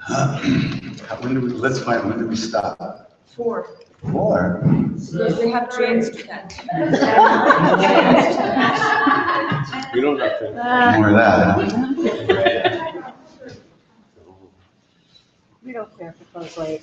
Let's find, when do we stop? 4. 4? They have trains to catch. We don't have to. More of that, huh? We don't care if it goes late.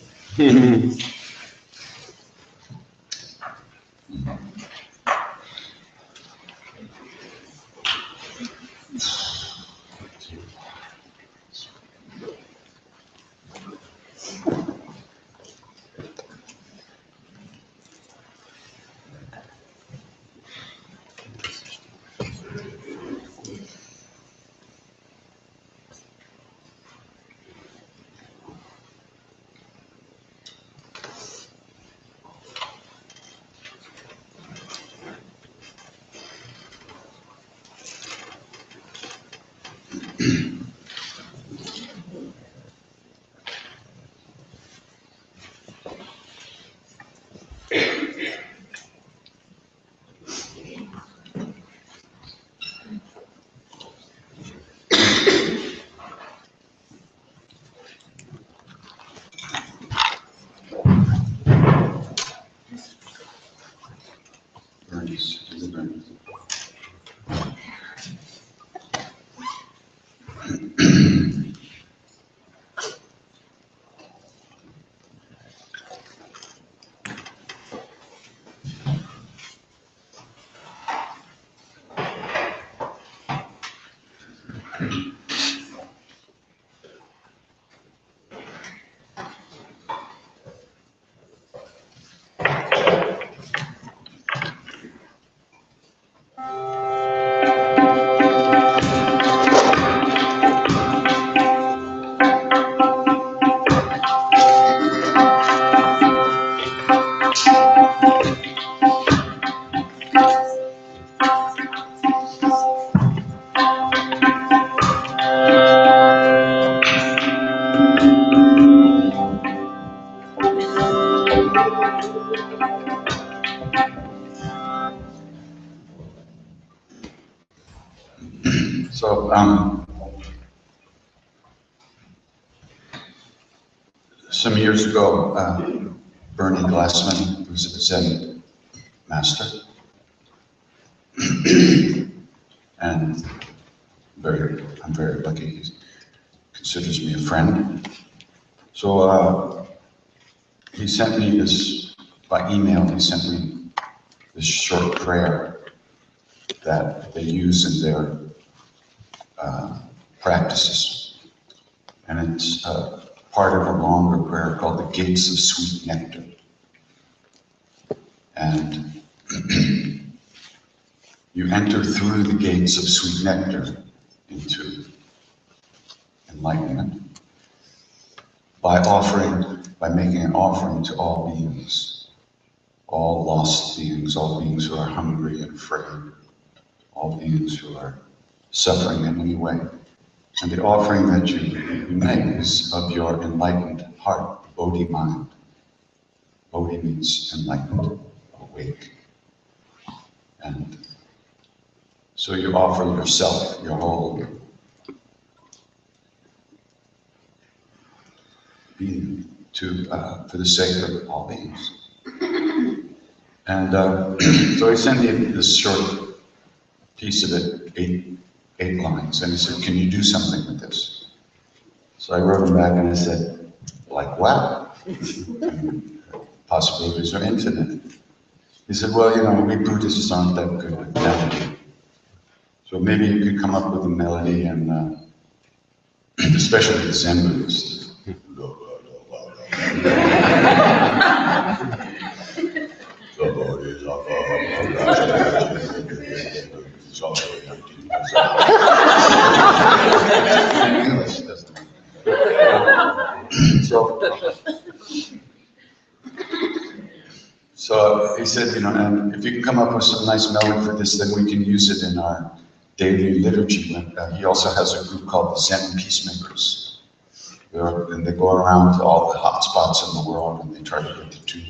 So, some years ago, Bernie Glassman, who's a Zen master, and I'm very lucky. He considers me a friend. So he sent me this, by email, he sent me this short prayer that they use in their practices. And it's part of a longer prayer called the Gates of Sweet Nectar. And you enter through the gates of sweet nectar into enlightenment by making an offering to all beings, all lost beings, all beings who are hungry and afraid, all beings who are suffering in any way. And the offering that you make is of your enlightened heart, Bodhi mind. Bodhi means enlightened, awake. And so you offer yourself, your whole being for the sake of all beings. And so he sent me this short piece of it, eight lines, and he said, "Can you do something with this?" So I wrote him back and I said, "Like what?" Possibilities are infinite. He said, "Well, you know, we Buddhists aren't that good with melody. So maybe you could come up with a melody, and especially the Zen Buddhists." English doesn't. So he said, you know, and if you can come up with some nice melody for this, then we can use it in our daily liturgy. He also has a group called the Zen Peacemakers. And they go around to all the hot spots in the world and they try to get the two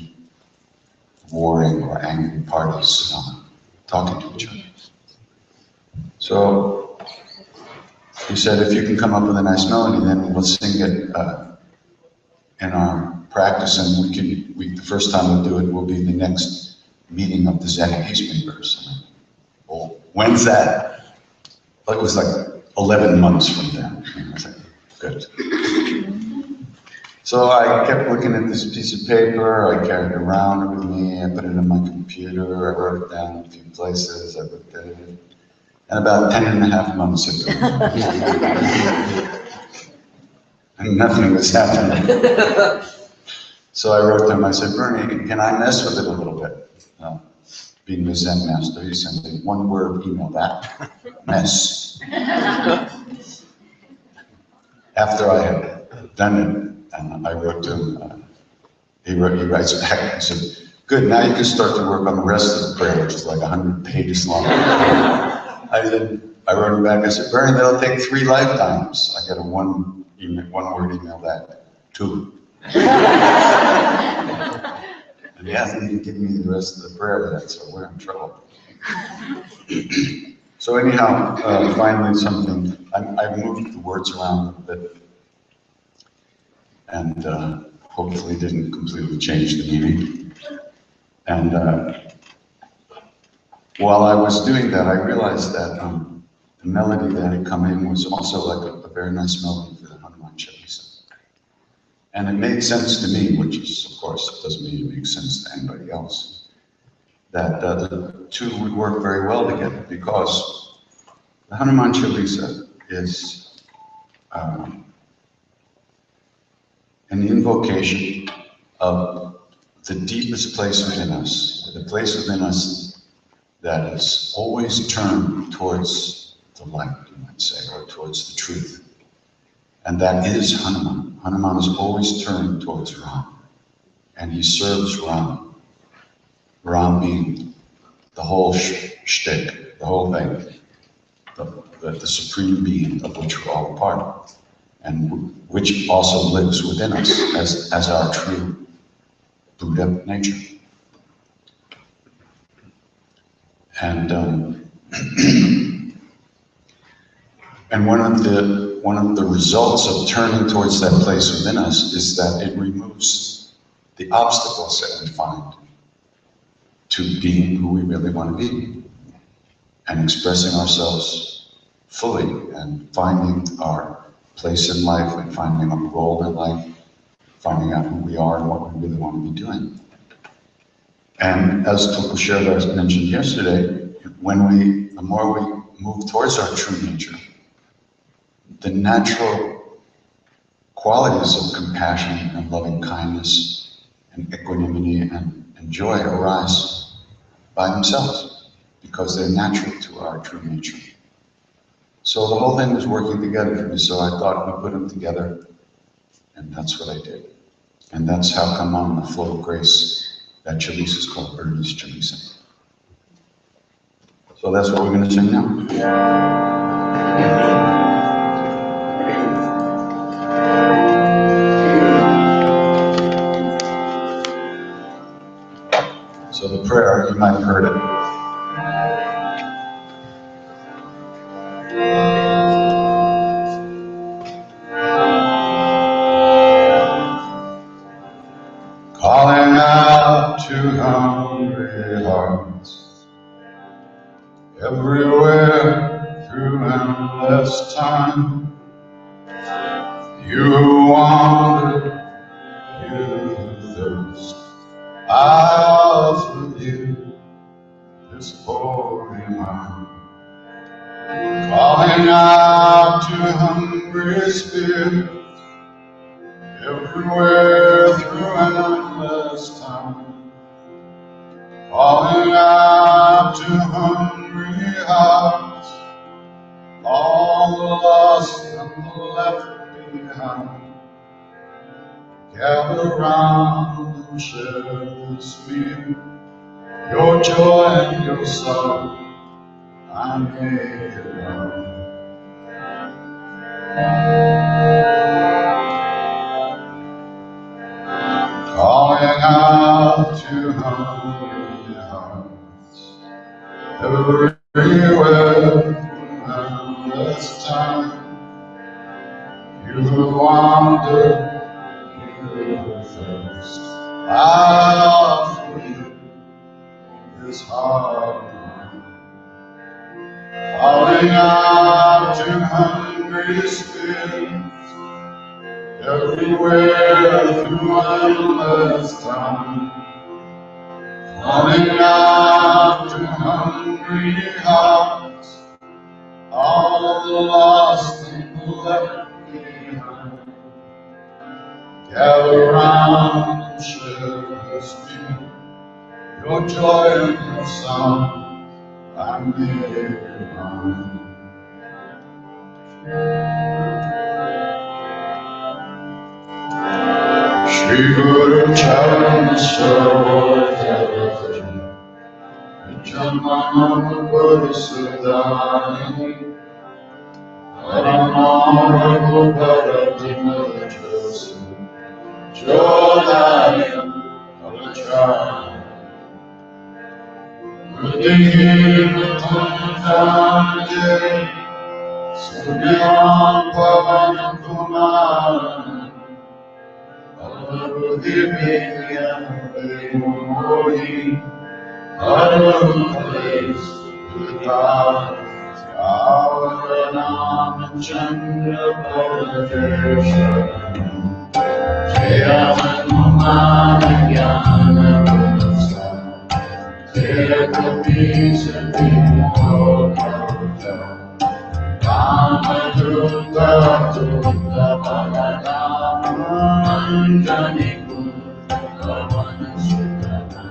warring or angry parties talking to each other. So he said, if you can come up with a nice melody, then we'll sing it in our practice, and the first time we do it will be the next meeting of the Zen peacemakers. Well, when's that? It was like 11 months from then. I was like, good. So I kept looking at this piece of paper, I carried it around with me, I put it in my computer, I wrote it down in a few places, I looked at it, and about 10.5 months ago, and nothing was happening. So I wrote to him, I said, Bernie, can I mess with it a little bit? Being the Zen master, he sent me one word email back, mess. After I had done it, and I wrote to him, he writes back and said, good, now you can start to work on the rest of the prayer, which is like 100 pages long. I wrote him back, I said, Bernie, that'll take 3 lifetimes. I got a one word email back, 2. And he hasn't even given me the rest of the prayer yet, so we're in trouble. So anyhow, finally something, I've moved the words around a bit, and hopefully didn't completely change the meaning. And while I was doing that, I realized that the melody that had come in was also like a very nice melody for the Hanuman Chalisa. And it made sense to me, which is, of course, it doesn't mean it makes sense to anybody else, that the two would work very well together, because the Hanuman Chalisa is an invocation of the deepest place within us, the place within us that is always turned towards the light, you might say, or towards the truth. And that is Hanuman. Hanuman is always turned towards Ram, and he serves Ram. Ram being the whole shtick, the whole thing, the supreme being of which we're all a part, and which also lives within us as our true Buddha nature. And and one of the results of turning towards that place within us is that it removes the obstacles that we find to being who we really want to be, and expressing ourselves fully, and finding our place in life, and finding our role in life, finding out who we are and what we really want to be doing. And as Tulku Sherda mentioned yesterday, the more we move towards our true nature, the natural qualities of compassion and loving kindness and equanimity and joy arise by themselves, because they're natural to our true nature. So the whole thing was working together for me, so I thought we'd put them together, and that's what I did. And that's how come on the flow of grace, that Chalisa is called Bernie's Chalisa. So that's what we're going to sing now. So the prayer, you might have heard it. Calling out to hungry hearts, everywhere through endless time. You who wander, you who thirst, I offer you this holy mind. Calling out to hungry spirits, everywhere through an endless time. Calling out to hungry hearts, all the lost and the left behind. Gather round and share this meal, your joy and your sorrow, I make it known. Calling out to hungry hearts, everywhere through endless time. You who wander, you thirst. I offer you this heart of mine, calling out to hungry spirits everywhere through endless time, calling out to hungry hearts, all the lost people left behind. Gather round and share this meal, your joy and your song, I made mine. Shri Guru Charan Sarvati Janmana Guru Sudani Paramara Gopara Dimajasi Jodayam Kalachaya Buddhihim Tunjanje Sunyam Pavanam Kumaram Buddhivya Mohi Haram Place Vidar Avaranam Chandra Paradesha Jaya Hanuman Jnana Guna Jaya Kapi Sati Mokha Ramadutta Tutta Balaram Anjani Kutta Vanasutana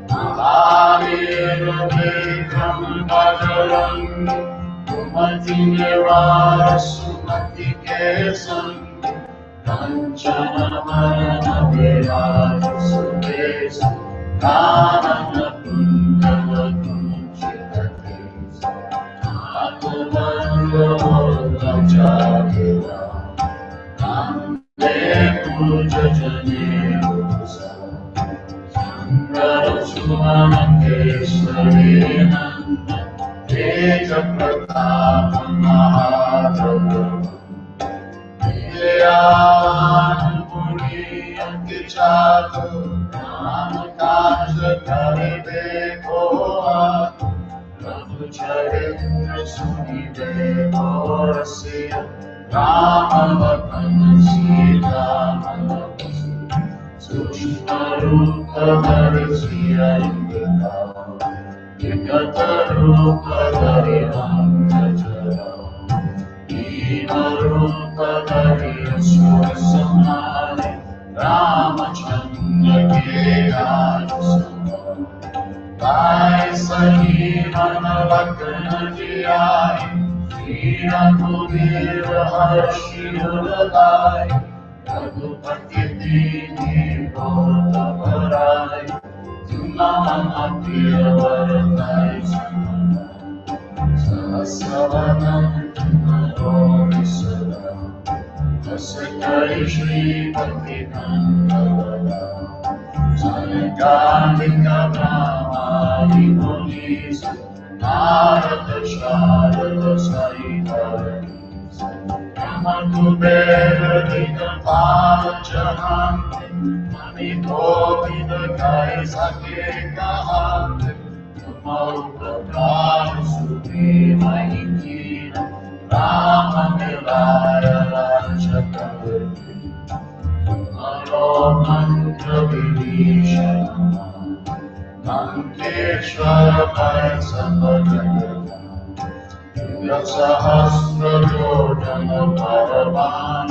Mahavira Vikram Bhajaram Kumati Nivara Sumati Kesam Kanchana Varana Viraj Sukesa Kanana Kundala Kunchita Kesa Atavaro Lajavira Nande Puja Jane Usa Sangara Sumana Kesari Nanda Teja Pratapa Mahadava Vidyān Puri Ankichātu Nāmakāja Karibe Koa Prabhu Charitra Sunive Korasya Rama Vakana Sita Manavasi Sushma Rupa Dharisya Indika Vikata Rupa Dharivam Jajara Rupa Dhariya Surasamari Ramachandra Kegajasana Vai Sahi Manavakana Jiyai Shri Raghuvira Harshi Uladai Raghupati Dini Bhota Bharai Tumama Priya Varatai Samana Sasavanam Tumaro Sada Sasakai Shri Bhakti Kandavada Sanagandika Brahmani Munisa Narada Sharada Sahitarisa Ramakubera Dikapala Jahanti Mani Govinda Kai Sake Kahanti Upaprana Suprema Hikina Rama Nilaya Rajakarti Tumaro Mantra Vidishana Manteshwara Pai Sabhajagata Sahasra Jodhana Paravan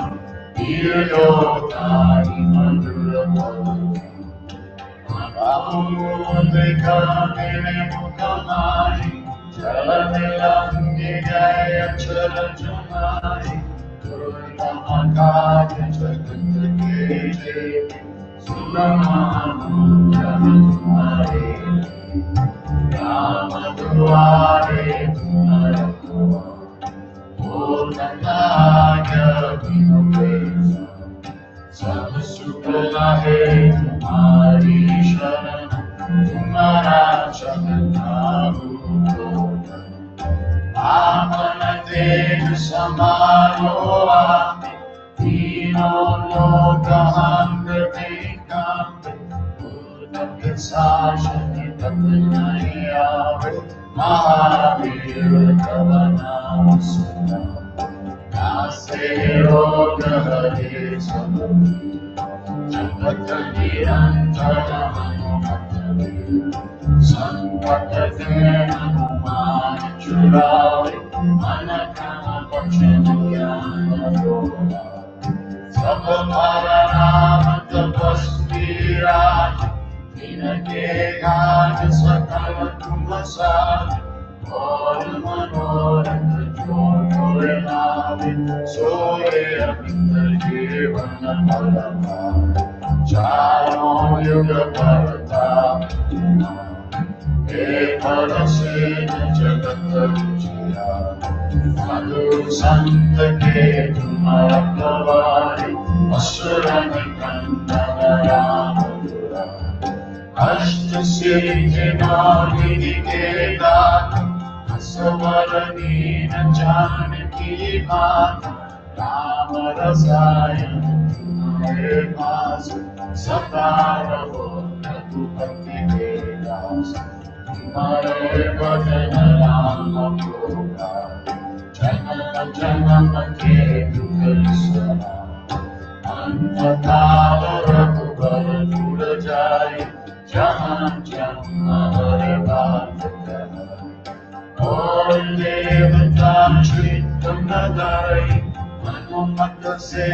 Niyotani Madhurata Mundrika Vile Mukhamai Jalanilangi Jaya Chalachamai Durga Makaya Jagata Keje Sunamanu Jamatumare Rama Duare Tumara Naya Vinopesa Sabasupala He Tumari Sharan Tumara Chakataru Amanate Samaro Dino Loka Hanga Mahavir Kavanam Sundam Nasero Gare Sabami Jagata Nirantara Hanumatari Sankatane Hanuman Churari Manakama Pachanayana Yoga Sabapara Tapasvi Raja Vinake Gata Sakala Kumasari All Manoran Jore Navi Soya Jivana Palama Charo Yuga Bharata Ekarasena Jagata Vijaya Madhu Santa Ke Tumaravari Asurani Kandana Ramadura Ashta Siddhi Nagini Kedana Asavarani Janaki Mata Rama Rasayana Mas Sataravo Ragupati Vedas Mare Bhajana Rama Yoga Jana Jana Ke Dukkalisana Antatala Raghupara Judajai Jahan Jahan Hare Bhakti All Devata Chitam Nadai Manumata Se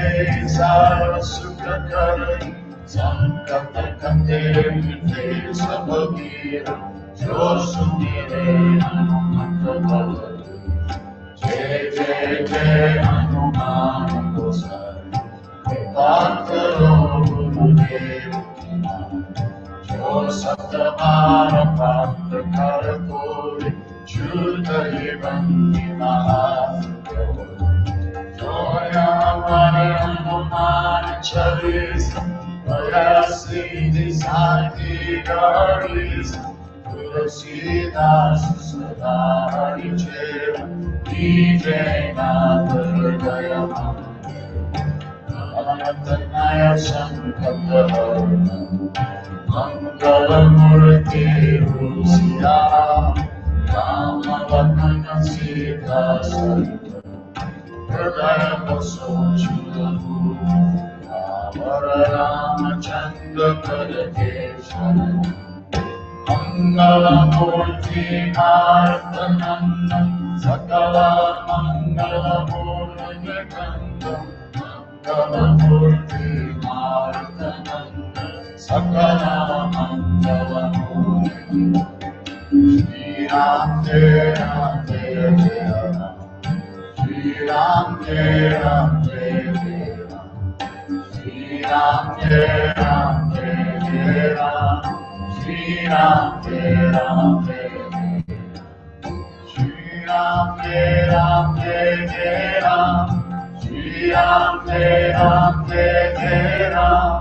Sarasukha Karai Sankata Kate Mite Sabhavira Josundire Hanumata Bhavati Jai Jai Jai Hanuman Gosai Bhaktaro Gurudev Jo Satamara Bhakta Karakori Juta Hivandi Mahaprabhu Joya Mara Hanuman Charisa Vayasi Sati Garisa Tulasidas Sada Haricheva Vijayana Hridaya Anatanaya Sankatavarna Mangalamurti Rusya Ramavatana Sita Sarita Hridaya Vasochulavu Ramara Ramachandra Padakeshana Mangalamurti Martananda Sakala Mangalamurti Kanda Mangalamurti Martananda Sakala Mangalamurti Shri Ram Jai Ram Jai Jai Ram Shri Ram Jai Ram Jai Jai Ram Shri Ram Jai Ram Jai Jai Ram Shri Ram Jai Ram Jai Shri Ram Jai Ram Jai Jai Ram Shri Ram Jai Ram Jai Jai Ram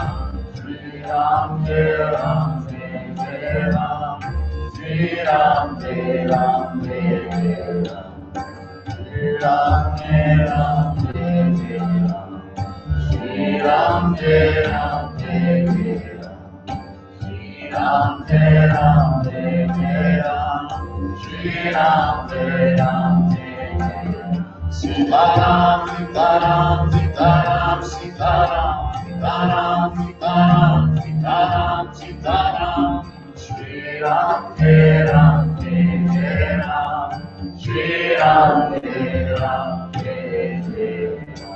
Shri Ram Jai Ram Jai Jai Ram Shri Ram Jai Ram Jai Jai Ram Shri Ram Jai Ram Jai Jai Ram Shri Ram Jai Ram Jai Jai Ram Shri Ram Jai Ram Jai Jai Ram Shri Ram Jai Ram Jai Jai Ram Sitaram Sitaram Sitaram Sitaram Sitaram Sitaram Sitaram Sitaram Shri Ram Jai Ram Jai Jai Ram Shri Ram Jai Ram Jai Jai Ram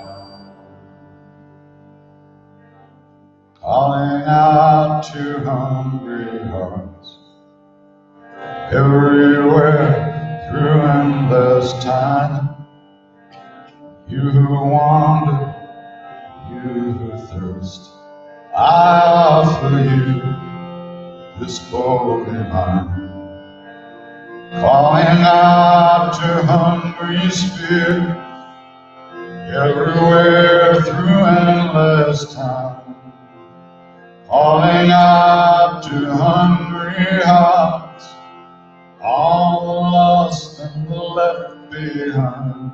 Calling out to hungry hearts everywhere through endless time. You who wander, you who thirst, I offer you this golden arm. Calling out to hungry spirit everywhere through endless time. Calling out to hungry hearts, all the lost and the left behind.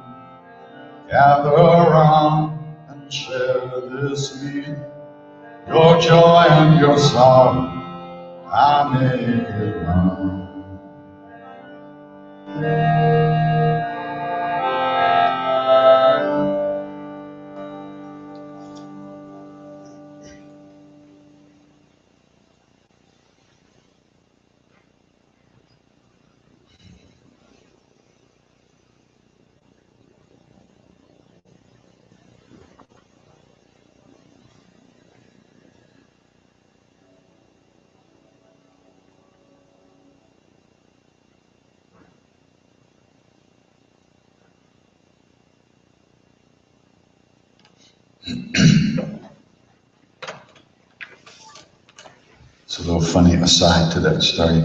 Gather round and share this meal. Your joy and your sorrow, I make it known. It's a little funny aside to that story.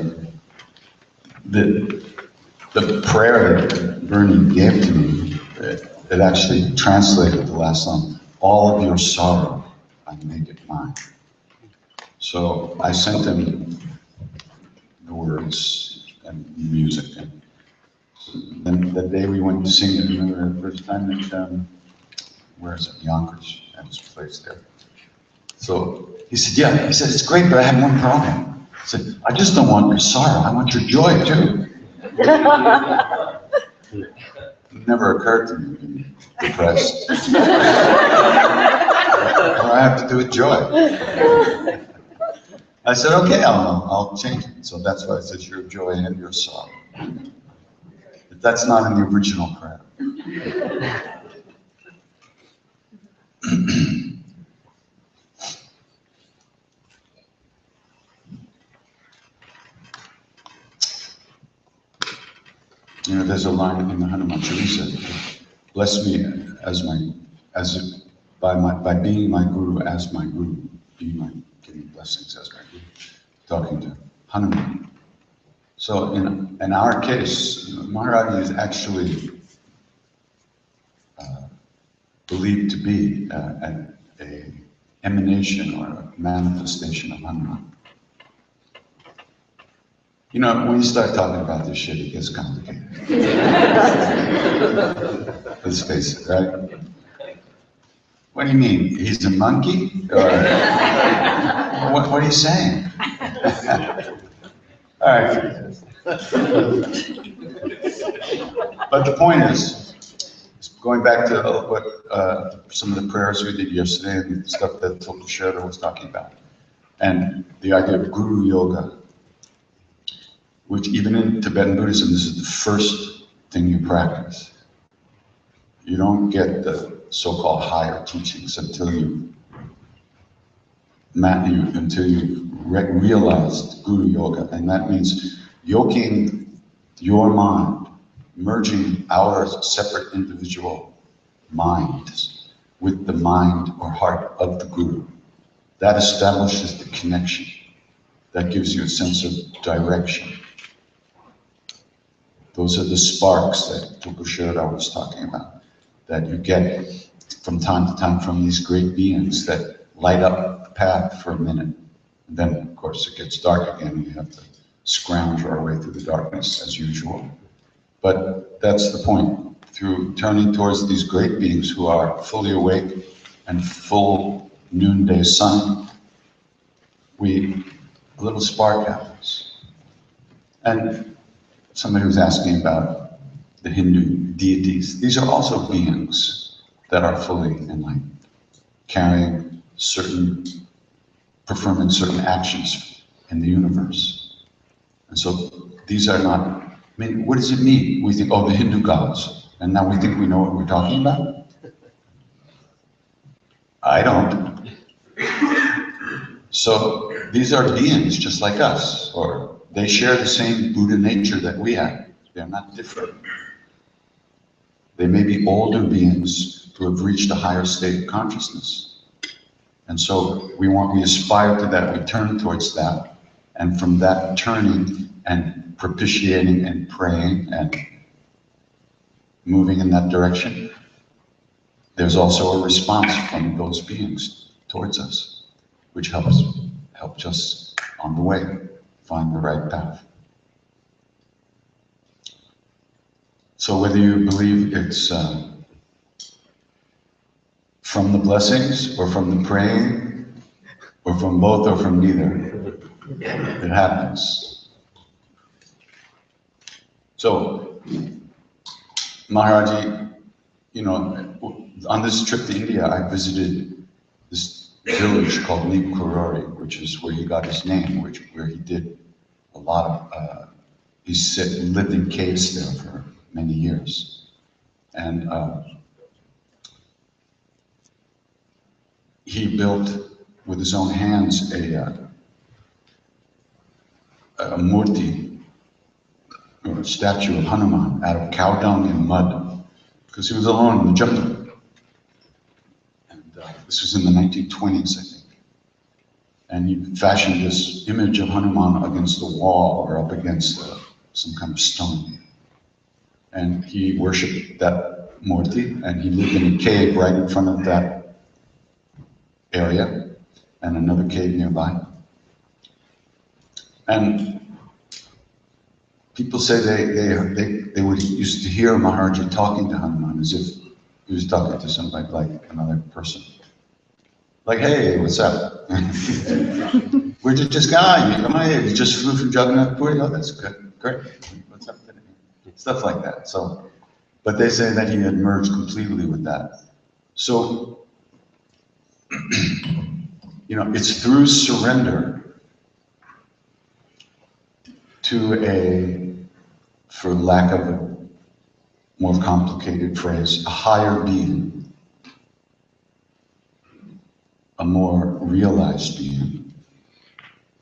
The prayer that Bernie gave to me, it actually translated the last song, all of your sorrow, I make it mine. So I sent him the words and music. And then the day we went to sing it, remember the first time that, where is it, Yonkers, at his place there. So he said, yeah, he said, it's great, but I have one problem. I said, I just don't want your sorrow, I want your joy too. It never occurred to me to be depressed. All I have to do with joy. I said, okay, I'll change it. So that's why it says your joy and your sorrow. But that's not in the original prayer. You know, there's a line in the Hanuman Chalisa, bless me by being my guru as my guru, giving blessings as my guru, talking to Hanuman. So in our case, Maharaji is actually believed to be an emanation or a manifestation of Hanuman. You know, when you start talking about this shit, it gets complicated. Let's face it, right? What do you mean? He's a monkey? Or what are you saying? All right. But the point is, going back to what some of the prayers we did yesterday and stuff that Shraddha was talking about, and the idea of Guru Yoga, which even in Tibetan Buddhism, this is the first thing you practice. You don't get the so-called higher teachings until you realized Guru Yoga, and that means yoking your mind, merging our separate individual minds with the mind or heart of the Guru. That establishes the connection. That gives you a sense of direction. Those are the sparks that Shraddha was talking about, that you get from time to time from these great beings that light up the path for a minute. And then, of course, it gets dark again, and we have to scrounge our way through the darkness as usual. But that's the point. Through turning towards these great beings who are fully awake and full noonday sun, a little spark happens. And somebody was asking about the Hindu deities. These are also beings that are fully enlightened, performing certain actions in the universe. And so these are not, I mean, what does it mean? We think, oh, the Hindu gods, and now we think we know what we're talking about? I don't. So these are beings just like us, or they share the same Buddha nature that we have. They're not different. They may be older beings who have reached a higher state of consciousness. And so we aspire to that, we turn towards that. And from that turning and propitiating and praying and moving in that direction, there's also a response from those beings towards us, which helps us on the way, find the right path. So whether you believe it's from the blessings or from the praying or from both, or from neither. It happens. So, Maharaji, you know, on this trip to India, I visited this village called Kurori, which is where he got his name, where he did a lot of, lived in caves there for many years. And he built with his own hands a murti, or a statue of Hanuman out of cow dung and mud, because he was alone in the jungle. And this was in the 1920s, I think. And he fashioned this image of Hanuman against the wall or up against some kind of stone. And he worshipped that murti, and he lived in a cave right in front of that area, and another cave nearby. And people say they would used to hear Maharaji talking to Hanuman as if he was talking to somebody like another person. Like, hey, what's up? Where'd you just go? You just flew from Jagannath Puri? Oh, that's good, great. What's up today? Stuff like that. So, but they say that he had merged completely with that. So, you know, it's through surrender to a, for lack of a more complicated phrase, a higher being, a more realized being,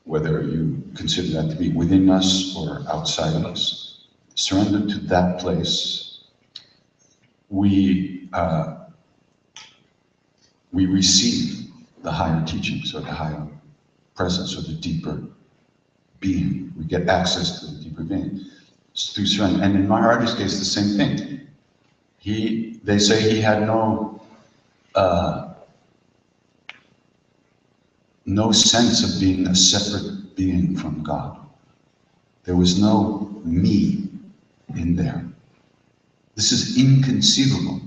whether you consider that to be within us or outside of us. Surrender to that place, we receive the higher teachings or the higher presence or the deeper being. We get access to the deeper being. It's through surrender. And in Maharaji's case, the same thing. They say he had no sense of being a separate being from God. There was no me in there. This is inconceivable,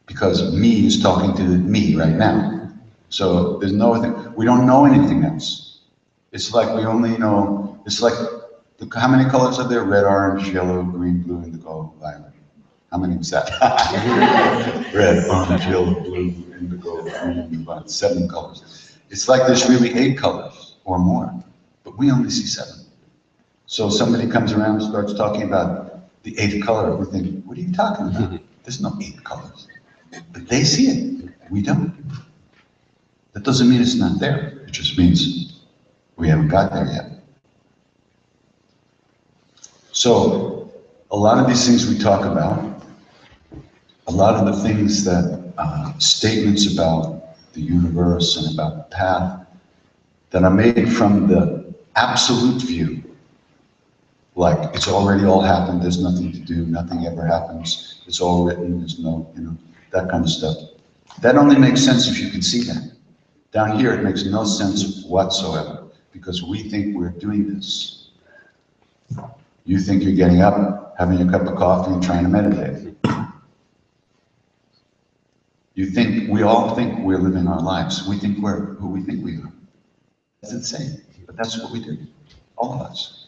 because me is talking to me right now. So there's no thing, we don't know anything else. It's like we only know, it's like, how many colors are there? Red, orange, yellow, green, blue, indigo, violet. How many is that? Red, orange, yellow, blue, indigo, green, violet. 7 colors. It's like there's really 8 colors or more, but we only see 7. So somebody comes around and starts talking about the 8th color, we think, what are you talking about? There's no 8 colors. But they see it, we don't. That doesn't mean it's not there. It just means we haven't got there yet. So a lot of these things we talk about, a lot of the things that, statements about the universe and about the path that are made from the absolute view, like it's already all happened, there's nothing to do, nothing ever happens, it's all written, there's no, you know, that kind of stuff. That only makes sense if you can see that. Down here, it makes no sense whatsoever, because we think we're doing this. You think you're getting up, having a cup of coffee, and trying to meditate. You think, we all think we're living our lives. We think we're who we think we are. That's insane, but that's what we do, all of us.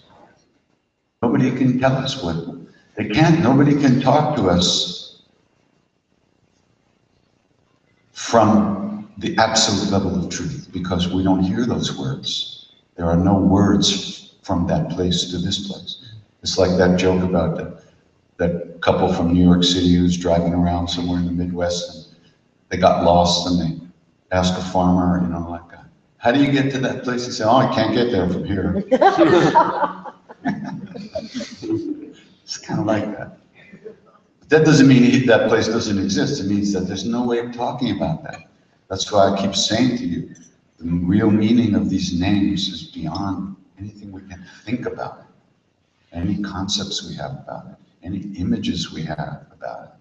Nobody can tell us what, they can't, nobody can talk to us from the absolute level of truth, because we don't hear those words. There are no words from that place to this place. It's like that joke about that couple from New York City who's driving around somewhere in the Midwest, and they got lost, and they asked a farmer, you know, like, how do you get to that place? He said, oh, I can't get there from here. It's kind of like that. But that doesn't mean that place doesn't exist. It means that there's no way of talking about that. That's why I keep saying to you, the real meaning of these names is beyond anything we can think about it, any concepts we have about it, any images we have about it.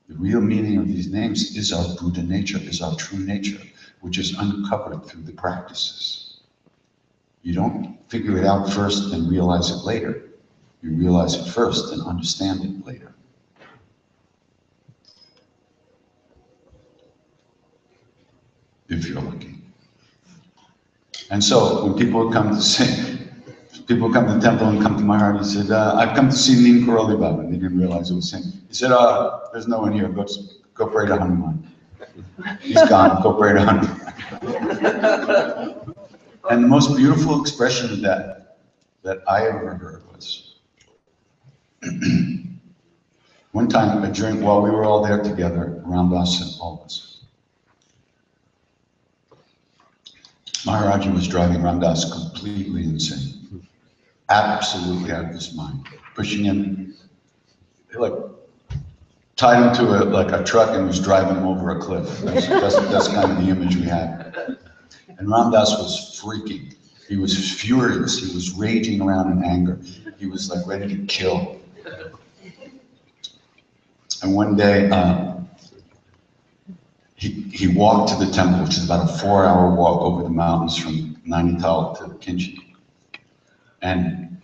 The real meaning of these names is our Buddha nature, is our true nature, which is uncovered through the practices. You don't figure it out first and realize it later. You realize it first and understand it later. If you're lucky. And so when people would come to sing, people would come to the temple and come to Maharaji, he said, I've come to see Neem Karoli Baba. And they didn't realize it was him. He said, there's no one here. Go pray to Hanuman. He's gone. Go pray to Hanuman. And the most beautiful expression of that I ever heard was, one time while we were all there together, around us and all of us, Maharaji was driving Ramdas completely insane, absolutely out of his mind, pushing him, like tied him to a truck and was driving him over a cliff. That's kind of the image we had. And Ramdas was freaking. He was furious. He was raging around in anger. He was like ready to kill. And one day, he walked to the temple, which is about a 4-hour walk over the mountains from Nainital to Kinchi. And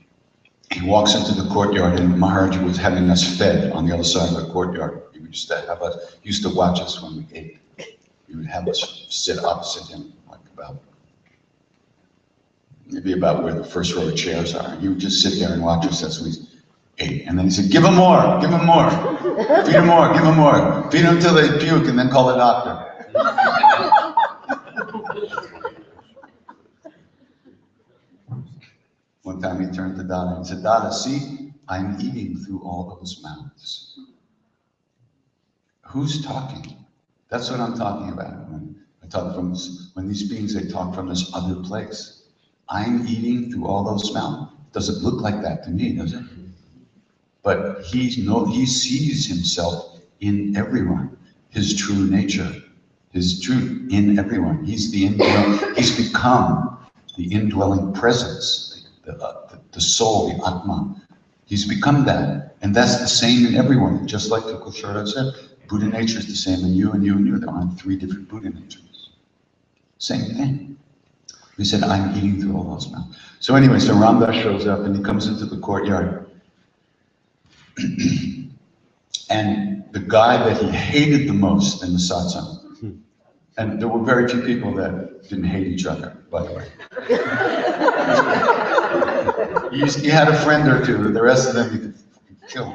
he walks into the courtyard, and Maharaji was having us fed on the other side of the courtyard. He used to watch us when we ate. He would have us sit opposite him, like maybe about where the first row of chairs are. He would just sit there and watch us as we ate. And then he said, give him more, give him more. Feed him more, give him more. Feed him until they puke and then call the doctor. One time he turned to Dada and said, Dada, see, I'm eating through all those mouths. Who's talking? That's what I'm talking about. When these beings, they talk from this other place. I'm eating through all those mouths. Doesn't look like that to me, does it? But he sees himself in everyone, his true nature, his truth in everyone. He's become the indwelling presence, the soul, the Atma. He's become that, and that's the same in everyone. Just like the Kushara said, Buddha nature is the same in you and you and you. There aren't 3 different Buddha natures. Same thing. He said, I'm eating through all those mouths. So anyway, so Ramdas shows up and he comes into the courtyard. And the guy that he hated the most in the satsang, and there were very few people that didn't hate each other, by the way. He had a friend or two, the rest of them you could kill.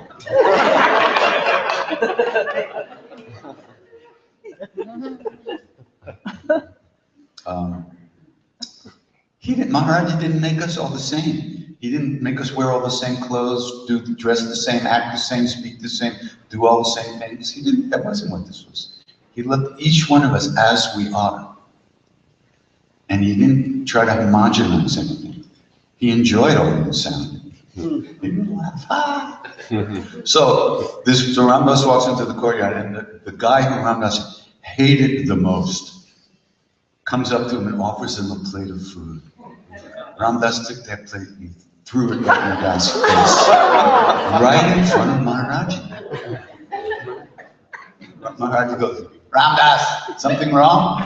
Maharaji didn't make us all the same. He didn't make us wear all the same clothes, dress the same, act the same, speak the same, do all the same things. He didn't. That wasn't what this was. He loved each one of us as we are. And he didn't try to homogenize anything. He enjoyed all the sound. He didn't laugh. So Ramdas walks into the courtyard, and the guy who Ramdas hated the most comes up to him and offers him a plate of food. Ramdas took that plate and he threw it right in the guy's face, right in front of Maharaji. Maharaji goes, Ramdas, something wrong?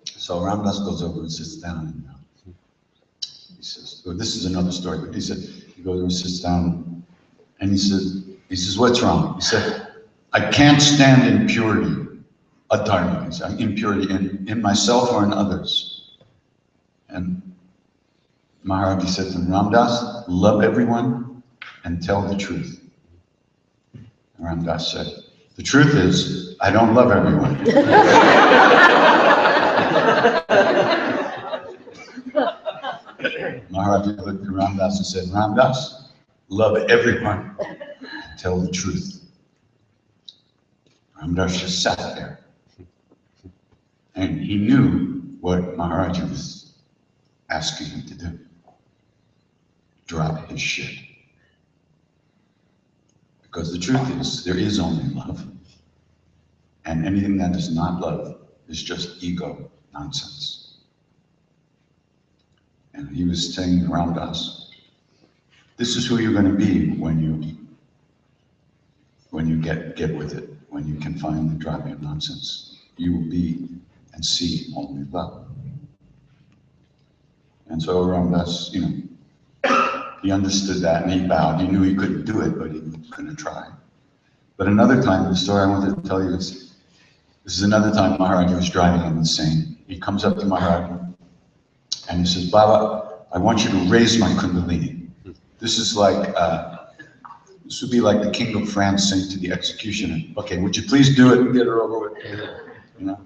So Ramdas goes over and sits down and he says, well, this is another story, but he goes over and sits down and he says, what's wrong? He said, I can't stand impurity, adharma, impurity in myself or in others. And Maharaji said to him, Ramdas, love everyone and tell the truth. And Ramdas said, the truth is, I don't love everyone. Maharaji looked at Ramdas and said, Ramdas, love everyone, tell the truth. Ramdas just sat there. And he knew what Maharaji was asking him to do. Drop his shit. Because the truth is, there is only love. And anything that is not love is just ego nonsense. And he was saying around us, this is who you're going to be when you get with it, when you can finally drop your nonsense. You will be and see only love. And so around us, He understood that and he bowed. He knew he couldn't do it, but he was going to try. But another time, the story I wanted to tell you is, this is another time Maharaji was driving him insane. He comes up to Maharaji and he says, Baba, I want you to raise my Kundalini. This is like, this would be like the King of France saying to the executioner, okay, would you please do it and get her over with? You know?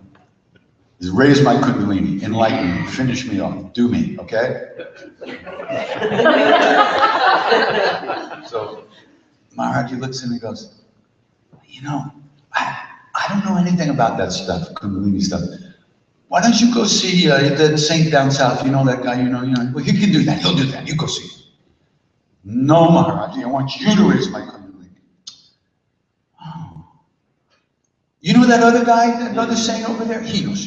Just raise my Kundalini, enlighten me, finish me off, do me, okay? So Maharaji looks at him and goes, you know, I don't know anything about that stuff, Kundalini stuff. Why don't you go see that saint down south, you know that guy, you know, well, he can do that, he'll do that, you go see him. No, Maharaji, I want you to raise my Kundalini. Oh. You know that other guy, that other saint over there? He knows.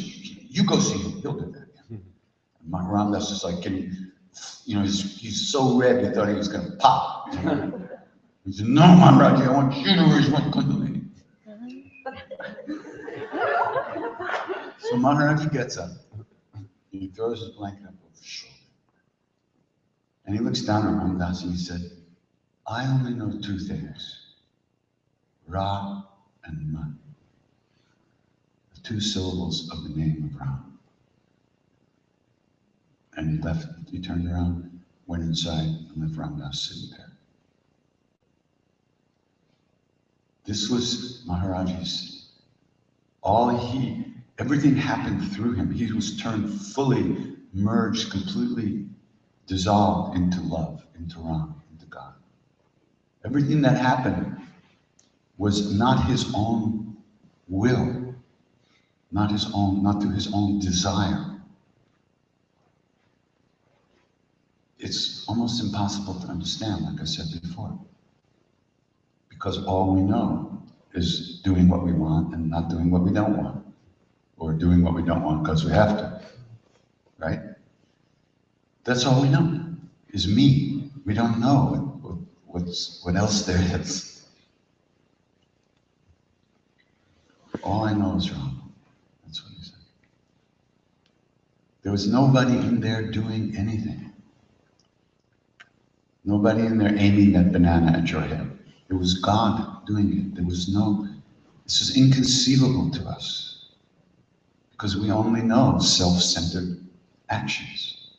You go see him, he'll do that. And Ramdas is like, you know, he's so red, he thought he was going to pop. You know? He said, no, Maharaji, I want you to raise my Kundalini. So Maharaji gets up, he throws his blanket up over his shoulder, and he looks down at Ramdas and he said, I only know two things, Ra and Man, the two syllables of the name of Ram. And he turned around, went inside, and left Ramdas sitting there. This was Maharaji's, everything happened through him. He was turned fully, merged, completely dissolved into love, into Ram, into God. Everything that happened was not his own will, not through his own desire. It's almost impossible to understand, like I said before, because all we know is doing what we want and not doing what we don't want, or doing what we don't want because we have to, right? That's all we know, is me. We don't know what else there is. All I know is Ram. That's what he said. There was nobody in there doing anything. Nobody in there aiming that banana at your head. It was God doing it. This is inconceivable to us because we only know self-centered actions,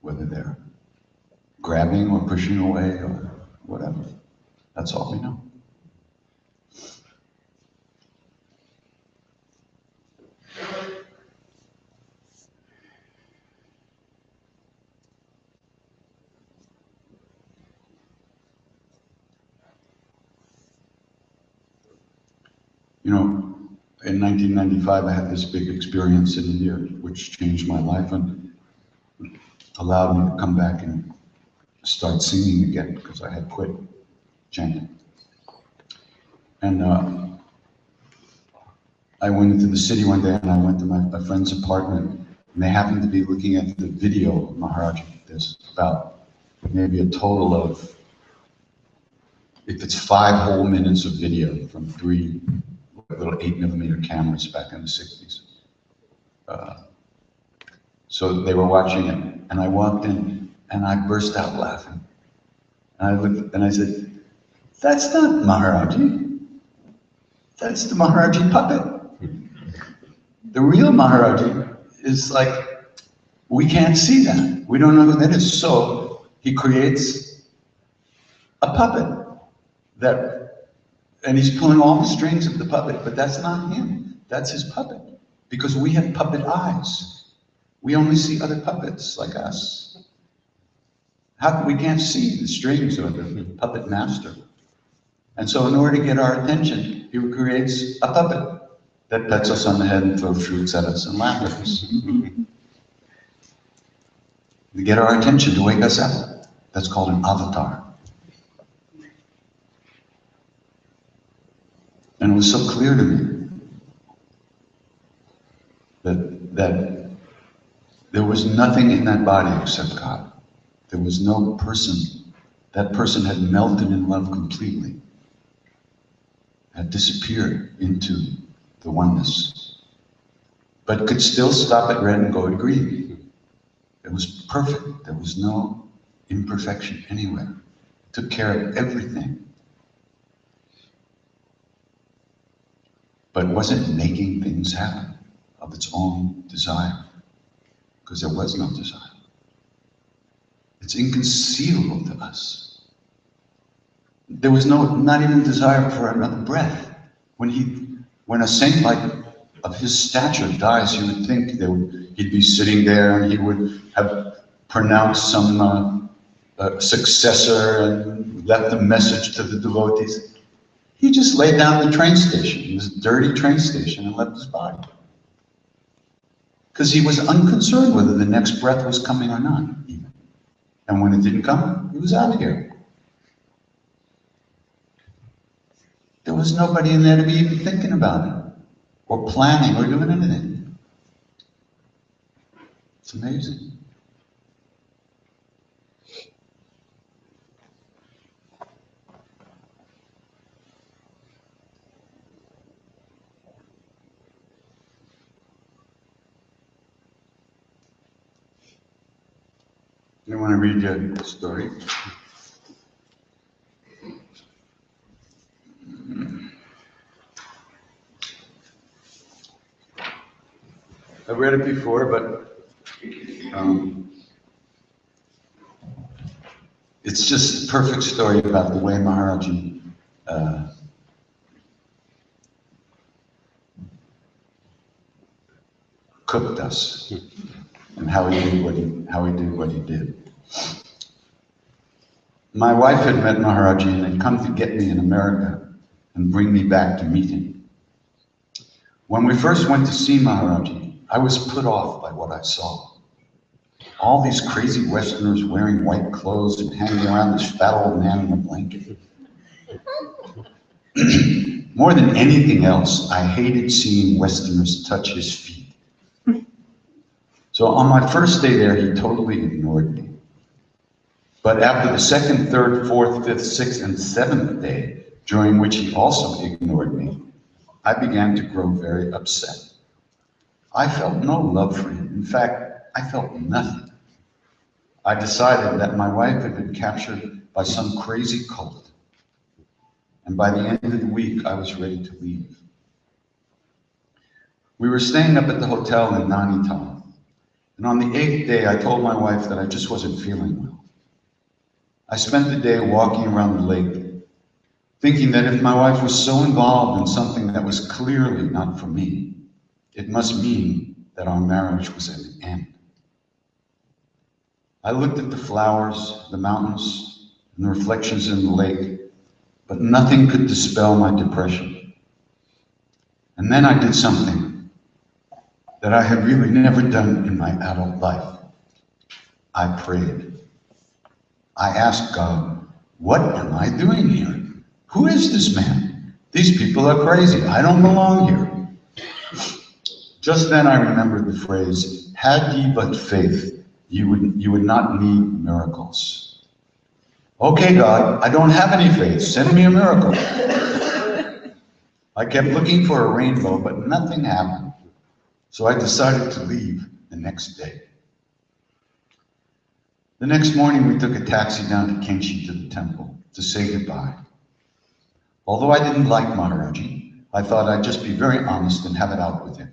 whether they're grabbing or pushing away or whatever. That's all we know. You know, in 1995, I had this big experience in India, which changed my life and allowed me to come back and start singing again because I had quit chanting. And I went into the city one day and I went to my friend's apartment and they happened to be looking at the video of Maharaji. There's about maybe a total of, if it's 5 whole minutes of video from 3 little 8mm cameras back in the 60s. So they were watching it, and I walked in, and I burst out laughing. And I looked, and I said, that's not Maharaji. That's the Maharaji puppet. The real Maharaji is like, we can't see that. We don't know who that is. So he creates a puppet and he's pulling all the strings of the puppet, but that's not him. That's his puppet. Because we have puppet eyes. We only see other puppets like us. We can't see the strings of the puppet master. And so in order to get our attention, he creates a puppet that pets us on the head and throws fruits at us and laughs at us. To get our attention, to wake us up. That's called an avatar. And it was so clear to me that there was nothing in that body except God. There was no person. That person had melted in love completely, had disappeared into the oneness, but could still stop at red and go to green. It was perfect. There was no imperfection anywhere, took care of everything. But was it making things happen of its own desire? Because there was no desire. It's inconceivable to us. There was not even desire for another breath. When a saint of his stature dies, you would think he'd be sitting there and he would have pronounced some successor and left a message to the devotees. He just laid down the train station, this dirty train station, and left his body. Because he was unconcerned whether the next breath was coming or not, even. And when it didn't come, he was out of here. There was nobody in there to be even thinking about it, or planning, or doing anything. It's amazing. You want to read your story? I read it before, but it's just a perfect story about the way Maharaji cooked us and how he did what he did. My wife had met Maharaji and had come to get me in America and bring me back to meet him. When we first went to see Maharaji, I was put off by what I saw. All these crazy Westerners wearing white clothes and hanging around this fat old man in a blanket. More than anything else, I hated seeing Westerners touch his feet. So on my first day there, he totally ignored me. But after the second, third, fourth, fifth, sixth, and seventh day, during which he also ignored me, I began to grow very upset. I felt no love for him. In fact, I felt nothing. I decided that my wife had been captured by some crazy cult. And by the end of the week, I was ready to leave. We were staying up at the hotel in Nainital. And on the 8th day, I told my wife that I just wasn't feeling well. I spent the day walking around the lake, thinking that if my wife was so involved in something that was clearly not for me, it must mean that our marriage was at an end. I looked at the flowers, the mountains, and the reflections in the lake, but nothing could dispel my depression. And then I did something that I had really never done in my adult life. I prayed. I asked God, what am I doing here? Who is this man? These people are crazy. I don't belong here. Just then I remembered the phrase, had ye but faith, you would not need miracles. Okay, God, I don't have any faith. Send me a miracle. I kept looking for a rainbow, but nothing happened. So I decided to leave the next day. The next morning, we took a taxi down to Kenshi to the temple to say goodbye. Although I didn't like Maharaji, I thought I'd just be very honest and have it out with him.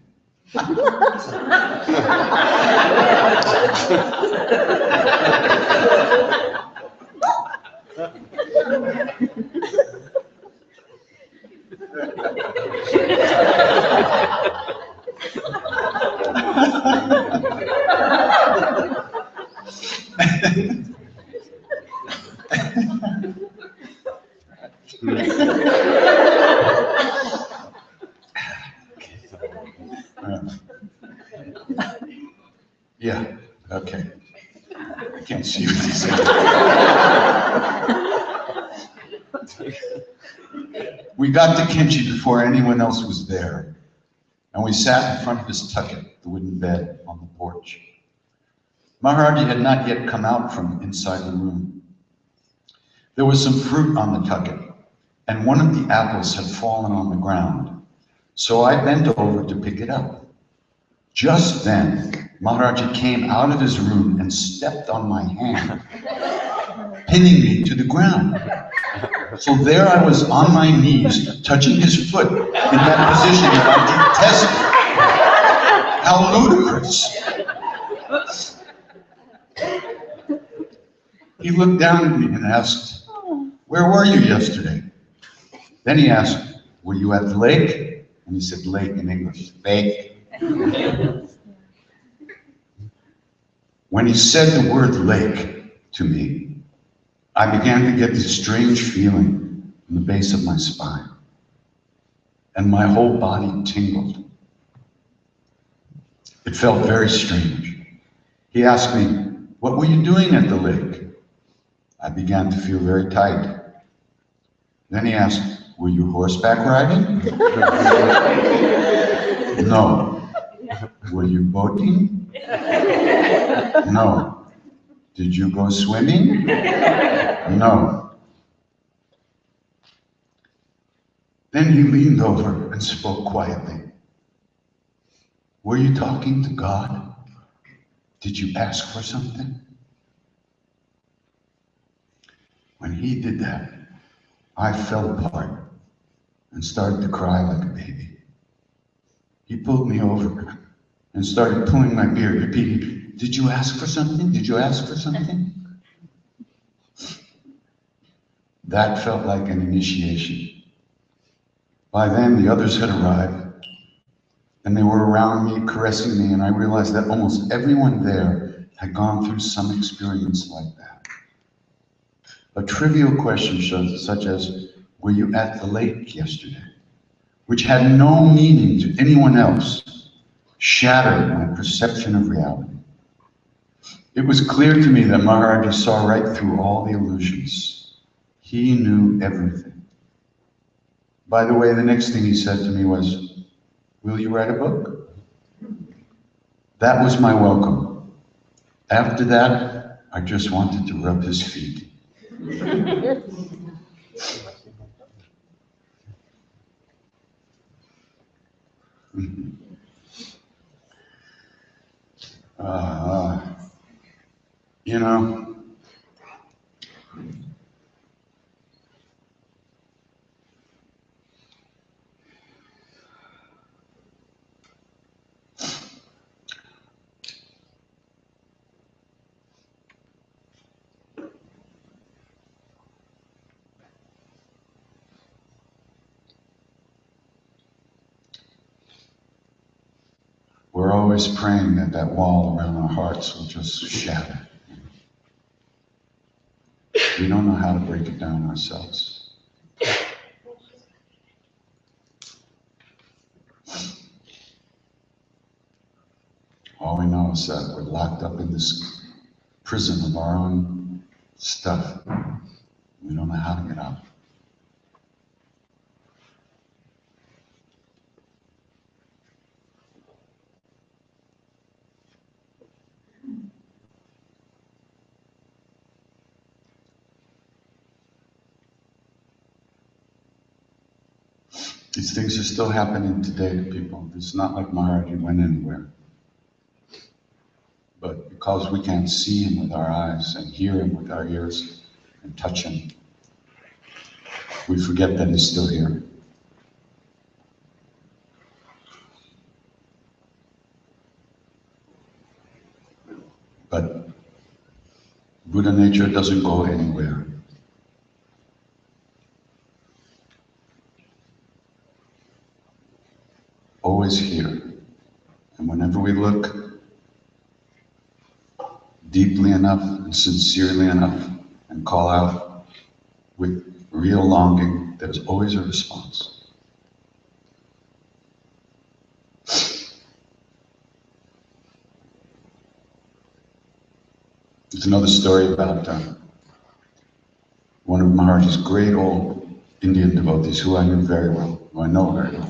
Yeah, okay. I can't see what he's saying. We got to Kenshi before anyone else was there, and we sat in front of his tucket, the wooden bed on the porch. Maharaji had not yet come out from inside the room. There was some fruit on the tucket, and one of the apples had fallen on the ground, so I bent over to pick it up. Just then, Maharaji came out of his room and stepped on my hand. pinning me to the ground. So there I was on my knees, touching his foot in that position that I detested. How ludicrous. He looked down at me and asked, "Where were you yesterday?" Then he asked, "Were you at the lake?" And he said, "Lake" in English, lake. When he said the word lake to me, I began to get this strange feeling in the base of my spine, and my whole body tingled. It felt very strange. He asked me, "What were you doing at the lake?" I began to feel very tight. Then he asked, "Were you horseback riding?" No. "Were you boating?" No. "Did you go swimming?" No. Then he leaned over and spoke quietly. "Were you talking to God? Did you ask for something?" When he did that, I fell apart and started to cry like a baby. He pulled me over and started pulling my beard, repeating, "Did you ask for something? Did you ask for something?" That felt like an initiation. By then, the others had arrived, and they were around me, caressing me, and I realized that almost everyone there had gone through some experience like that. A trivial question such as, "Were you at the lake yesterday?" which had no meaning to anyone else, shattered my perception of reality. It was clear to me that Maharaji saw right through all the illusions. He knew everything. By the way, the next thing he said to me was, "Will you write a book?" That was my welcome. After that, I just wanted to rub his feet. You know, we're always praying that that wall around our hearts will just shatter. We don't know how to break it down ourselves. All we know is that we're locked up in this prison of our own stuff. We don't know how to get out. These things are still happening today to people. It's not like Maharaji went anywhere. But because we can't see him with our eyes and hear him with our ears and touch him, we forget that he's still here. But Buddha nature doesn't go anywhere. Always here. And whenever we look deeply enough and sincerely enough and call out with real longing, there's always a response. There's another story about one of Maharaji's great old Indian devotees who I knew very well, who I know very well.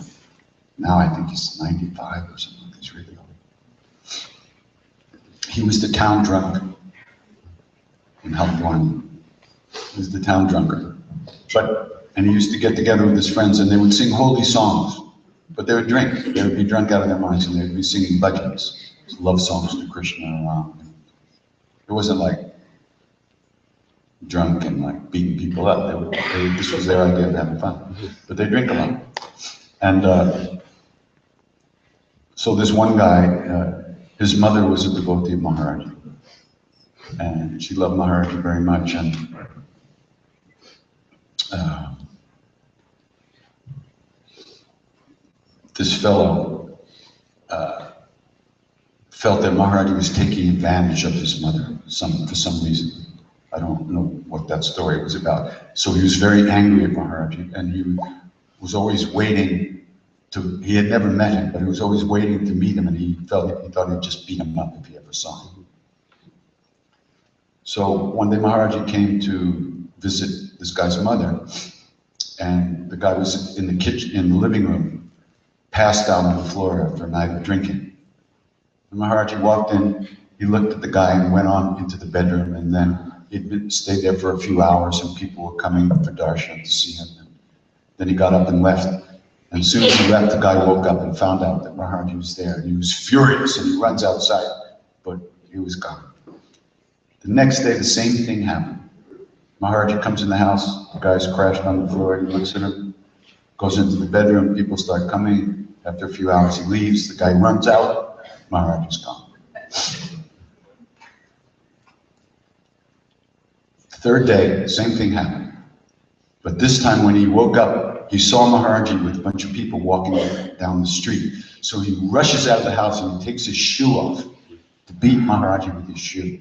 Now I think he's 95 or something. He's really old. He was the town drunk in Haldwani. He was the town drunkard. And he used to get together with his friends and they would sing holy songs, but they would drink. They would be drunk out of their minds and they would be singing bhajans, love songs to Krishna. It wasn't like drunk and like beating people up. This was their idea of having fun, but they drink a lot. And so this one guy, his mother was a devotee of Maharaji, and she loved Maharaji very much. And this fellow felt that Maharaji was taking advantage of his mother for some reason. I don't know what that story was about. So he was very angry at Maharaji, and he was always waiting he had never met him, but he was always waiting to meet him, and he thought he'd just beat him up if he ever saw him. So one day Maharaji came to visit this guy's mother, and the guy was in the kitchen, in the living room, passed out on the floor after a night of drinking. And Maharaji walked in, he looked at the guy and went on into the bedroom, and then he'd stayed there for a few hours, and people were coming for darshan to see him. And then he got up and left. And as soon as he left, the guy woke up and found out that Maharaji was there. And he was furious, and he runs outside, but he was gone. The next day, the same thing happened. Maharaji comes in the house, the guy's crashed on the floor, he looks at him, goes into the bedroom, people start coming. After a few hours, he leaves, the guy runs out, Maharaji's gone. Third day, same thing happened. But this time when he woke up, he saw Maharaji with a bunch of people walking down the street. So he rushes out of the house and he takes his shoe off to beat Maharaji with his shoe.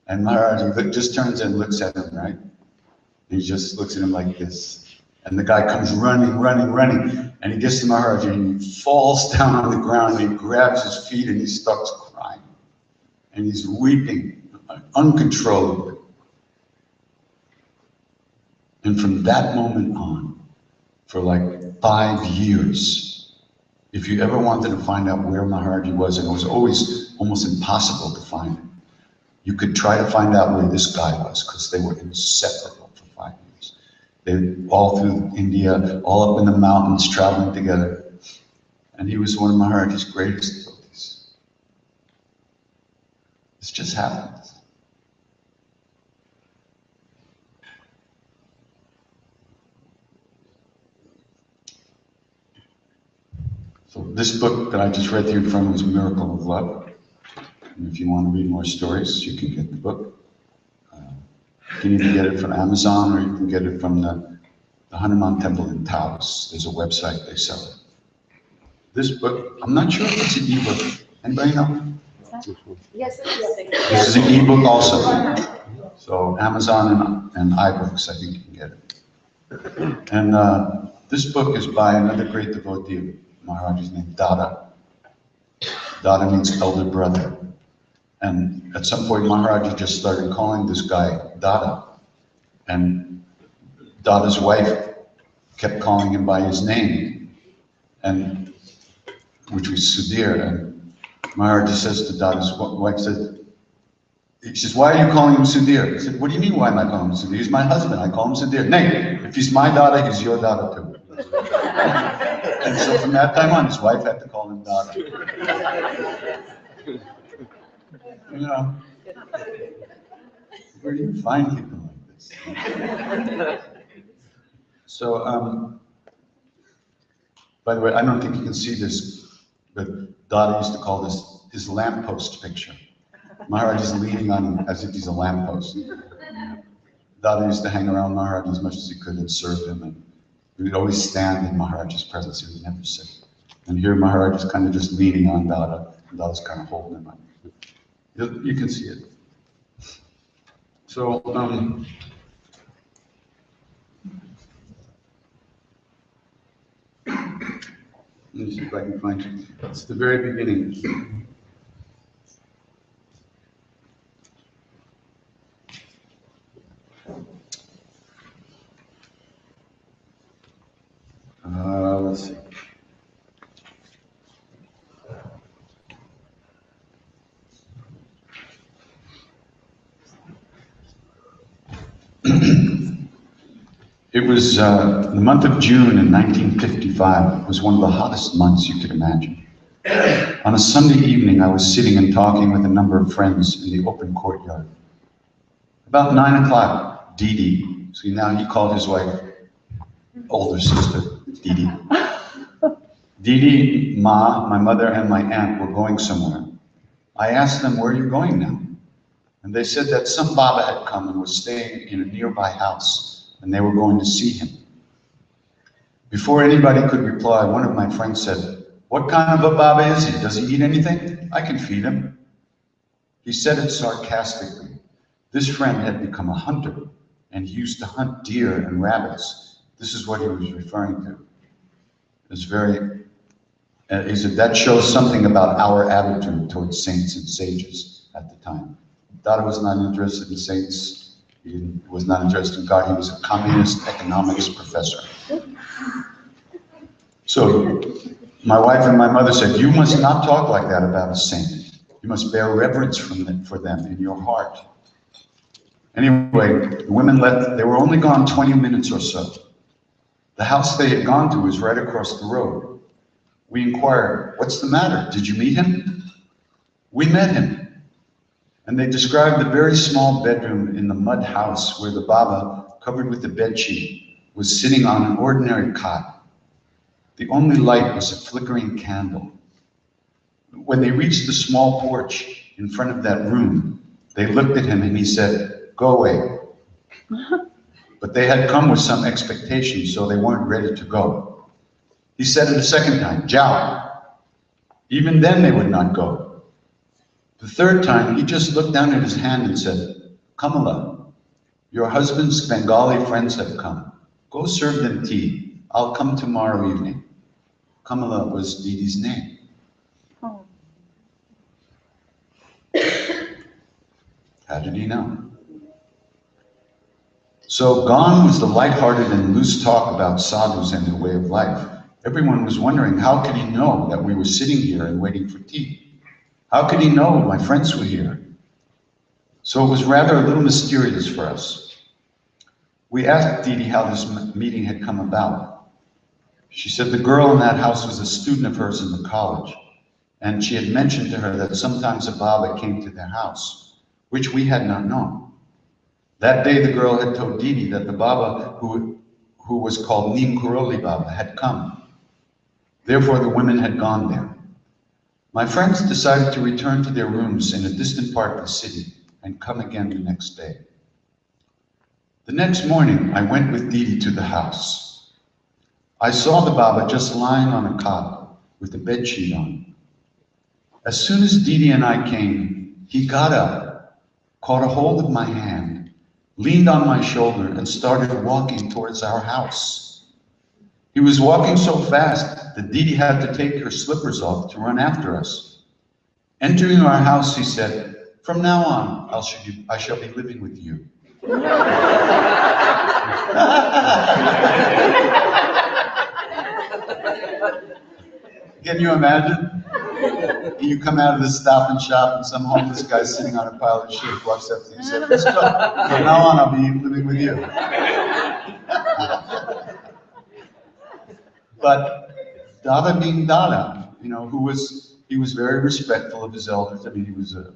And Maharaji just turns and looks at him, right? He just looks at him like this. And the guy comes running. And he gets to Maharaji and he falls down on the ground and he grabs his feet and he starts crying. And he's weeping uncontrollably. And from that moment on, for like 5 years, if you ever wanted to find out where Maharaji was, and it was always almost impossible to find him, you could try to find out where this guy was, because they were inseparable for 5 years. They were all through India, all up in the mountains, traveling together. And he was one of Maharaji's greatest devotees. This just happened. So this book that I just read to you from was Miracle of Love. And if you want to read more stories, you can get the book. You can either get it from Amazon or you can get it from the Hanuman Temple in Taos. There's a website, they sell it. This book, I'm not sure if it's an ebook. Anybody know? Yes, it is. This is an ebook also. So Amazon and iBooks, I think you can get it. And this book is by another great devotee of Maharaji's name, Dada. Dada means elder brother. And at some point, Maharaji just started calling this guy Dada. And Dada's wife kept calling him by his name, and which was Sudhir. And Maharaji says to Dada's wife, he says, why are you calling him Sudhir? He said, what do you mean, why am I calling him Sudhir? He's my husband, I call him Sudhir. Nay, if he's my Dada, he's your Dada too. And so from that time on, his wife had to call him Dada. You know, where do you find people like this? So, by the way, I don't think you can see this, but Dada used to call this his lamppost picture. Maharaj is leaning on him as if he's a lamppost. Dada used to hang around Maharaj as much as he could and serve him, and he would always stand in Maharaj's presence. He would never sit. And here Maharaj is kind of just leaning on Dada, and Dada's kind of holding him up. You can see it. So, let me see if I can find it. It's the very beginning. Let's see. It was the month of June in 1955. It was one of the hottest months you could imagine. On a Sunday evening, I was sitting and talking with a number of friends in the open courtyard. About 9 o'clock, Didi, see now he called his wife older sister, Didi. Didi, Ma, my mother, and my aunt were going somewhere. I asked them, where are you going now? And they said that some Baba had come and was staying in a nearby house, and they were going to see him. Before anybody could reply, one of my friends said, what kind of a Baba is he? Does he eat anything? I can feed him. He said it sarcastically. This friend had become a hunter, and he used to hunt deer and rabbits. This is what he was referring to. It's very, that shows something about our attitude towards saints and sages at the time. Dada was not interested in saints. He was not interested in God. He was a communist economics professor. So my wife and my mother said, you must not talk like that about a saint. You must bear reverence for them in your heart. Anyway, the women left. They were only gone 20 minutes or so. The house they had gone to was right across the road. We inquired, what's the matter? Did you meet him? We met him. And they described the very small bedroom in the mud house where the Baba, covered with the bedsheet, was sitting on an ordinary cot. The only light was a flickering candle. When they reached the small porch in front of that room, they looked at him and he said, go away. But they had come with some expectation, so they weren't ready to go. He said it a second time, Jao. Even then they would not go. The third time, he just looked down at his hand and said, Kamala, your husband's Bengali friends have come. Go serve them tea. I'll come tomorrow evening. Kamala was Didi's name. Oh. How did he know? So gone was the lighthearted and loose talk about sadhus and their way of life. Everyone was wondering, how could he know that we were sitting here and waiting for tea? How could he know my friends were here? So it was rather a little mysterious for us. We asked Didi how this meeting had come about. She said the girl in that house was a student of hers in the college, and she had mentioned to her that sometimes a Baba came to their house, which we had not known. That day, the girl had told Didi that the Baba, who was called Neem Karoli Baba, had come. Therefore, the women had gone there. My friends decided to return to their rooms in a distant part of the city and come again the next day. The next morning, I went with Didi to the house. I saw the Baba just lying on a cot with the bedsheet on. As soon as Didi and I came, he got up, caught a hold of my hand, leaned on my shoulder, and started walking towards our house. He was walking so fast that Didi had to take her slippers off to run after us. Entering our house, he said, from now on, I shall be living with you. Can you imagine? You come out of the Stop and Shop and some homeless guy sitting on a pile of shit walks up to you and says, let's go. From now on, I'll be living with you. But Dada being Dada, you know, he was very respectful of his elders. I mean, he was an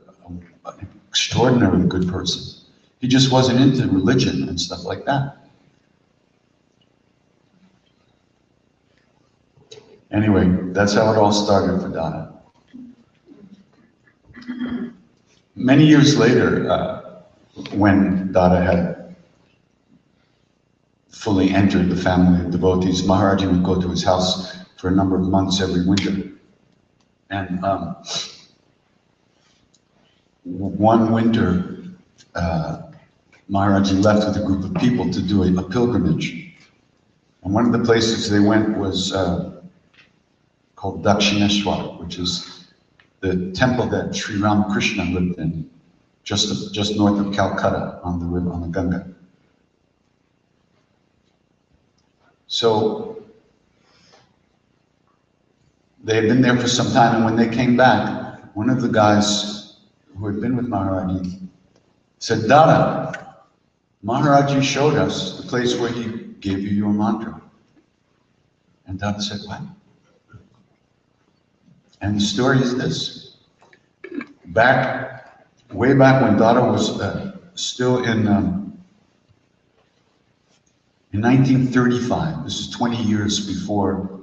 extraordinarily good person. He just wasn't into religion and stuff like that. Anyway, that's how it all started for Dada. Many years later, when Dada had fully entered the family of devotees, Maharaji would go to his house for a number of months every winter. And one winter, Maharaji left with a group of people to do a pilgrimage. And one of the places they went was called Dakshineshwar, which is the temple that Sri Krishna lived in, just north of Calcutta on the river, on the Ganga. So they had been there for some time, and when they came back, one of the guys who had been with Maharaji said, Dada, Maharaji showed us the place where he gave you your mantra. And Dada said, what? And the story is this. Way back when Dada was still in 1935, this is 20 years before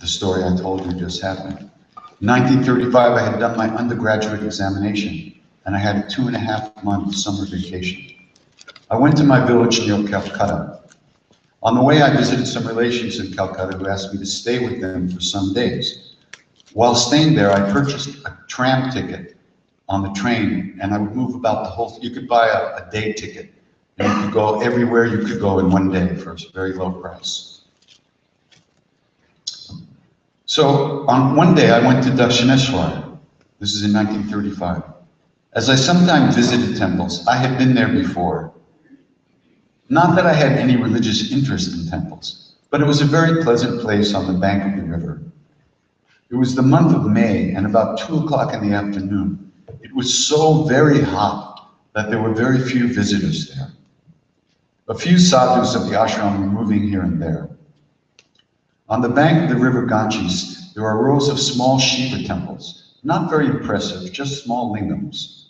the story I told you just happened. In 1935, I had done my undergraduate examination, and I had a 2.5-month summer vacation. I went to my village near Calcutta. On the way, I visited some relations in Calcutta who asked me to stay with them for some days. While staying there, I purchased a tram ticket on the train, and I would move about the whole, you could buy a day ticket, and you could go everywhere you could go in one day for a very low price. So on one day, I went to Dakshineswar. This is in 1935. As I sometimes visited temples, I had been there before. Not that I had any religious interest in temples, but it was a very pleasant place on the bank of the river. It was the month of May, and about 2 o'clock in the afternoon. It was so very hot that there were very few visitors there. A few sadhus of the ashram were moving here and there. On the bank of the river Ganges, there are rows of small Shiva temples, not very impressive, just small lingams.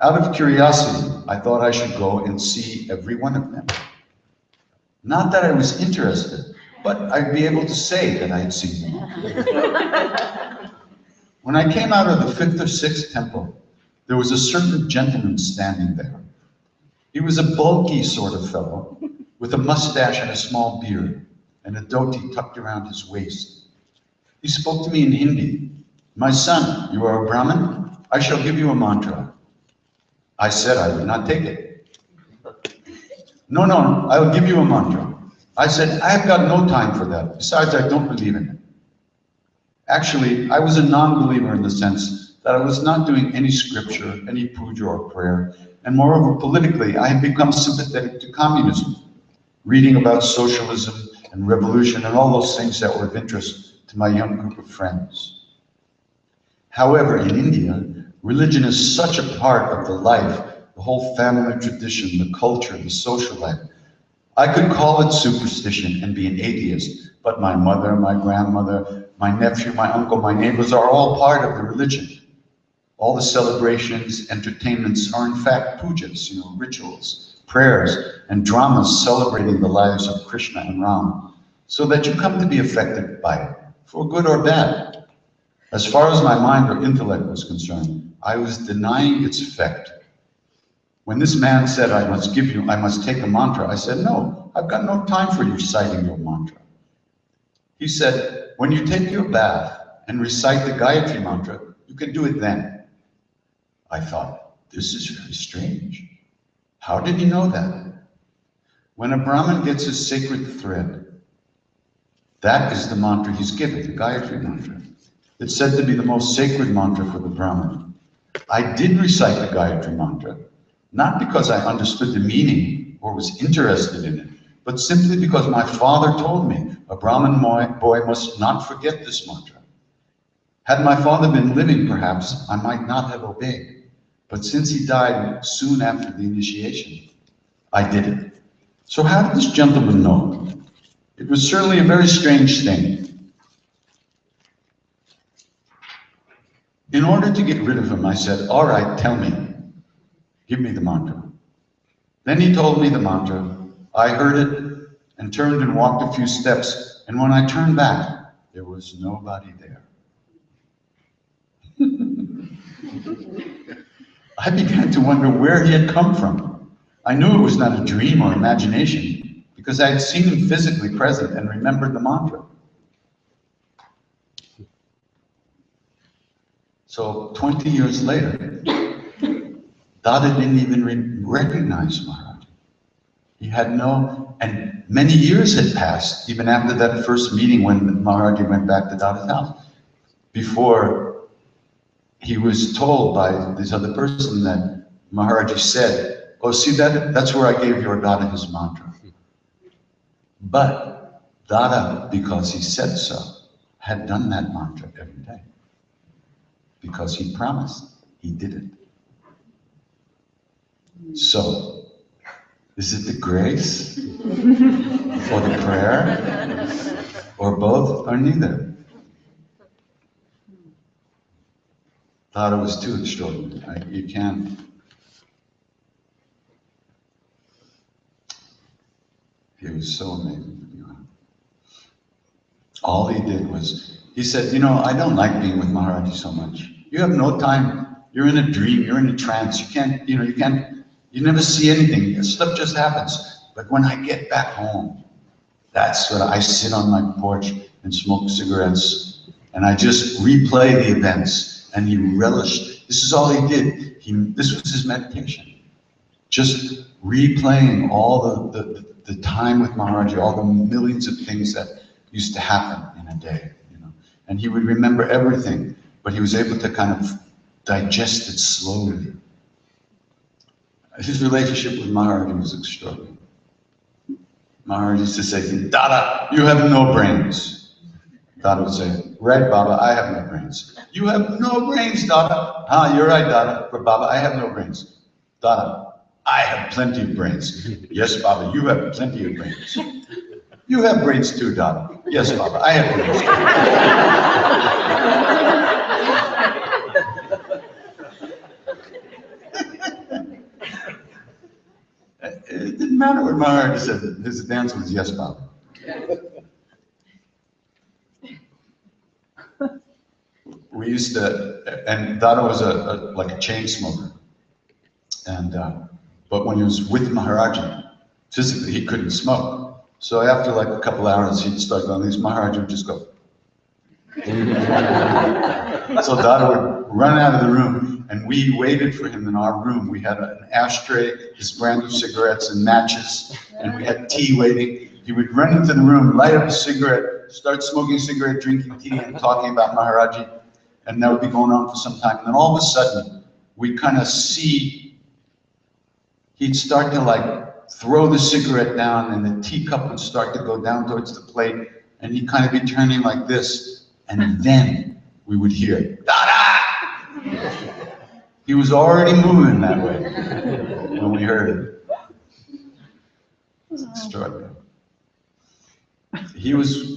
Out of curiosity, I thought I should go and see every one of them. Not that I was interested, but I'd be able to say that I had seen them. When I came out of the 5th or 6th temple, there was a certain gentleman standing there. He was a bulky sort of fellow, with a mustache and a small beard, and a dhoti tucked around his waist. He spoke to me in Hindi. "My son, you are a Brahmin? I shall give you a mantra." I said I would not take it. No, I will give you a mantra. I said, I have got no time for that. Besides, I don't believe in it. Actually, I was a non-believer in the sense that I was not doing any scripture, any puja or prayer, and moreover, politically, I had become sympathetic to communism, reading about socialism and revolution and all those things that were of interest to my young group of friends. However, in India, religion is such a part of the life, the whole family tradition, the culture, the social life. I could call it superstition and be an atheist, but my mother, my grandmother, my nephew, my uncle, my neighbors are all part of the religion. All the celebrations, entertainments are in fact pujas, rituals, prayers, and dramas celebrating the lives of Krishna and Ram, so that you come to be affected by it, for good or bad. As far as my mind or intellect was concerned, I was denying its effect. When this man said, I must take a mantra, I said, no, I've got no time for you reciting your mantra. He said, when you take your bath and recite the Gayatri mantra, you can do it then. I thought, this is very strange. How did he know that? When a Brahmin gets his sacred thread, that is the mantra he's given, the Gayatri mantra. It's said to be the most sacred mantra for the Brahmin. I did recite the Gayatri mantra, not because I understood the meaning or was interested in it, but simply because my father told me a Brahmin boy must not forget this mantra. Had my father been living, perhaps, I might not have obeyed. But since he died soon after the initiation, I did it. So how did this gentleman know? It was certainly a very strange thing. In order to get rid of him, I said, all right, tell me. Give me the mantra. Then he told me the mantra. I heard it and turned and walked a few steps. And when I turned back, there was nobody there. I began to wonder where he had come from. I knew it was not a dream or imagination because I had seen him physically present and remembered the mantra. So 20 years later, Dada didn't even recognize Maharaji. He had and many years had passed, even after that first meeting when Maharaji went back to Dada's house, before he was told by this other person that Maharaji said, oh, see, that's where I gave your Dada his mantra. But Dada, because he said so, had done that mantra every day. Because he promised, he did it. So, is it the grace, or the prayer, or both, or neither? Dada was too extraordinary. You can't He was so amazing. You know. All he did was, he said, you know, I don't like being with Maharaji so much. You have no time. You're in a dream. You're in a trance. You can't, you know, you never see anything. Stuff just happens. But when I get back home, that's what I sit on my porch and smoke cigarettes, and I just replay the events. And he relished. This is all he did. This was his meditation. Just replaying all the time with Maharaji, all the millions of things that used to happen in a day, you know. And he would remember everything, but he was able to kind of digest it slowly. His relationship with Maharaji was extraordinary. Maharaji used to say to him, Dada, you have no brains. Dada would say, right, Baba, I have no brains. You have no brains, Dada. Ah, you're right, Dada. But Baba, I have no brains. Dada, I have plenty of brains. Yes, Baba, you have plenty of brains. You have brains too, Dada. Yes, Baba, I have brains too. It didn't matter what Maharaji said. His answer was yes, Baba. We used to, and Dada was like a chain smoker. And, but when he was with Maharaji, physically he couldn't smoke. So after like a couple hours, he'd start going, these Maharaji would just go. So Dada would run out of the room, and we waited for him in our room. We had an ashtray, his brand new cigarettes and matches, and we had tea waiting. He would run into the room, light up a cigarette, start smoking a cigarette, drinking tea, and talking about Maharaji. And that would be going on for some time. And then all of a sudden, we kind of see, he'd start to like throw the cigarette down, and the teacup would start to go down towards the plate, and he'd kind of be turning like this. And then we would hear, Dada! He was already moving that way when we heard it. It was extraordinary. He was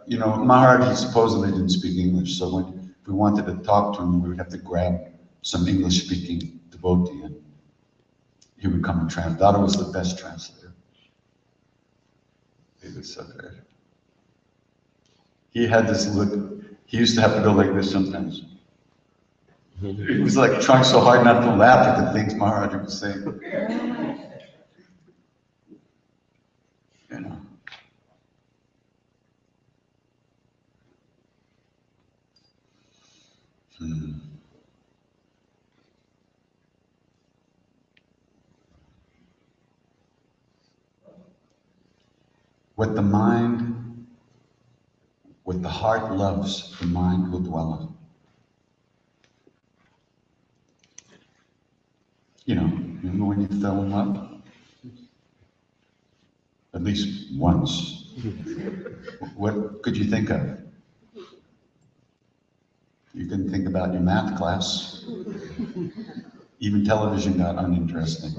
you know, Maharaji supposedly didn't speak English, so when we wanted to talk to him, we would have to grab some English-speaking devotee, and he would come and translate. Dada was the best translator. He was so great. He had this look. He used to have to go like this sometimes. He was like trying so hard not to laugh at the things Maharaji was saying. You know. What the heart loves, the mind will dwell on. You know, remember when you fell in love? At least once. What could you think of? You couldn't think about your math class. Even television got uninteresting.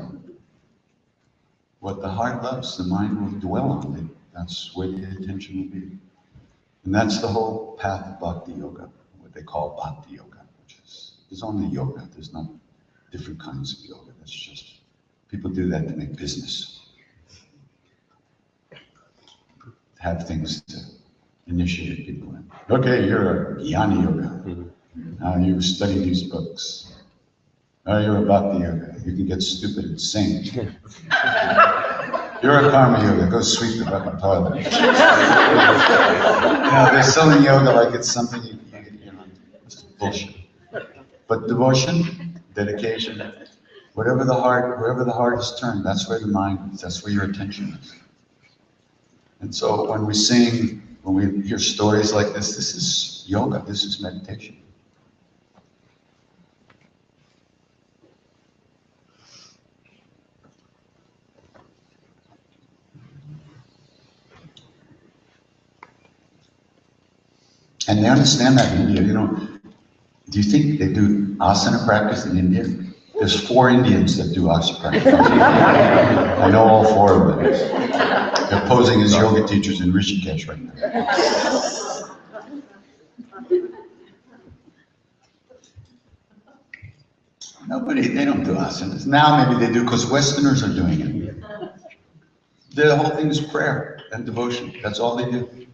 What the heart loves, the mind will dwell on it. That's where the attention will be. And that's the whole path of Bhakti Yoga, what they call Bhakti Yoga, which is, there's only yoga, there's not different kinds of yoga. That's just, people do that to make business. Have things to initiate people in. Okay, you're a Jnana Yoga. Now you study these books. Now you're a Bhakti Yoga. You can get stupid and sing. You're a Karma Yoga. Go sweep the fucking toilet. You know, they're selling yoga like it's something you know, it's bullshit. But devotion, dedication, wherever the heart is turned, that's where the mind is. That's where your attention is. And so when we sing, when we hear stories like this is yoga, this is meditation. And they understand that in India. You know, do you think they do asana practice in India? There's 4 Indians that do asana practice. I know all 4 of them. They're posing as yoga teachers in Rishikesh right now. They don't do asanas. Now maybe they do because Westerners are doing it. The whole thing is prayer and devotion. That's all they do.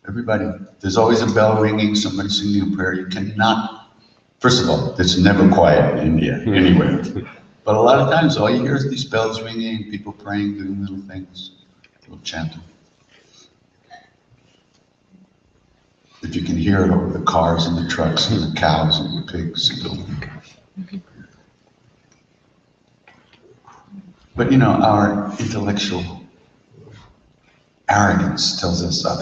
Everybody. There's always a bell ringing, somebody singing a prayer. You cannot, first of all, it's never quiet in India, anywhere. But a lot of times, all you hear is these bells ringing, people praying, doing little things, little chanting. If you can hear it over the cars and the trucks and the cows and the pigs. But you know, our intellectual arrogance tells us, oh,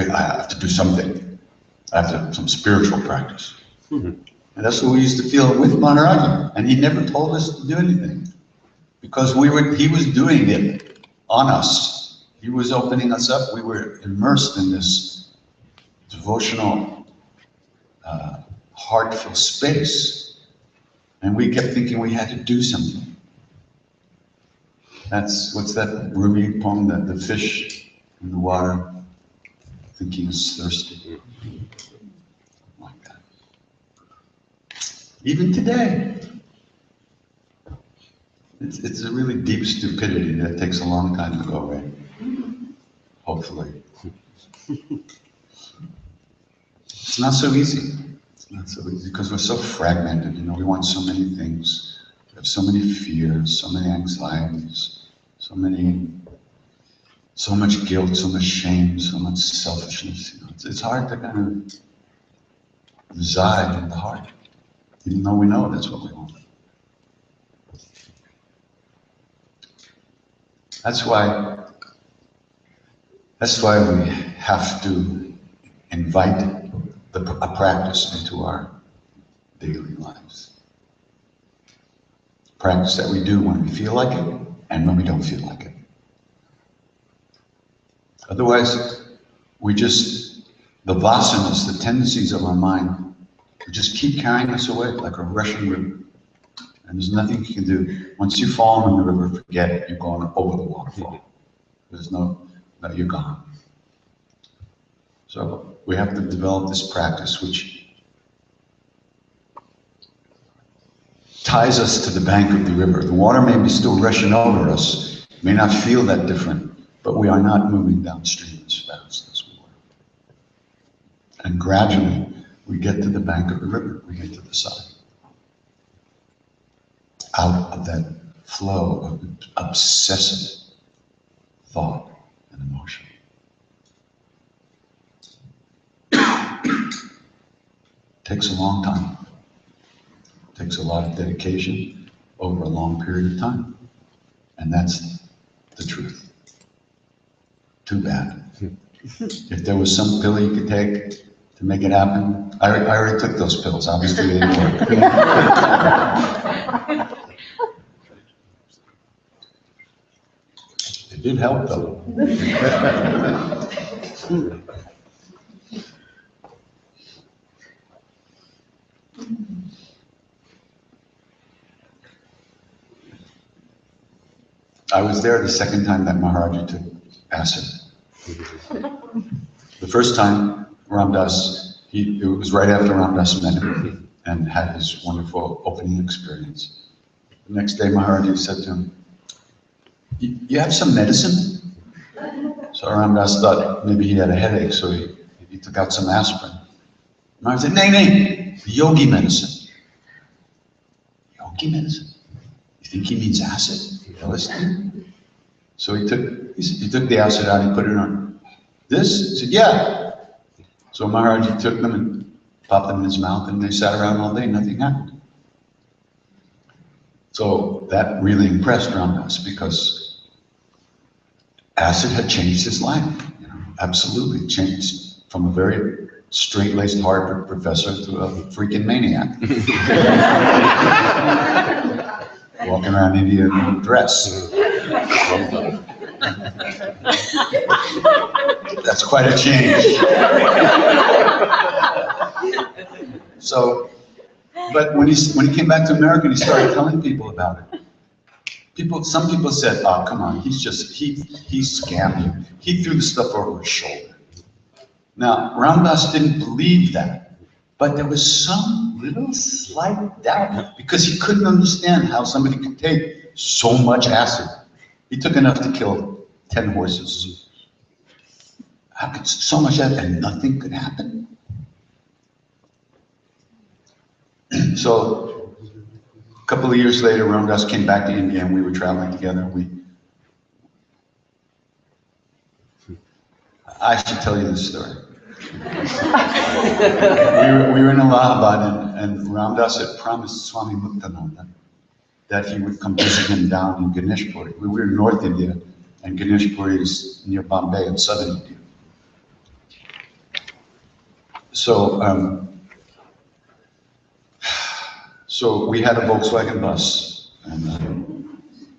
I have to do something. I have to have some spiritual practice. And that's what we used to feel with Maharaji. And he never told us to do anything. Because he was doing it on us. He was opening us up. We were immersed in this devotional, heartful space. And we kept thinking we had to do something. What's that Rumi poem, that the fish in the water thinking he's thirsty? Like that. Even today, it's a really deep stupidity that takes a long time to go away. Hopefully. It's not so easy. It's not so easy because we're so fragmented. You know, we want so many things. We have so many fears, so many anxieties. So much guilt, so much shame, so much selfishness. You know, it's hard to kind of reside in the heart, even though we know that's what we want. That's why we have to invite a practice into our daily lives. Practice that we do when we feel like it and when we don't feel like it. Otherwise, the vasanas, the tendencies of our mind, we just keep carrying us away like a rushing river. And there's nothing you can do. Once you fall in the river, forget it, you're going over the waterfall. There's no, you're gone. So we have to develop this practice which ties us to the bank of the river. The water may be still rushing over us, may not feel that different, but we are not moving downstream as fast as we were. And gradually, we get to the bank of the river, we get to the side. Out of that flow of obsessive thought and emotion. Takes a long time. Takes a lot of dedication over a long period of time. And that's the truth. Too bad. If there was some pill you could take to make it happen, I already took those pills. Obviously they didn't work. It did help though. I was there the second time that Maharaji took acid. The first time, Ram Das, it was right after Ram Das met him and had his wonderful opening experience. The next day, Maharaji said to him, "You have some medicine?" So Ram Das thought maybe he had a headache, so he took out some aspirin. Maharaji said, "Nay, yogi medicine." Yogi medicine? You think he means acid? LSD? So he took the acid out, he put it on. This? He said, "Yeah." So Maharaji took them and popped them in his mouth, and they sat around all day, nothing happened. So that really impressed Ram Das because acid had changed his life, absolutely changed from a very straight-laced Harvard professor to a freaking maniac. Walking around India in a dress. That's quite a change. So, but when he came back to America and he started telling people about it, some people said, "Oh, come on, he scammed you. He threw the stuff over his shoulder." Now, Ram Das didn't believe that, but there was some little slight doubt because he couldn't understand how somebody could take so much acid He took enough to kill 10 horses. How could so much happen and nothing could happen? So a couple of years later, Ramdas came back to India and we were traveling together. I should tell you this story. we were in Allahabad and Ramdas had promised Swami Muktananda that he would come visit him down in Ganeshpuri. We were in North India and Ganeshpuri is near Bombay in southern India. So we had a Volkswagen bus and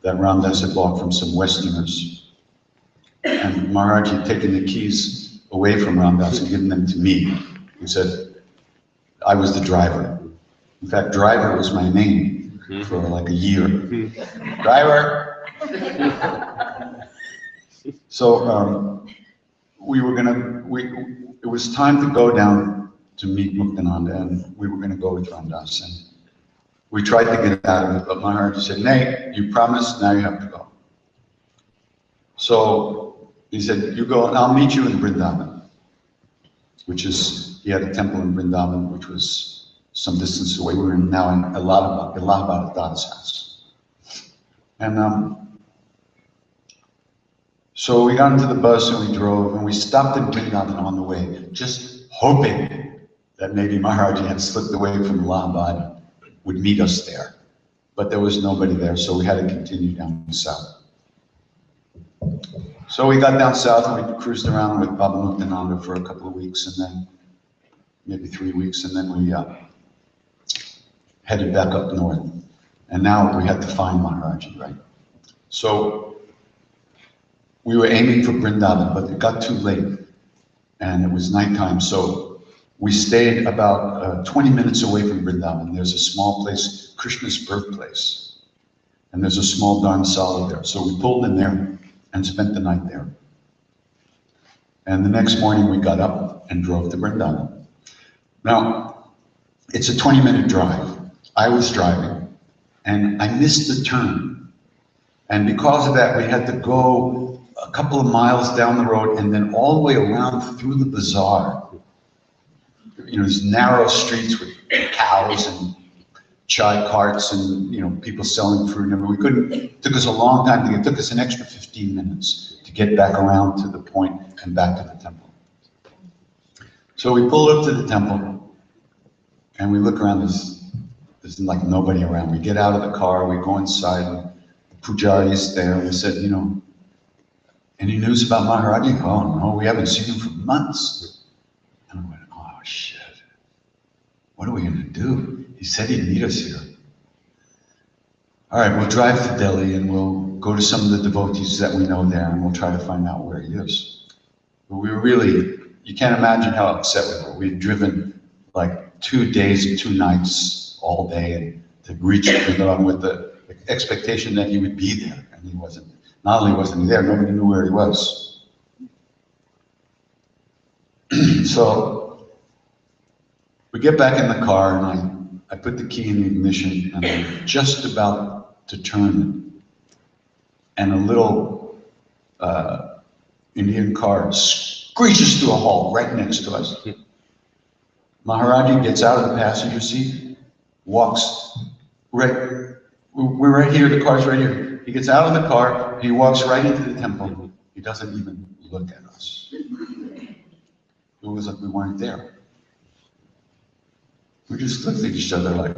that Ramdas had bought from some Westerners. And Maharaji had taken the keys away from Ramdas and given them to me. He said, I was the driver. In fact, driver was my name for like a year. Driver! So it was time to go down to meet Muktananda and we were gonna go with Ramdas. And we tried to get out of it, but Maharaji said, Nay, you promised, now you have to go. So he said, you go, and I'll meet you in Vrindavan, which is, he had a temple in Vrindavan, which was some distance away. We were now in Allahabad at Dada's house. And so we got into the bus and we drove and we stopped in Vrindavan on the way, just hoping that maybe Maharaji had slipped away from Allahabad and would meet us there. But there was nobody there, so we had to continue down south. So we got down south and we cruised around with Baba Muktananda for a couple of weeks and then maybe 3 weeks and then we headed back up north. And now we had to find Maharaji, right? So we were aiming for Vrindavan, but it got too late and it was nighttime. So we stayed about 20 minutes away from Vrindavan. There's a small place, Krishna's birthplace. And there's a small dharmsala there. So we pulled in there and spent the night there. And the next morning we got up and drove to Vrindavan. Now, it's a 20-minute drive. I was driving and I missed the turn. And because of that, we had to go a couple of miles down the road and then all the way around through the bazaar. You know, these narrow streets with cows and chai carts and, you know, people selling fruit. And we couldn't, it took us a long time to get, it took us an extra 15 minutes to get back around to the point and back to the temple. So we pulled up to the temple and we look around, there's like nobody around. We get out of the car, we go inside, and the pujari is there, and we said, you know, any news about Maharaji? Oh no, we haven't seen him for months. And I went, oh shit, what are we gonna do? He said he'd meet us here. All right, we'll drive to Delhi and we'll go to some of the devotees that we know there and we'll try to find out where he is. But we were really, you can't imagine how upset we were. We had driven like 2 days and 2 nights all day and to reach Vrindavan with the expectation that he would be there. And he wasn't. Not only wasn't he there, nobody knew where he was. So we get back in the car and I put the key in the ignition and I'm just about to turn it. And a little Indian car screeches to a halt right next to us. Maharaji gets out of the passenger seat, walks right, we're right here, the car's right here. He gets out of the car, he walks right into the temple. He doesn't even look at us. It was like we weren't there. We just looked at each other like,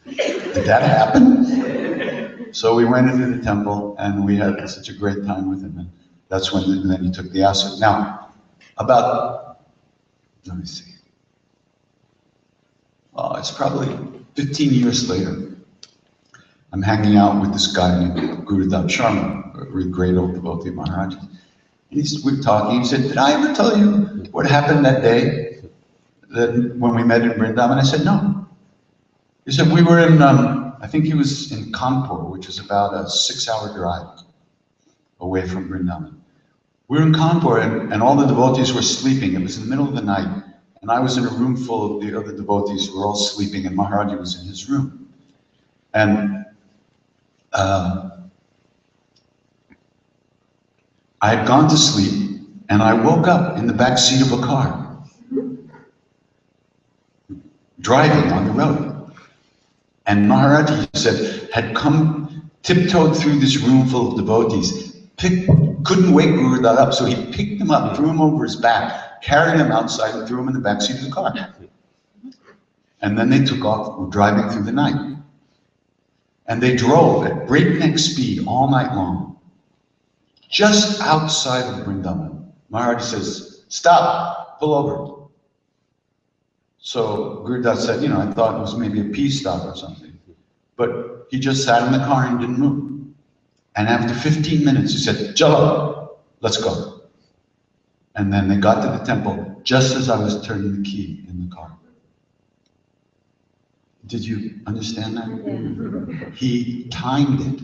did that happen? So we went into the temple and we had such a great time with him. And that's when then he took the acid. Now, about, let me see. It's probably 15 years later. I'm hanging out with this guy named Gurudev Sharma, a really great old devotee of Maharaji. We're talking, he said, did I ever tell you what happened that day when we met in Vrindavan? I said, no. He said, we were in, I think he was in Kanpur, which is about a 6-hour drive away from Vrindavan. We were in Kanpur and all the devotees were sleeping. It was in the middle of the night. And I was in a room full of the other devotees who were all sleeping and Maharaji was in his room. And I had gone to sleep and I woke up in the back seat of a car, driving on the road. And Maharaji said, had come, tiptoed through this room full of devotees, couldn't wake Guru Dada up, so he picked him up, threw him over his back, carried him outside and threw him in the back seat of the car. And then they took off, driving through the night. And they drove at breakneck speed all night long, just outside of Vrindavan. Maharaji says, stop, pull over. So Guru Dada said, I thought it was maybe a pee stop or something. But he just sat in the car and didn't move. And after 15 minutes, he said, Jalo, let's go. And then they got to the temple just as I was turning the key in the car. Did you understand that? Yeah. He timed it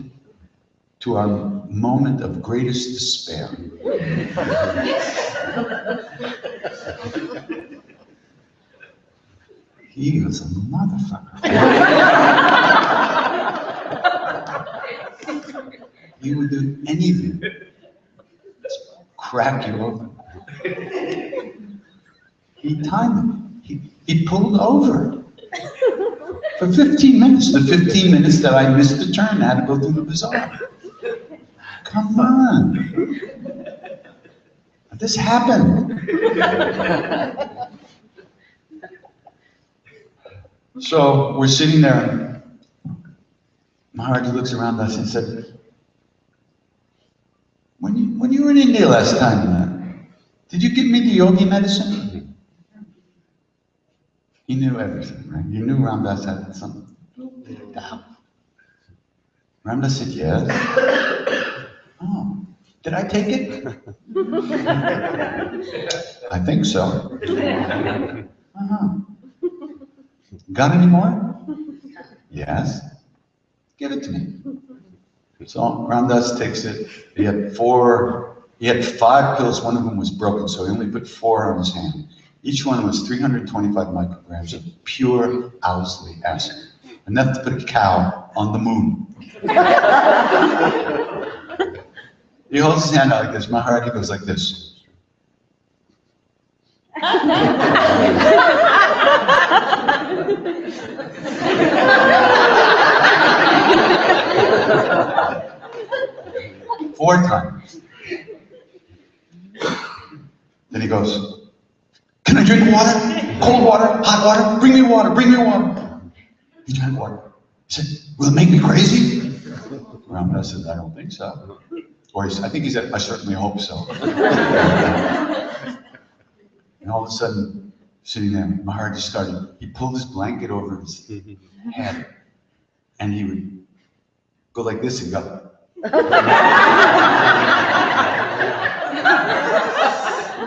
to our moment of greatest despair. He was a motherfucker. He would do anything to crack you open. He timed it. He pulled over for 15 minutes. The 15 minutes that I missed the turn, I had to go through the bazaar. Come on. This happened. So we're sitting there. Maharaji looks around us and said, when you were in India last time, did you give me the yogi medicine? He knew everything, right? You knew Ramdas had some doubt. Ramdas said, yes. Oh, did I take it? I think so. Got any more? Yes. Give it to me. So Ramdas takes it. He had 5 pills. One of them was broken, so he only put 4 on his hand. Each one was 325 micrograms of pure Owsley acid. Enough to put a cow on the moon. He holds his hand out like this. Maharaji goes like this. 4 times. Then he goes, can I drink water? Cold water? Hot water? Bring me water, bring me water. He drank water. He said, will it make me crazy? Ramdas said, I don't think so. Or I think he said, I certainly hope so. And all of a sudden, sitting there, Maharaji he pulled his blanket over his head, and he would go like this and go.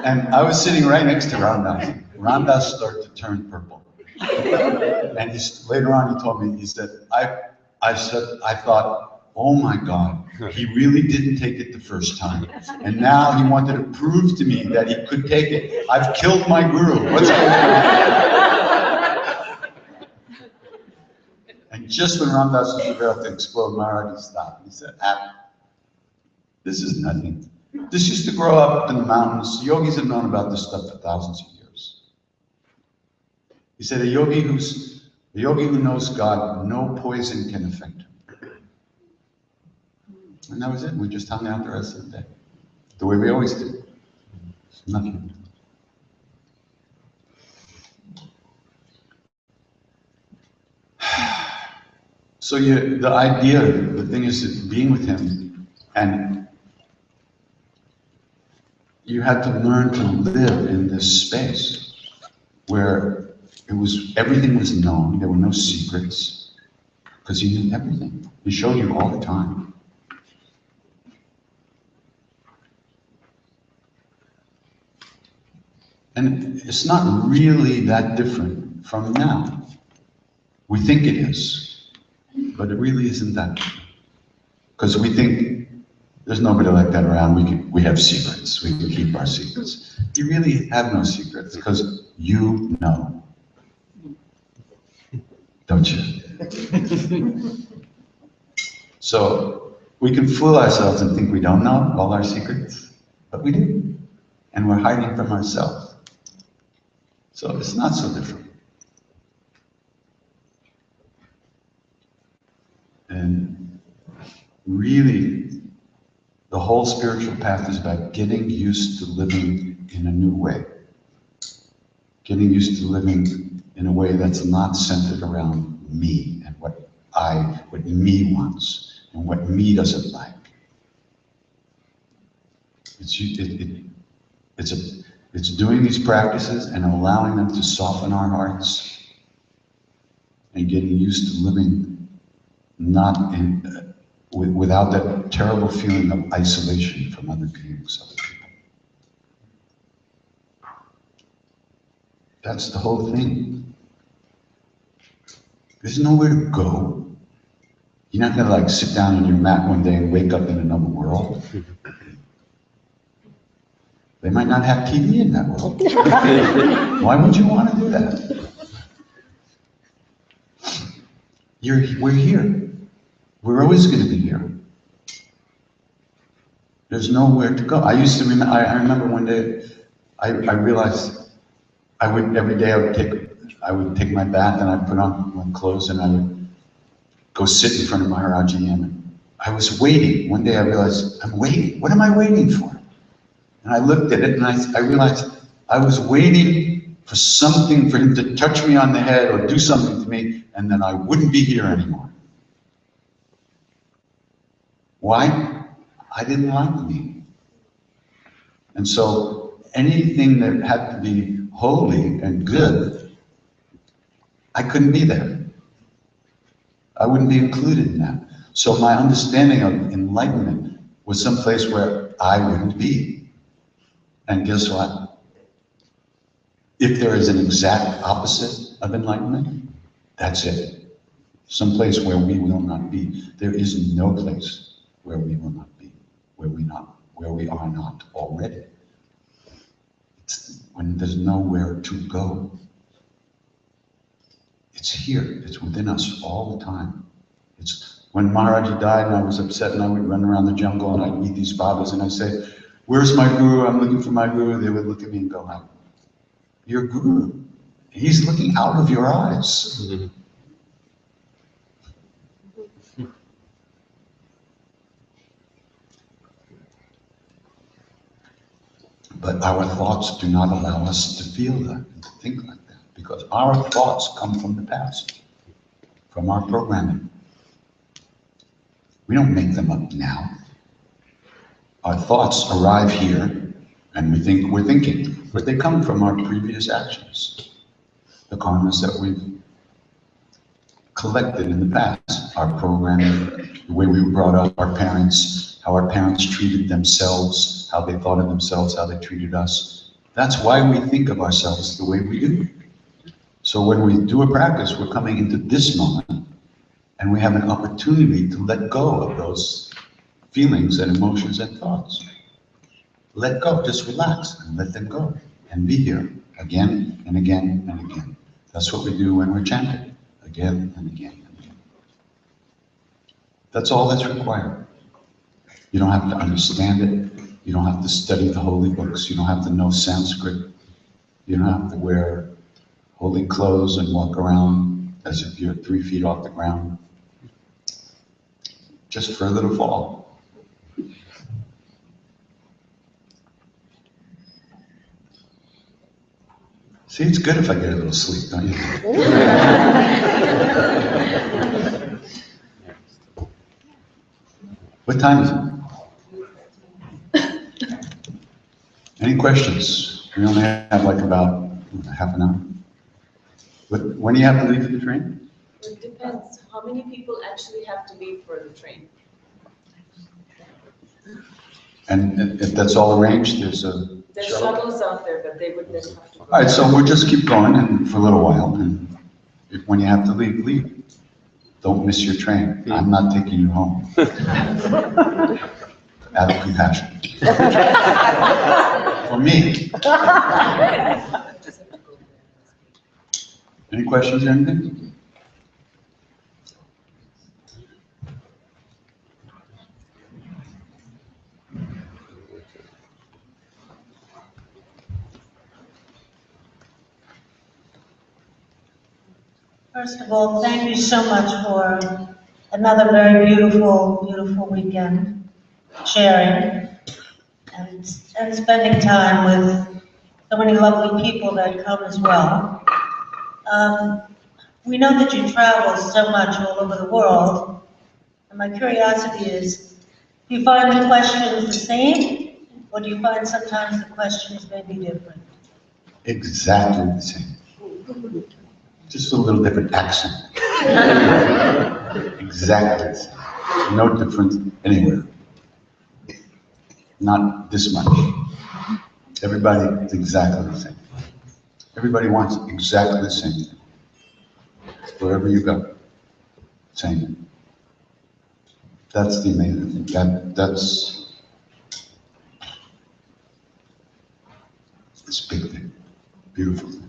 And I was sitting right next to Ramdas. Ramdas started to turn purple. And later on he told me, he said, I thought, oh my God, he really didn't take it the first time. And now he wanted to prove to me that he could take it. I've killed my guru. What's going on? And just when Ramdas was about to explode, Maharaji stopped. He said, this is nothing. This used to grow up in the mountains. Yogis have known about this stuff for thousands of years. He said, a yogi who knows God, no poison can affect him. And that was it. We just hung out the rest of the day, the way we always did. Nothing. So the idea, the thing is being with him, and you had to learn to live in this space where everything was known. There were no secrets because he knew everything. He showed you all the time. And it's not really that different from now. We think it is, but it really isn't that different. Because we think there's nobody like that around. We have secrets. We can keep our secrets. You really have no secrets because you know. Don't you? So we can fool ourselves and think we don't know all our secrets. But we do. And we're hiding from ourselves. So it's not so different. And really, the whole spiritual path is about getting used to living in a new way. Getting used to living in a way that's not centered around me and what me wants and what me doesn't like. It's doing these practices and allowing them to soften our hearts and getting used to living not in without that terrible feeling of isolation from other beings, other people. That's the whole thing. There's nowhere to go. You're not gonna like sit down on your mat one day and wake up in another world. They might not have TV in that world. Why would you want to do that? We're here. We're always going to be here. There's nowhere to go. I remember one day, I realized every day I would take my bath and I'd put on my clothes and I would go sit in front of Maharaji and I was waiting. One day I realized, I'm waiting. What am I waiting for? And I looked at it and I realized I was waiting for something, for him to touch me on the head or do something to me, and then I wouldn't be here anymore. Why? I didn't like me. And so anything that had to be holy and good, I couldn't be there. I wouldn't be included in that. So my understanding of enlightenment was someplace where I wouldn't be. And guess what? If there is an exact opposite of enlightenment, that's it. Someplace where we will not be. There is no place where we will not be, where we are not already. It's when there's nowhere to go. It's here. It's within us all the time. It's when Maharaji died and I was upset and I would run around the jungle and I'd meet these babas and I'd say, "Where's my guru? I'm looking for my guru." They would look at me and go, "Your guru? He's looking out of your eyes." But our thoughts do not allow us to feel that and to think like that, because our thoughts come from the past, from our programming. We don't make them up now. Our thoughts arrive here and we think we're thinking, but they come from our previous actions, the karmas that we've collected in the past, our programming, the way we were brought up, our parents, how our parents treated themselves, how they thought of themselves, how they treated us. That's why we think of ourselves the way we do. So when we do a practice, we're coming into this moment and we have an opportunity to let go of those feelings and emotions and thoughts. Let go, just relax and let them go and be here again and again and again. That's what we do when we're chanting, again and again and again. That's all that's required. You don't have to understand it. You don't have to study the holy books. You don't have to know Sanskrit. You don't have to wear holy clothes and walk around as if you're 3 feet off the ground. Just for a little fall. See, it's good if I get a little sleep, don't you? What time is it? Any questions? We only have like about half an hour. When do you have to leave for the train? It depends. How many people actually have to leave for the train? And if that's all arranged, there's a There's shuttle? shuttles out there, but they would then have to go. All right, so we'll just keep going and for a little while. And when you have to leave, leave. Don't miss your train. I'm not taking you home. Out of compassion. For me. Any questions or anything? First of all, thank you so much for another very beautiful, beautiful weekend, sharing and spending time with so many lovely people that come as well. We know that you travel so much all over the world, and my curiosity is, do you find the questions the same, or do you find sometimes the questions may be different? Exactly the same. Just a little different accent. Exactly the same. No different anywhere. Not this much. Everybody is exactly the same. Everybody wants exactly the same thing. Wherever you go, same. That's the amazing thing. That's this big thing, beautiful thing.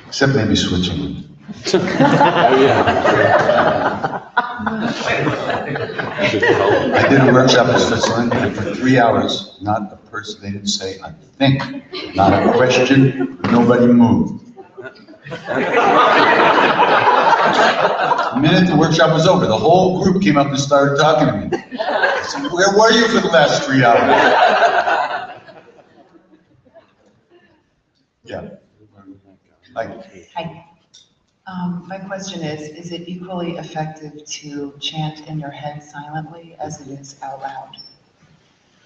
Except maybe Switzerland. I did a workshop in Switzerland, and for 3 hours, not a person, they didn't say a thing, not a question, nobody moved. The minute the workshop was over, the whole group came up and started talking to me. I said, where were you for the last 3 hours? Yeah. Hi. My question is it equally effective to chant in your head silently as it is out loud?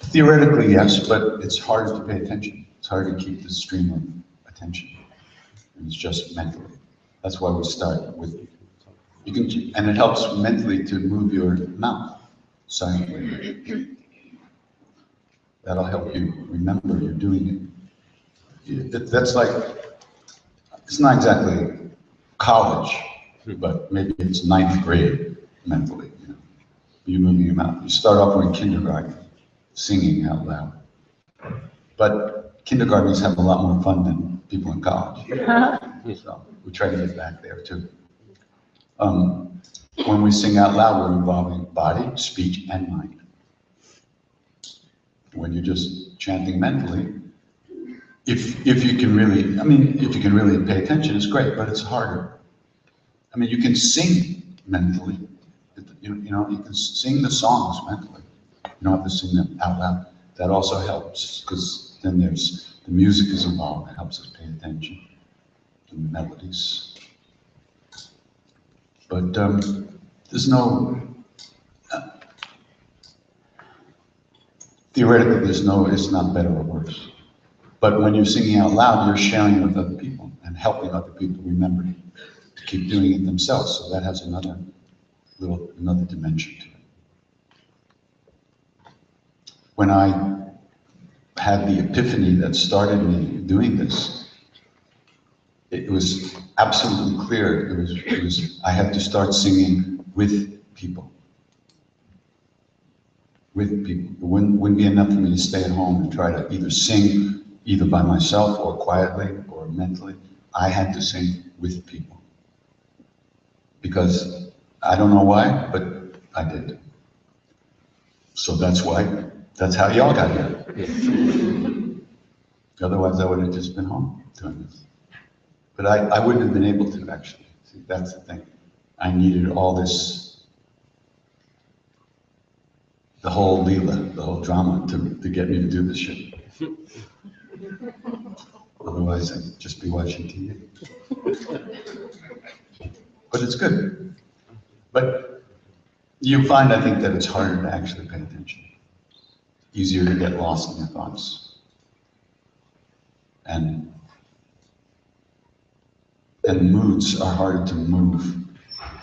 Theoretically, yes, but it's hard to pay attention. It's hard to keep the stream of attention. It's just mentally. That's why we start with, you can, and it helps mentally to move your mouth silently. That'll help you remember you're doing it. That's like, it's not exactly college, but maybe it's 9th grade mentally. You know, you're moving your mouth. You start off in kindergarten, singing out loud. But kindergartners have a lot more fun than people in college. So we try to get back there too. When we sing out loud, we're involving body, speech, and mind. When you're just chanting mentally, if you can really, I mean, if you can really pay attention, it's great, but it's harder. I mean, you can sing mentally. You know, you can sing the songs mentally. You don't have to sing them out loud. That also helps, because then there's, the music is involved. It helps us pay attention to the melodies. But there's no, theoretically, there's no, it's not better or worse. But when you're singing out loud, you're sharing with other people and helping other people remember to keep doing it themselves. So that has another dimension to it. When I had the epiphany that started me doing this, it was absolutely clear. It was I had to start singing with people. With people. It wouldn't be enough for me to stay at home and try to either sing either by myself or quietly or mentally. I had to sing with people. Because I don't know why, but I did. So that's how y'all got here. Otherwise I would have just been home doing this. But I wouldn't have been able to, actually. See, that's the thing. I needed all this, the whole Leela, the whole drama to get me to do this shit. Otherwise I'd just be watching TV. But it's good. But you find, I think, that it's harder to actually pay attention. Easier to get lost in your thoughts. And moods are harder to move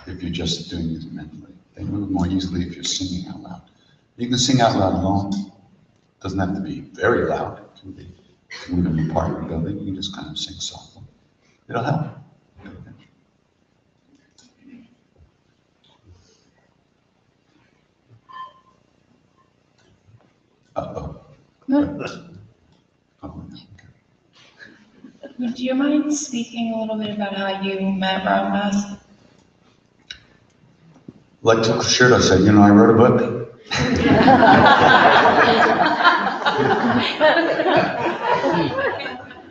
if you're just doing it mentally. They move more easily if you're singing out loud. You can sing out loud alone. It doesn't have to be very loud. It can be in an apartment building. You can just kind of sing softly. It'll help. Uh-oh. Would you mind speaking a little bit about how you met Ramdas? Like Shirta said, you know, I wrote a book.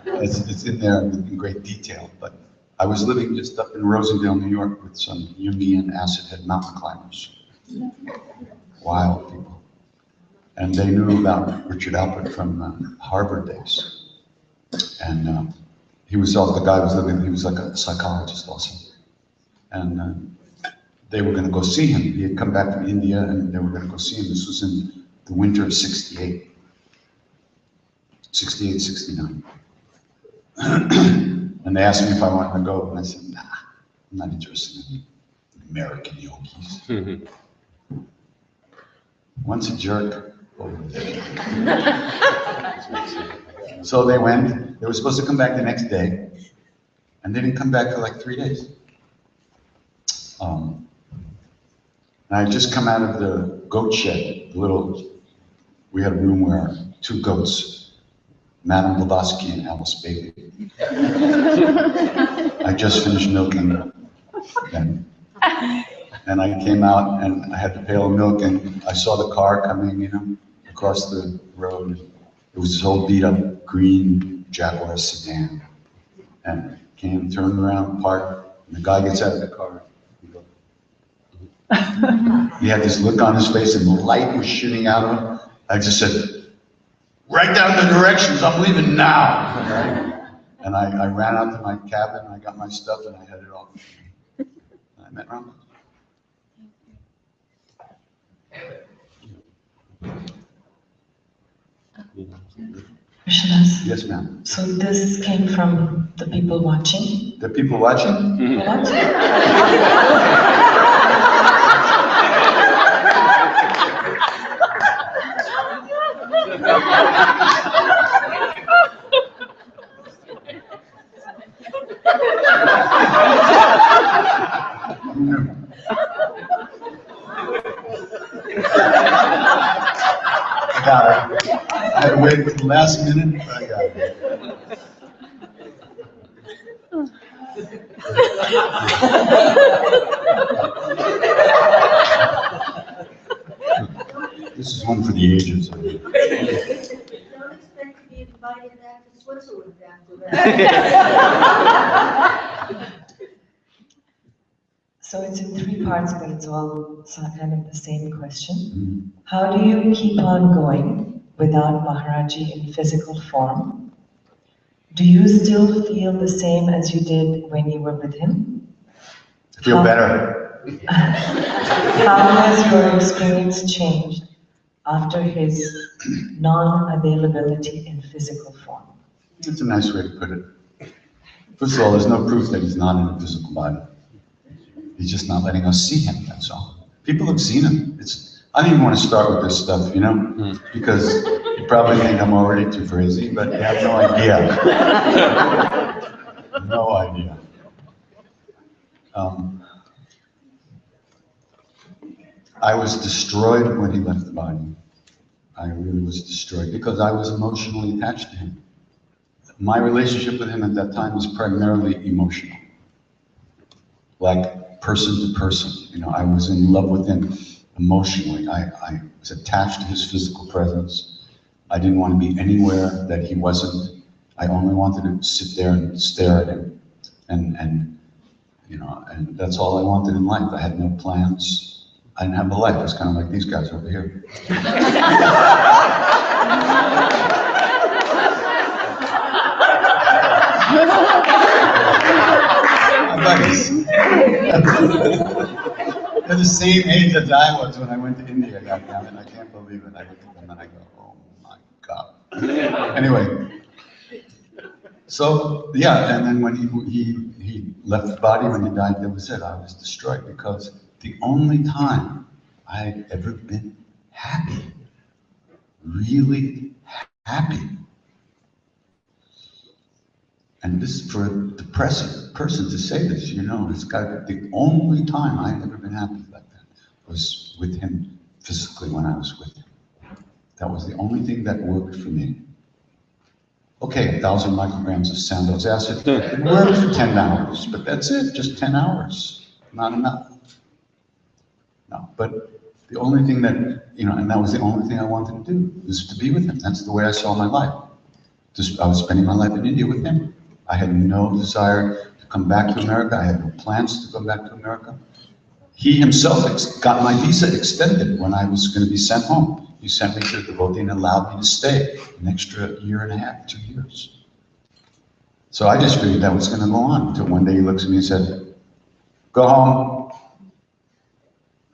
It's in there in great detail, but I was living just up in Rosendale, New York with some Jungian acid head mountain climbers. Wild people. And they knew about Richard Alpert from Harvard days. And he was also, the guy was living, he was like a psychologist also. And they were gonna go see him. He had come back from India and they were gonna go see him. This was in the winter of 68, 69. And they asked me if I wanted to go, and I said, nah, I'm not interested in American yogis. Once a jerk, always a jerk. So they went, they were supposed to come back the next day, and they didn't come back for like 3 days. And I had just come out of the goat shed, we had a room where 2 goats, Madame Blavatsky and Alice Bailey. I just finished milking them. And I came out and I had the pail of milk and I saw the car coming, across the road. It was this old beat up green Jaguar sedan. And came, turned around, parked, and the guy gets out of the car. He had this look on his face and the light was shooting out of him. I just said, write down the directions, I'm leaving now. Right? And I ran out to my cabin, I got my stuff and I headed off. And I met Rama. Krishnas. Yes, ma'am. So this came from the people watching? The people watching? People watching? I got it. I had to wait for the last minute, but I got it. This is one for the ages. Don't expect to be invited back to Switzerland after that. So it's in 3 parts, but it's all kind of the same question. How do you keep on going without Maharaji in physical form? Do you still feel the same as you did when you were with him? I feel better. How has your experience changed after his non-availability in physical form? That's a nice way to put it. First of all, there's no proof that he's not in a physical body. He's just not letting us see him, that's all. People have seen him. I don't even want to start with this stuff, because you probably think I'm already too crazy, but you have no idea. No idea. I was destroyed when he left the body. I really was destroyed because I was emotionally attached to him. My relationship with him at that time was primarily emotional. Like person to person, I was in love with him emotionally. I was attached to his physical presence. I didn't want to be anywhere that he wasn't. I only wanted to sit there and stare at him. And that's all I wanted in life. I had no plans. I didn't have a life. I was kind of like these guys over here. They're the same age as I was when I went to India, goddammit. I can't believe it. I look at them and I go, oh my God. Anyway, so yeah, and then when he left the body, when he died, that was it. I was destroyed because the only time I had ever been happy, really happy. And this, for a depressive person to say this, it's got to be the only time I had ever been happy like that was with him physically when I was with him. That was the only thing that worked for me. Okay, 1,000 micrograms of Sandoz acid, it worked for 10 hours, but that's it, just 10 hours, not enough. No, but the only thing that, and that was the only thing I wanted to do, was to be with him. That's the way I saw my life. I was spending my life in India with him. I had no desire to come back to America. I had no plans to come back to America. He himself got my visa extended when I was going to be sent home. He sent me to the devotee and allowed me to stay an extra year and a half, 2 years. So I just figured that was going to go on until one day he looks at me and said, go home,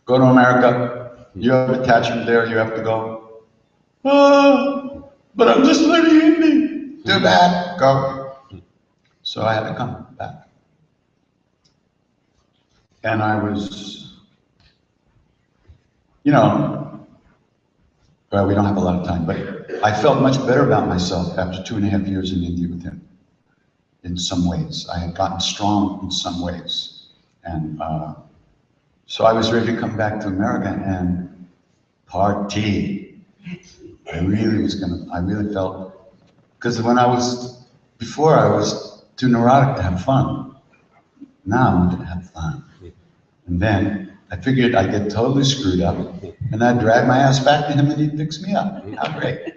go to America. You have attachment there, you have to go. Oh, but I'm just learning Hindi. Too bad, go. So I had to come back. And I was, you know, well, we don't have a lot of time, but I felt much better about myself after 2.5 years in India with him. In some ways, I had gotten strong in some ways. And so I was ready to come back to America and party. I really felt, because before I was too neurotic to have fun. Now I'm going to have fun. And then I figured I'd get totally screwed up and I'd drag my ass back to him and he'd fix me up. How great.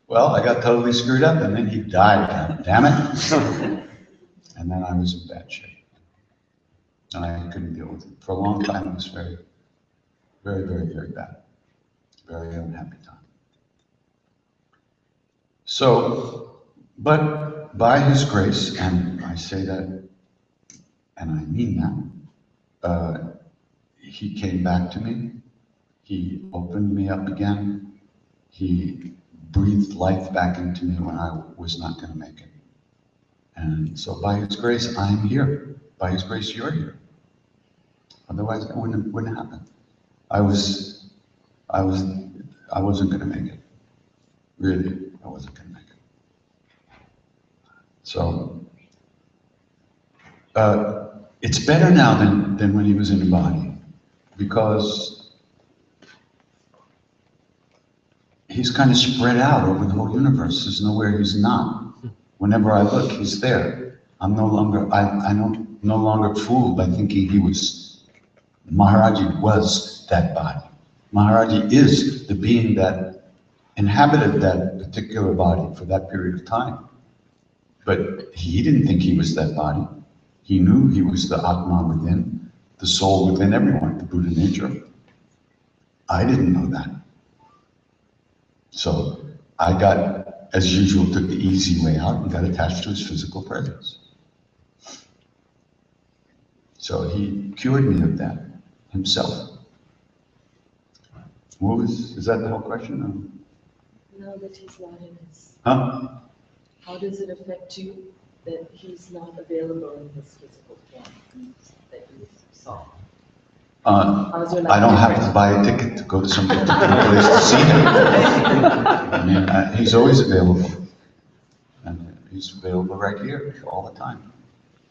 Well, I got totally screwed up and then he died, God damn it. And then I was in bad shape. And I couldn't deal with it. For a long time, it was very, very, very, very bad. Very unhappy time. So, but by his grace, and I say that, and I mean that, he came back to me. He opened me up again. He breathed life back into me when I was not going to make it. And so by his grace, I'm here. By his grace, you're here. Otherwise, it wouldn't happen. I wasn't going to make it. Really, I wasn't going to make it. So, it's better now than when he was in the body, because he's kind of spread out over the whole universe. There's nowhere he's not. Whenever I look, he's there. I'm no longer fooled by thinking he was. Maharaji was that body. Maharaji is the being that inhabited that particular body for that period of time. But he didn't think he was that body. He knew he was the Atma within, the soul within everyone, the Buddha nature. I didn't know that. So I got, as usual, took the easy way out and got attached to his physical presence. So he cured me of that himself. Is that the whole question? Now that he's not in his, Huh? how does it affect you that he's not available in his physical form that you saw? How's your life I don't have different? to buy a ticket to go to some particular place to see him. I mean, he's always available. And he's available right here all the time.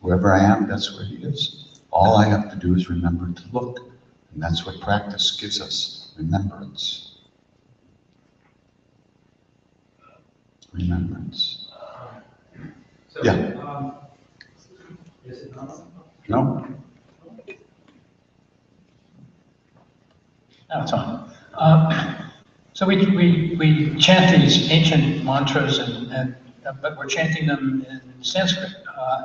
Wherever I am, that's where he is. All I have to do is remember to look. And that's what practice gives us, remembrance. Remembrance. So, Yeah. Is it not? No? No, it's on. So we chant these ancient mantras, but we're chanting them in Sanskrit,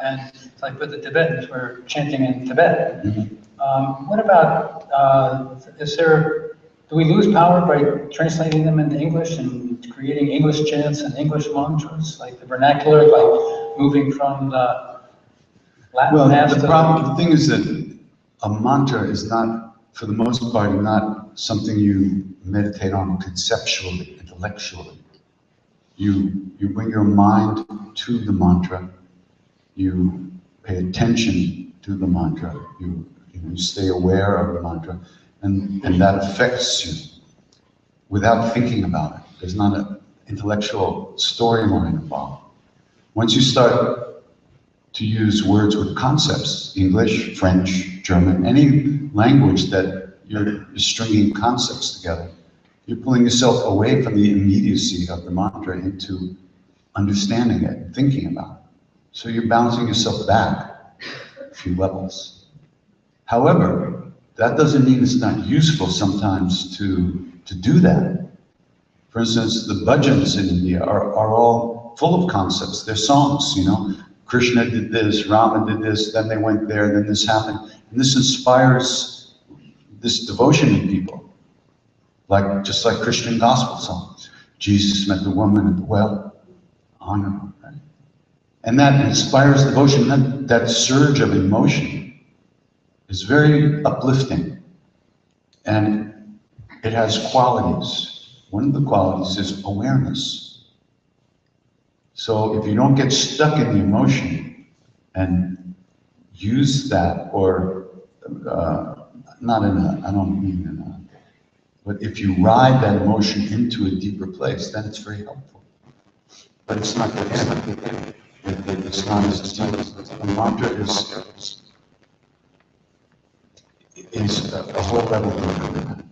and it's like with the Tibetans, we're chanting in Tibet. Mm-hmm. What about, do we lose power by translating them into English and creating English chants and English mantras, like the vernacular, like moving from the Latin Well, past to the thing is that a mantra is not, for the most part, not something you meditate on conceptually, intellectually. You bring your mind to the mantra, you pay attention to the mantra, you stay aware of the mantra, and that affects you without thinking about it. There's not an intellectual storyline involved. Once you start to use words with concepts, English, French, German, any language that you're stringing concepts together, you're pulling yourself away from the immediacy of the mantra into understanding it and thinking about it. So you're bouncing yourself back a few levels. However, that doesn't mean it's not useful sometimes to do that. For instance, the bhajans in India are all full of concepts. They're songs, you know. Krishna did this, Rama did this, then they went there, then this happened. And this inspires this devotion in people. Just like Christian gospel songs. Jesus met the woman at the well, honor, right? And that inspires devotion. That surge of emotion is very uplifting. And it has qualities. One of the qualities is awareness. So if you don't get stuck in the emotion and use that, or not in a, I don't mean in a, but if you ride that emotion into a deeper place, then it's very helpful. But it's not the end. It's not as deep. A mantra is a whole level deeper than that.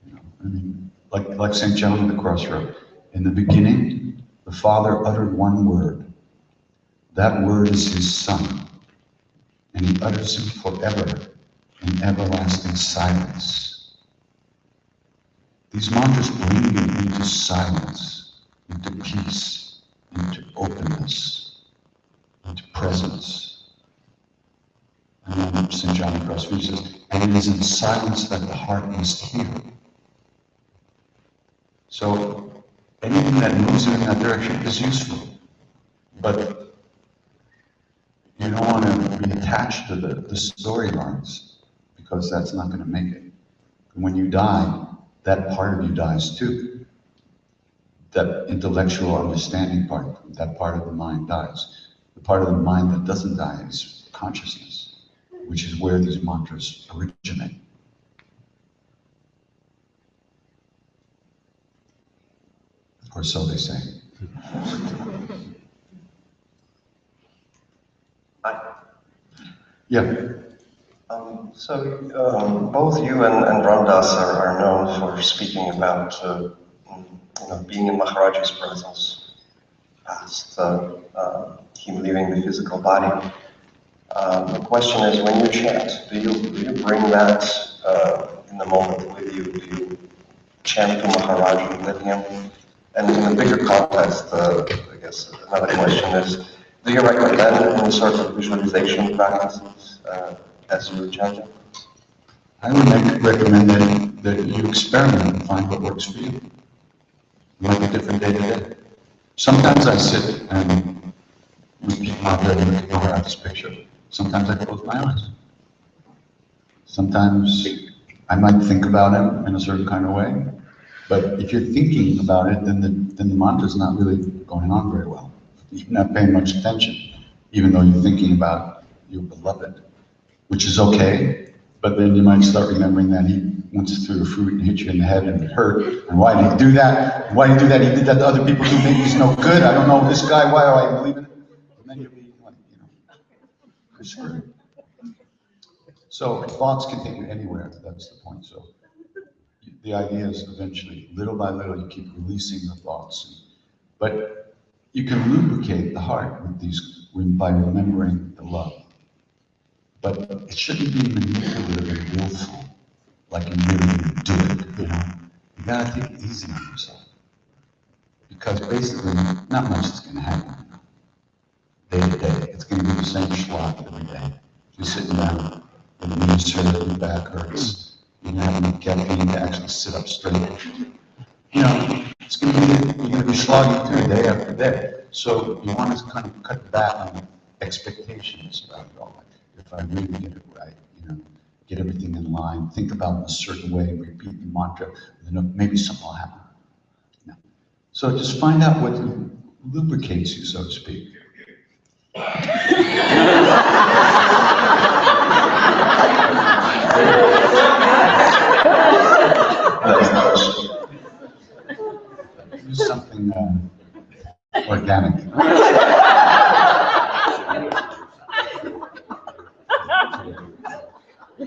You know, I mean, like St. John of the Cross wrote, in the beginning, the Father uttered one word. That word is his Son. And he utters him forever in everlasting silence. These mantras bring you into silence, into peace, into openness, into presence. And then St. John of the Cross says, and it is in silence that the heart must hear. So anything that moves you in that direction is useful, but you don't want to be attached to the storylines, because that's not going to make it. And when you die, that part of you dies too. That intellectual understanding part, that part of the mind dies. The part of the mind that doesn't die is consciousness, which is where these mantras originate. Or so they say. Hi. Yeah. Both you and Ramdas are known for speaking about being in Maharaji's presence past him leaving the physical body. The question is, when you chant, do you bring that in the moment with you? Do you chant to Maharaji with him? And in a bigger context, I guess another question is, do you recommend any sort of visualization practices as you're chanting? I would recommend that you experiment and find what works for you. It might be different day to day. Sometimes I sit and repeat mantra and look at Maharaji's picture. Sometimes I close my eyes. Sometimes I might think about him in a certain kind of way. But if you're thinking about it, then the mantra's not really going on very well. You're not paying much attention, even though you're thinking about your beloved, which is okay. But then you might start remembering that he once threw a fruit and hit you in the head and it hurt. And why did he do that? Why did he do that? He did that to other people too. Maybe he's no good. I don't know this guy. Why do I believe in him? And then you'll be like, you're screwed. So thoughts can take you anywhere. That's the point. So the idea is eventually, little by little, you keep releasing the thoughts. But you can lubricate the heart with these by remembering the love. But it shouldn't be manipulative and willful, like you really do it, you know? You gotta take it easy on yourself. Because basically, not much is gonna happen. Day to day, it's gonna be the same schlock every day. You're sitting down, your knees hurt, your back hurts. You're not having caffeine to actually sit up straight. You know, it's gonna be, you're gonna be slogging through day after day. So you want to kind of cut back on expectations about it all. If I really get it right, get everything in line, think about it in a certain way, repeat the mantra, then maybe something will happen. No. So just find out what lubricates you, so to speak. Do something organic.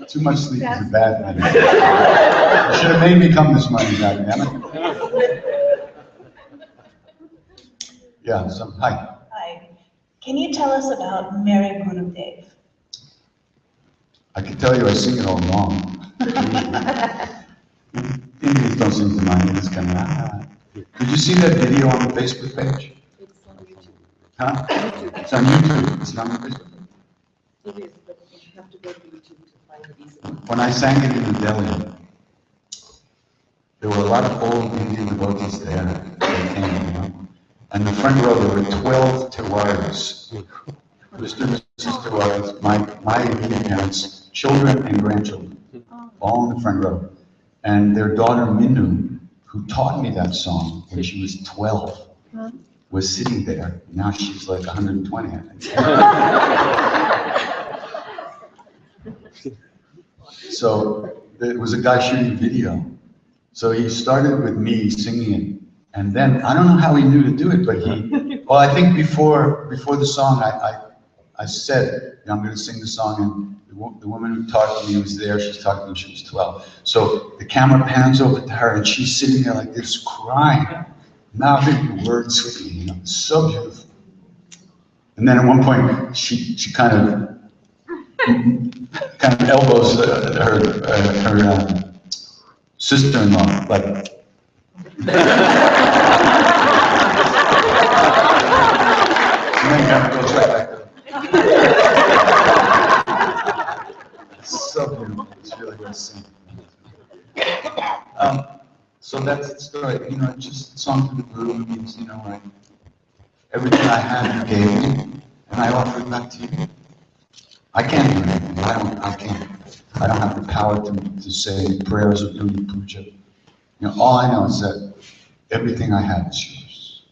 Too much sleep is a bad thing. You should have made me come this morning, goddammit. Yeah, hi. Hi. Can you tell us about Mary Gurudev? I can tell you I sing it all wrong. Indians don't seem to mind. It's kind of, Did you see that video on the Facebook page? It's on YouTube. Huh? It's on YouTube. It's not on Facebook. It is, but you have to go to YouTube to find it easily. When I sang it in New Delhi, there were a lot of old Indian devotees there. They came, you know. And in the front row, there were 12 Tiwaris. Mr. and Mrs. Tiwaris, my immediate parents, children and grandchildren, all in the front row. And their daughter, Minu, who taught me that song when she was 12, was sitting there. Now she's like 120, I think. So there was a guy shooting video. So he started with me singing it. And then, I don't know how he knew to do it, but well, I think before the song, I said, I'm going to sing the song, and the woman who taught me was there. She's talking to me, she was 12. So the camera pans over to her, and she's sitting there like this, crying, mouthing the words with me, you know, so beautiful. And then at one point, she kind of elbows her sister-in-law, like. And then kind of goes right back to it's so beautiful. It's really good to sing. So that's the story. You know, just song for the guru means, you know, like everything I have you gave me, and I offer it back to you. I can't do anything. I can't. I don't have the power to say prayers or do puja. You know, all I know is that everything I have is yours.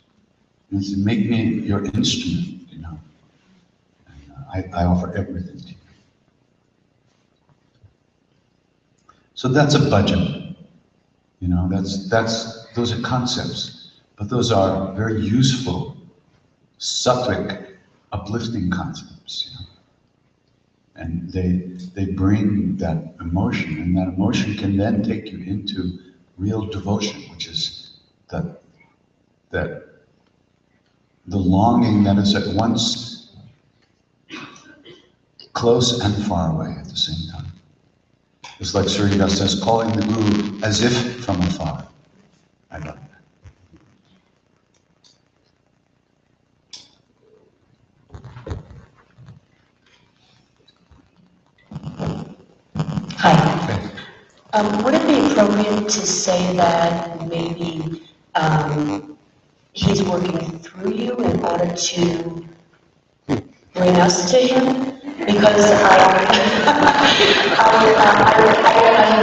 And to make me your instrument, you know. And, I offer everything to you. So that's a budget. You know, those are concepts, but those are very useful, sattvic, uplifting concepts, you know. And they bring that emotion, and that emotion can then take you into real devotion, which is the longing that is at once close and far away at the same time. It's like Surya says, calling the Guru as if from afar. I love that. Hi. Would it be appropriate to say that maybe he's working through you in order to bring us to him? Because I've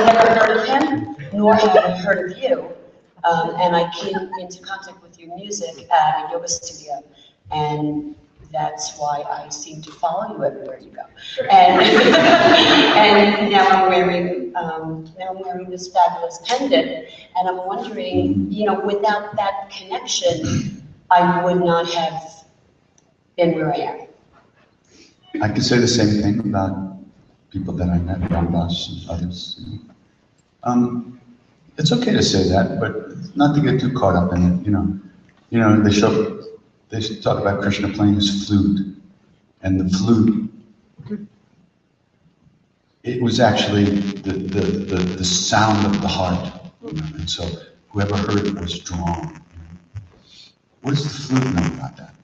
never heard of him, nor have I heard of you. And I came into contact with your music at a yoga studio, and that's why I seem to follow you everywhere you go. And, and now I'm wearing this fabulous pendant, and I'm wondering, you know, without that connection, I would not have been where I am. I could say the same thing about people that I met, Ramdas and others. It's okay to say that, but not to get too caught up in it. You know, they should talk about Krishna playing his flute, and the flute. It was actually the sound of the heart, you know, and so whoever heard it was drawn. You know. What does the flute know about that?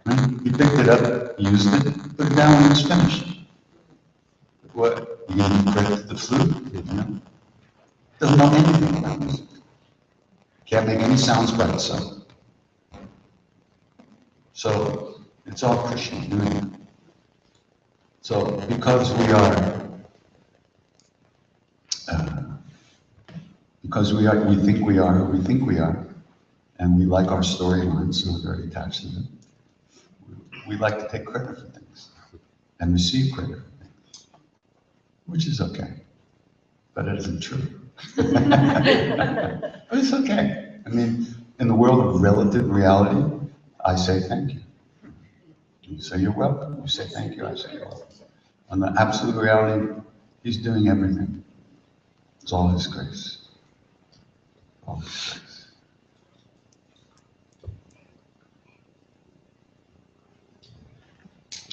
Right? He picked it up, used it, put it down when it's finished. What? You give credit to the flute? You know? Doesn't know anything about music. Can't make any sounds by itself. So it's all Krishna doing it. So because we think we are who we think we are, and we like our storylines, so we're very attached to them. We like to take credit for things and receive credit for things, which is okay, but it isn't true. But it's okay. I mean, in the world of relative reality, I say thank you. You say you're welcome. You say thank you. I say you're welcome. On the absolute reality, he's doing everything. It's all his grace. All his grace.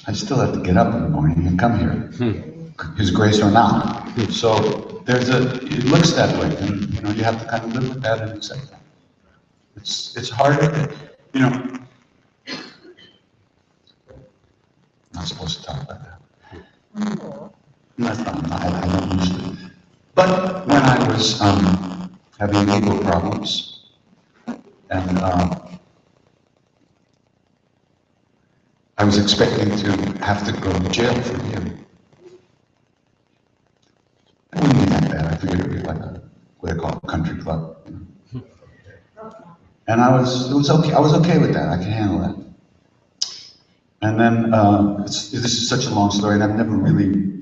I still have to get up in the morning and come here, his grace or not. So it looks that way, and, you know, you have to kind of live with that and accept that. It's harder, you know, I'm not supposed to talk about that. I don't usually. But when I was having legal problems, and I was expecting to have to go to jail for a year. It wouldn't be that bad. I figured it would be like what they call a country club. You know? And it was okay. I was okay with that. I can handle that. And then, this is such a long story, and I've never really,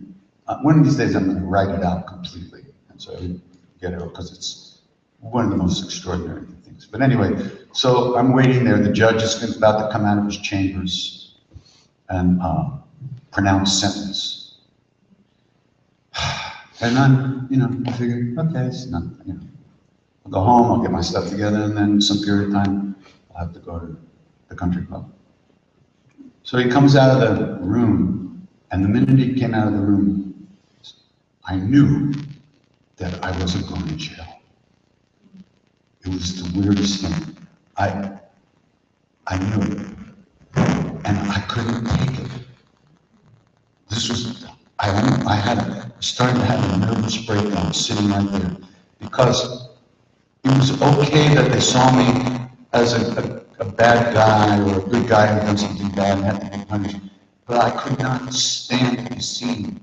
one of these days I'm going to write it out completely. And so I get it, because it's one of the most extraordinary things. But anyway, so I'm waiting there. The judge is about to come out of his chambers and pronounce sentence. And I'm, you know, I figured, okay, it's not, you know, I'll go home, I'll get my stuff together, and then some period of time, I'll have to go to the country club. So he comes out of the room, and the minute he came out of the room, I knew that I wasn't going to jail. It was the weirdest thing. I knew it, and I couldn't take it. This was, I started to have a nervous breakdown sitting right there, because it was okay that they saw me as a bad guy or a good guy who done something bad and had to be punished, but I could not stand to be seen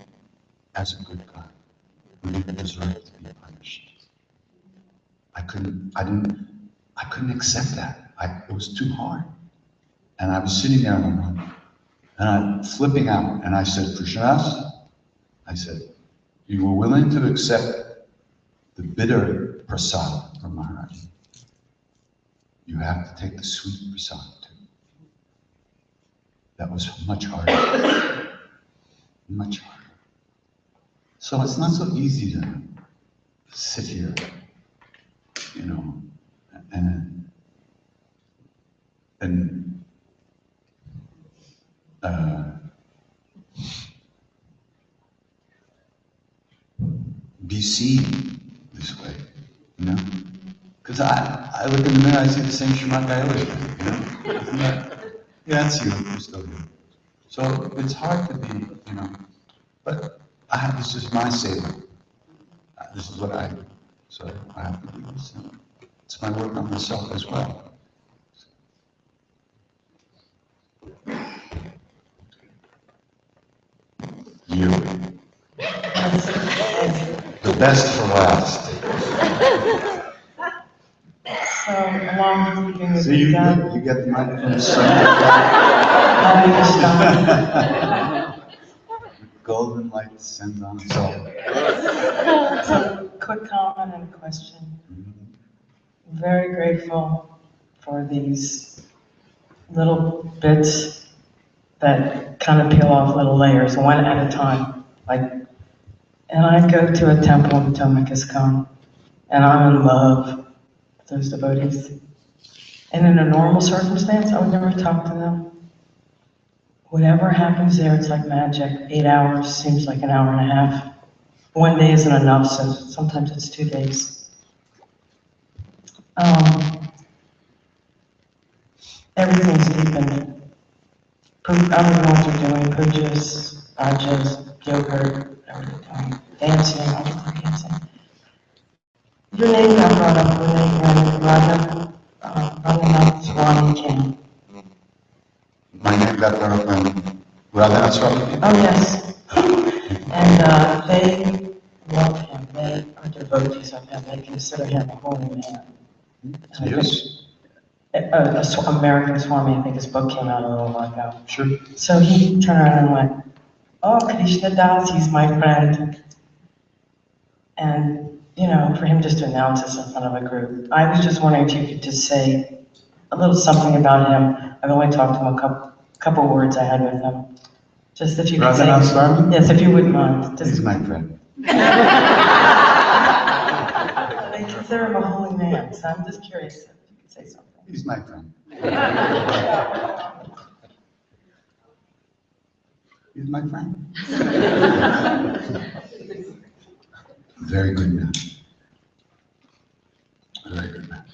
as a good guy who didn't deserve to be punished. I couldn't accept that. It was too hard. And I was sitting there and I'm flipping out, and I said, Krishna, I said, you were willing to accept the bitter prasad from Maharaji. You have to take the sweet prasad too. That was much harder. Much harder. So it's not so easy to sit here, you know, and be seen this way, you know? Because I look in the mirror, I see the same Shemata I always do, you know? Isn't that, yeah, that's you, you're still here. So it's hard to be, you know, but this is my saving. This is what I do. So I have to do this. It's my work on myself as well. You. The best for last. So, along with keeping with See, you Dada, get the microphone. Golden light descends on itself. so quick comment and a question. I'm very grateful for these little bits that kind of peel off little layers, one at a time. And I go to a temple in Potomac ISKCON, and I'm in love with those devotees. And in a normal circumstance, I would never talk to them. Whatever happens there, it's like magic. 8 hours seems like an hour and a half. One day isn't enough, so sometimes it's 2 days. Everything's deepened. Other ones are doing pujas, bhajas, yogurt, everything, dancing, everything dancing. Your name got brought up when Radha Swami came. My name got brought up when Radha Swami. Oh, yes. And they love him. They are devotees of him. They consider him a holy man. Yes. American Swami, I think his book came out a little while ago. Sure. So he turned around and went, oh, Krishna Das, he's my friend. And, you know, for him just to announce this in front of a group, I was just wondering if you could just say a little something about him. I've only talked to him a couple words I had with him. Just if you could say. Swami? Yes, if you wouldn't mind. He's my friend. They consider him a holy man, so I'm just curious if you could say something. He's my friend. He's my friend. very good man. Very good man.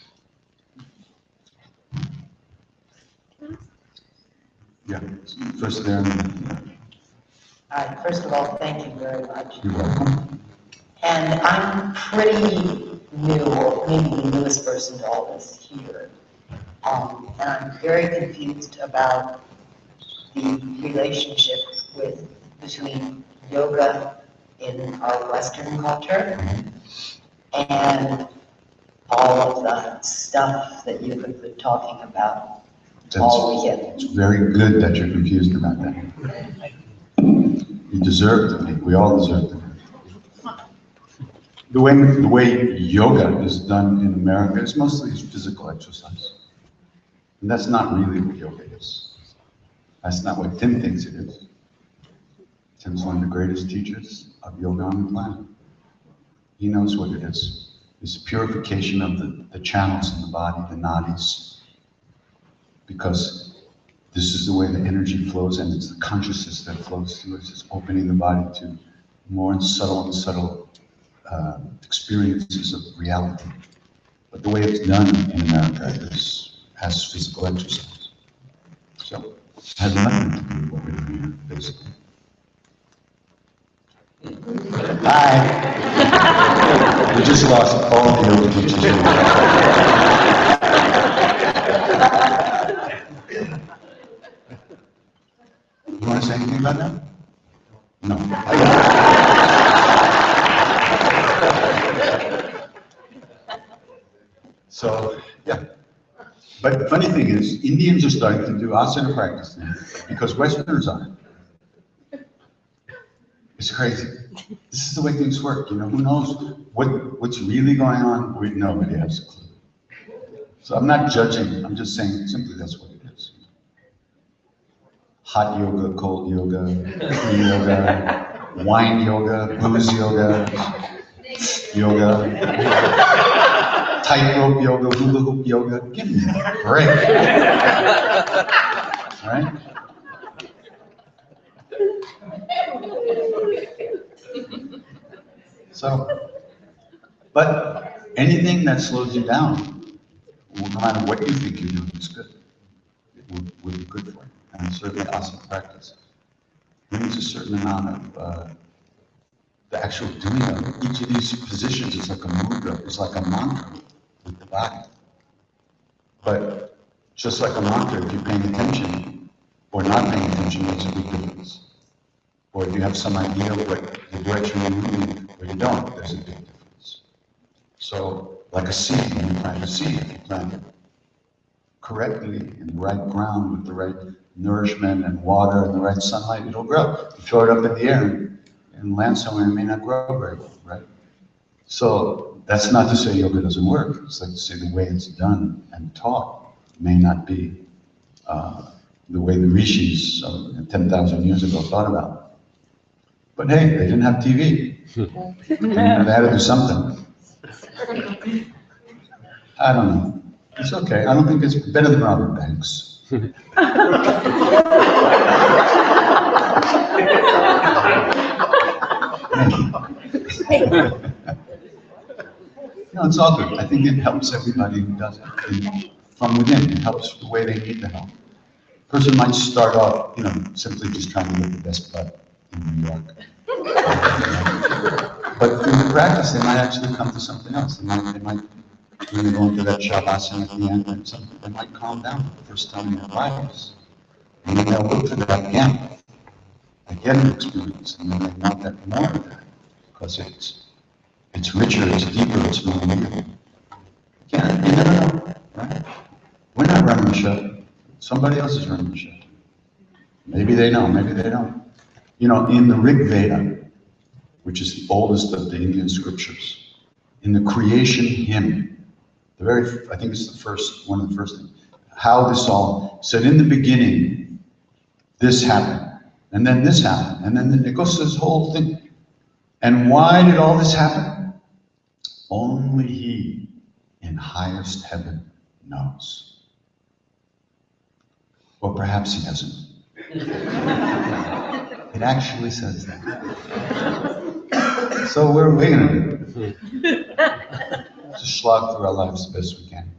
Yeah, first there. First of all, thank you very much. You're welcome. And I'm pretty new, or maybe the newest person to all this here. And I'm very confused about the relationship between yoga in our Western culture and all of the stuff that you have been talking about all weekend. It's very good that you're confused about that. You deserve to be. We all deserve to be. The way yoga is done in America is mostly physical exercise. And that's not really what yoga is. That's not what Tim thinks it is. Tim's one of the greatest teachers of yoga on the planet. He knows what it is. It's purification of the channels in the body, the nadis. Because this is the way the energy flows, and it's the consciousness that flows through it. It's opening the body to more and subtle experiences of reality. But the way it's done in America has physical exercise. So it has nothing to do with what we're doing here, basically. Hi. We just lost all the yoga teachers. You want to say anything about that? No. So, yeah. But the funny thing is, Indians are starting to do asana practice now because Westerners aren't. It's crazy. This is the way things work. You know, who knows what's really going on? Nobody has a clue. So I'm not judging. I'm just saying simply that's what it is. Hot yoga, cold yoga, free yoga, wine yoga, booze yoga, tightrope yoga, hula hoop yoga. Give me a break. All right? So, but anything that slows you down, no matter what you think you're doing, is good. It will be good for you. And certainly asana practice brings a certain amount of the actual doing of it. Each of these positions is like a mudra, it's like a mantra with the body. But just like a mantra, if you're paying attention or not paying attention, makes a big difference. Or if you have some idea of what the direction you're moving, or you don't, there's a big difference. So, like a seed, when you plant a seed, if you plant it correctly in the right ground with the right nourishment and water and the right sunlight, it'll grow. You throw it up in the air and land somewhere, it may not grow very well, right? So that's not to say yoga doesn't work. It's like to say the way it's done and taught may not be the way the rishis 10,000 years ago thought about it. But hey, they didn't have TV. They had to do something. I don't know. It's okay. I don't think it's better than robbing banks. No, it's all good. I think it helps everybody who does it. From within, it helps the way they need the help. A person might start off, simply just trying to get the best butt in New York. But through the practice, they might actually come to something else. They might when they go into that shavasana at the end, they might calm down for the first time in their lives. And then they'll look for that again. They get an experience, and then they want that more of that. Because it's richer, it's deeper, it's more real. You never know, right? We're not running the show. Somebody else is running the show. Maybe they know, maybe they don't. In the Rig Veda, which is the oldest of the Indian scriptures, in the creation hymn, I think it's one of the first things, how this all said, in the beginning, this happened, and then this happened, and then it goes to this whole thing. And why did all this happen? Only he in highest heaven knows. Or perhaps he doesn't. It actually says that. So what are we going to do? Just slog through our lives the best we can.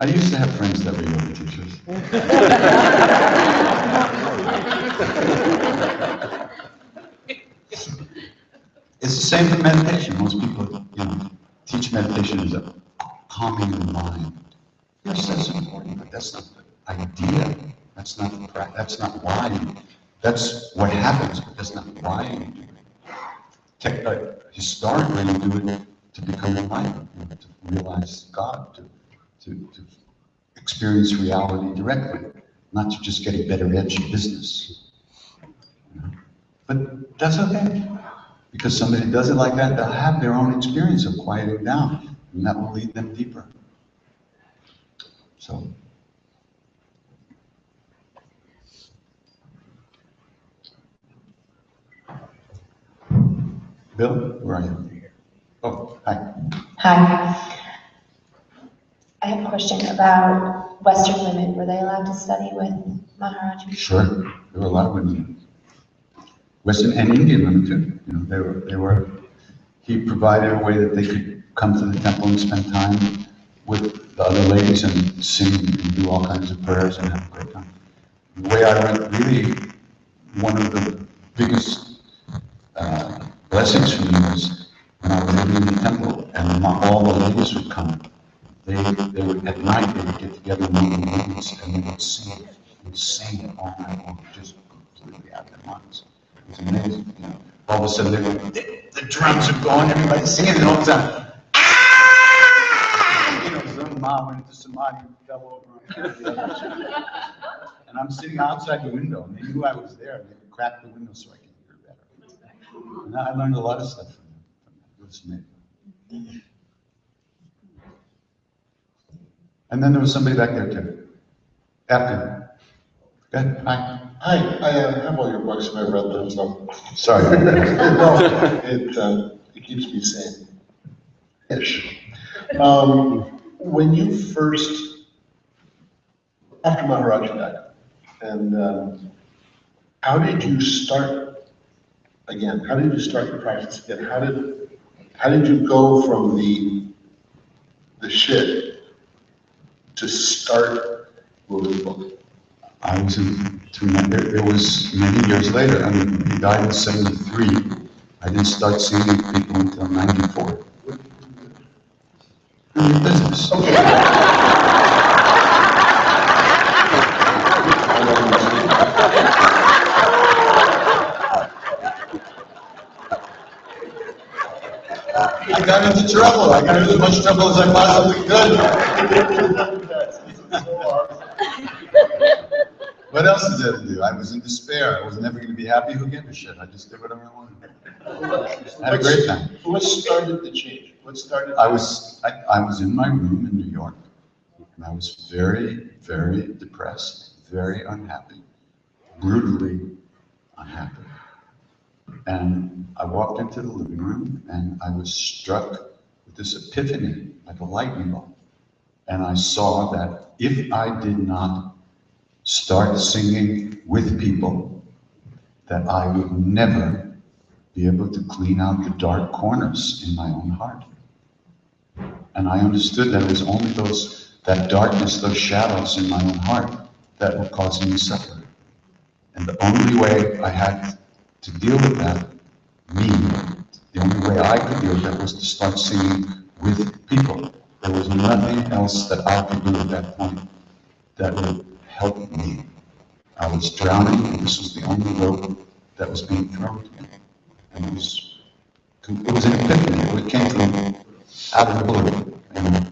I used to have friends that were yoga teachers. It's the same for meditation. Most people, teach meditation as a calming the mind. Yes, that's important, but that's not the idea. That's not the practice. That's not why. That's what happens, but that's not why you do it. Historically, you do it to become enlightened, to realize God, to experience reality directly, not to just get a better edge in business. But that's okay, because somebody does it like that, they'll have their own experience of quieting down, and that will lead them deeper. So. Bill, where are you? Oh, hi. Hi. I have a question about Western women. Were they allowed to study with Maharaji? Sure, there were a lot of women. Western and Indian women too. He provided a way that they could come to the temple and spend time with the other ladies and sing and do all kinds of prayers and have a great time. The way I went, really, one of the biggest blessings for me was when I was living in the temple and not all the ladies would come. They would, at night, they would get together in the meetings and they would sing all night long, just completely out of their minds. It was amazing. All of a sudden, the drums are going, everybody's singing, and all of a sudden, some mom went into samadhi and fell over. And I'm sitting outside the window, and they knew I was there, and they would crack the window so I could hear better. And I learned a lot of stuff from them. It was amazing. And then there was somebody back there too. After. Go ahead. Hi. Hi, I have all your books and I read them, so. Sorry. No, it keeps me sane. Ish. When you first, after Maharaji died, and how did you start again? How did you start your practice again? How did you go from the shit to start moving forward? I was it was many years later. I mean, he died in 73. I didn't start seeing people until 94. In your business. I got into trouble. I got into as much trouble as I possibly could. What else is there to do? I was in despair. I was never going to be happy. Who gave a shit? I just did whatever I wanted. I had a great time. What started the change? What started? I was in my room in New York, and I was very, very depressed, very unhappy, brutally unhappy. And I walked into the living room, and I was struck with this epiphany, like a lightning bolt. And I saw that if I did not start singing with people, that I would never be able to clean out the dark corners in my own heart. And I understood that it was only that darkness, those shadows in my own heart that were causing me suffering. And the only way I had to deal with that, the only way I could deal with that was to start singing with people. There was nothing else that I could do at that point that would help me. I was drowning, and this was the only rope that was being thrown to me. And it was an epiphany. It came from out of the blue. And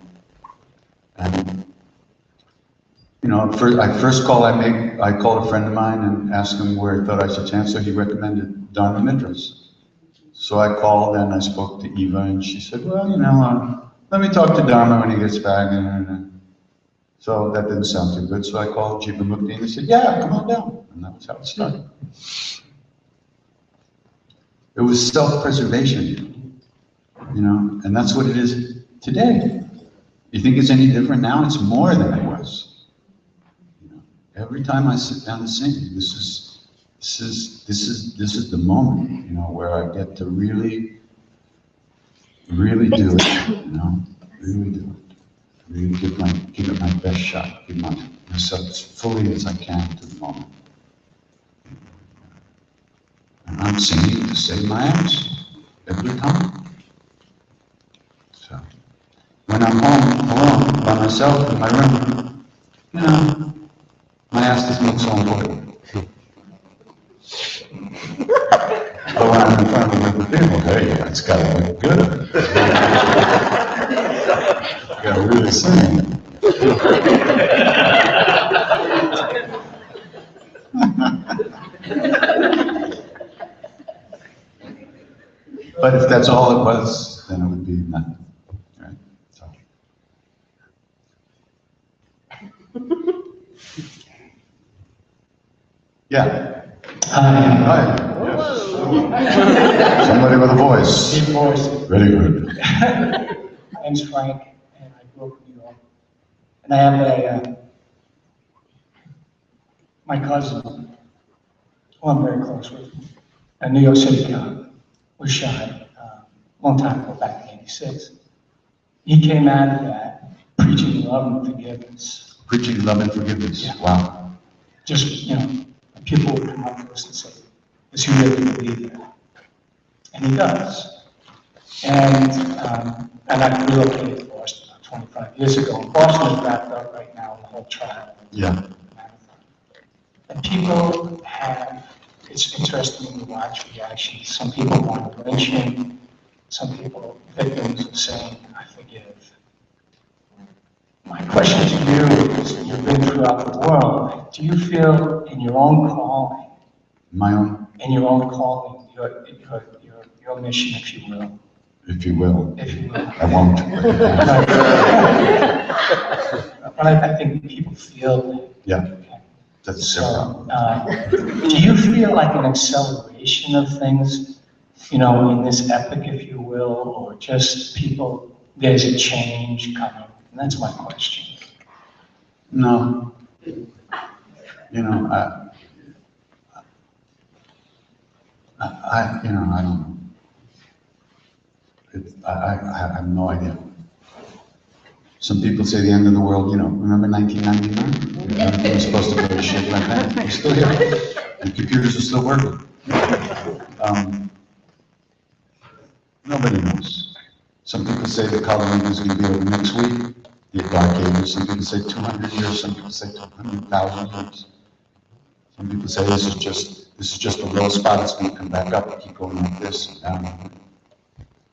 first call I called a friend of mine and asked him where he thought I should chant, so he recommended Dharma Nidras. So I called and I spoke to Eva, and she said, well, let me talk to Dharma when he gets back. So that didn't sound too good, so I called Jiva Mukti and he said, yeah, come on down. And that was how it started. It was self-preservation, and that's what it is today. You think it's any different now? It's more than it was. Every time I sit down to sing, this is this is the moment, you know, where I get to really do it, you know, really do it. Really give it my best shot, give myself as fully as I can to the moment. And I'm singing to save my ass every time. So when I'm home alone by myself in my room, you know, my ass doesn't look so important. But when I'm in front of a group of people, hey, it's gotta look good. You gotta really sing. But if that's all it was, then it would be nothing, right? So. Yeah. Hi. Yes. Somebody with a voice. Deep voice. Very good. My name's Frank, and I grew up in New York. And I have my cousin, who I'm very close with, a New York City cop, was shot a long time ago, back in '86. He came out of that preaching love and forgiveness. Preaching love and forgiveness. Yeah. Wow. Just, you know, people would come up to us and say, does he really believe that? And he does. And I relocated to Boston about 25 years ago. Boston is wrapped up right now in the whole trial. Yeah. And people have, it's interesting to watch reactions. Some people want to lynch him. Some people, victims, are saying, I forgive. My question to you is, you've been throughout the world, do you feel in your own calling, My own? in your own calling, your mission, if you will? If you will. If you will. I won't. But I think people feel. Yeah. That's so. Do you feel like an acceleration of things, you know, in this epic, if you will, or just people, there's a change coming? And that's my question. No. You know, I don't know. I have no idea. Some people say the end of the world, you know, remember 1999? Everything was supposed to go to shit like that. We're still here. And computers are still working. Nobody knows. Some people say the color is going to be over next week, the dark ages. Some people say 200 years, some people say 200,000 years. Some people say this is just a low spot, it's going to come back up and keep going like this and down.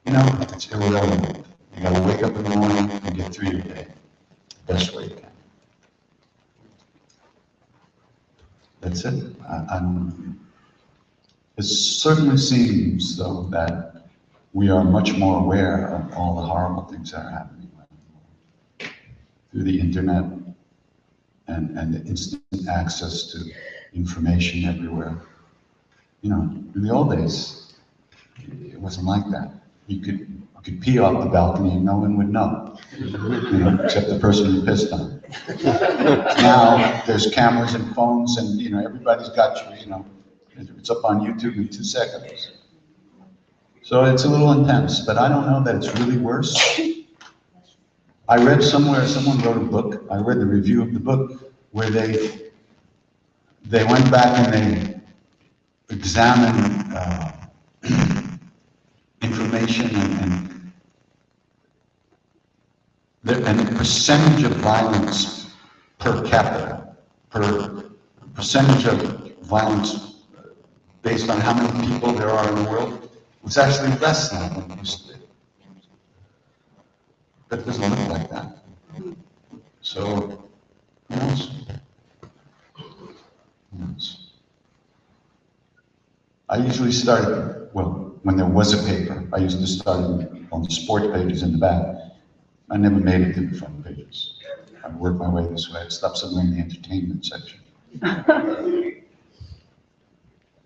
You know, it's irrelevant. You got to wake up in the morning and get through your day the best way you can. That's it. It certainly seems, though, that we are much more aware of all the horrible things that are happening through the internet and the instant access to information everywhere. You know, in the old days, it wasn't like that. You could pee off the balcony and no one would know, you know, except the person you pissed on. Now there's cameras and phones, and you know everybody's got you know, it's up on YouTube in 2 seconds. So it's a little intense, but I don't know that it's really worse. I read somewhere, someone wrote a book, I read the review of the book, where they went back and they examined information and the percentage of violence per capita, per percentage of violence based on how many people there are in the world, was actually less than it used to be. But it doesn't look like that. So, who knows? Who knows? I usually started, well, when there was a paper, I used to start on the sport pages in the back. I never made it to the front pages. I worked my way this way. I stopped somewhere in the entertainment section.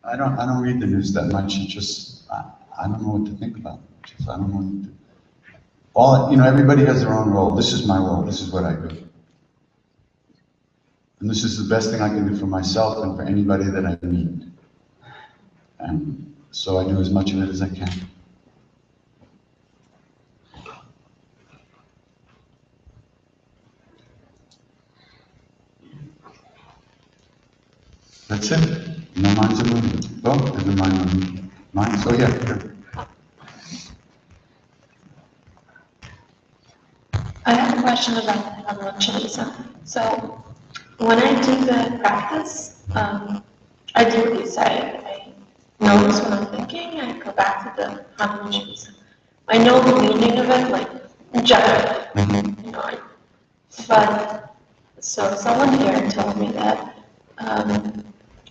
I don't read the news that much. It's just, I don't know what to think about it. I don't know what to, you know, everybody has their own role. This is my role. This is what I do. And this is the best thing I can do for myself and for anybody that I meet. And so I do as much of it as I can. That's it. No minds are moving. Oh, there's a mind moving. Minds, oh yeah, here. I have a question about Hanuman. So when I do the practice, I do what you say. I notice what I'm thinking. I go back to the Hanuman. I know the meaning of it, like generally, you know. But so someone here told me that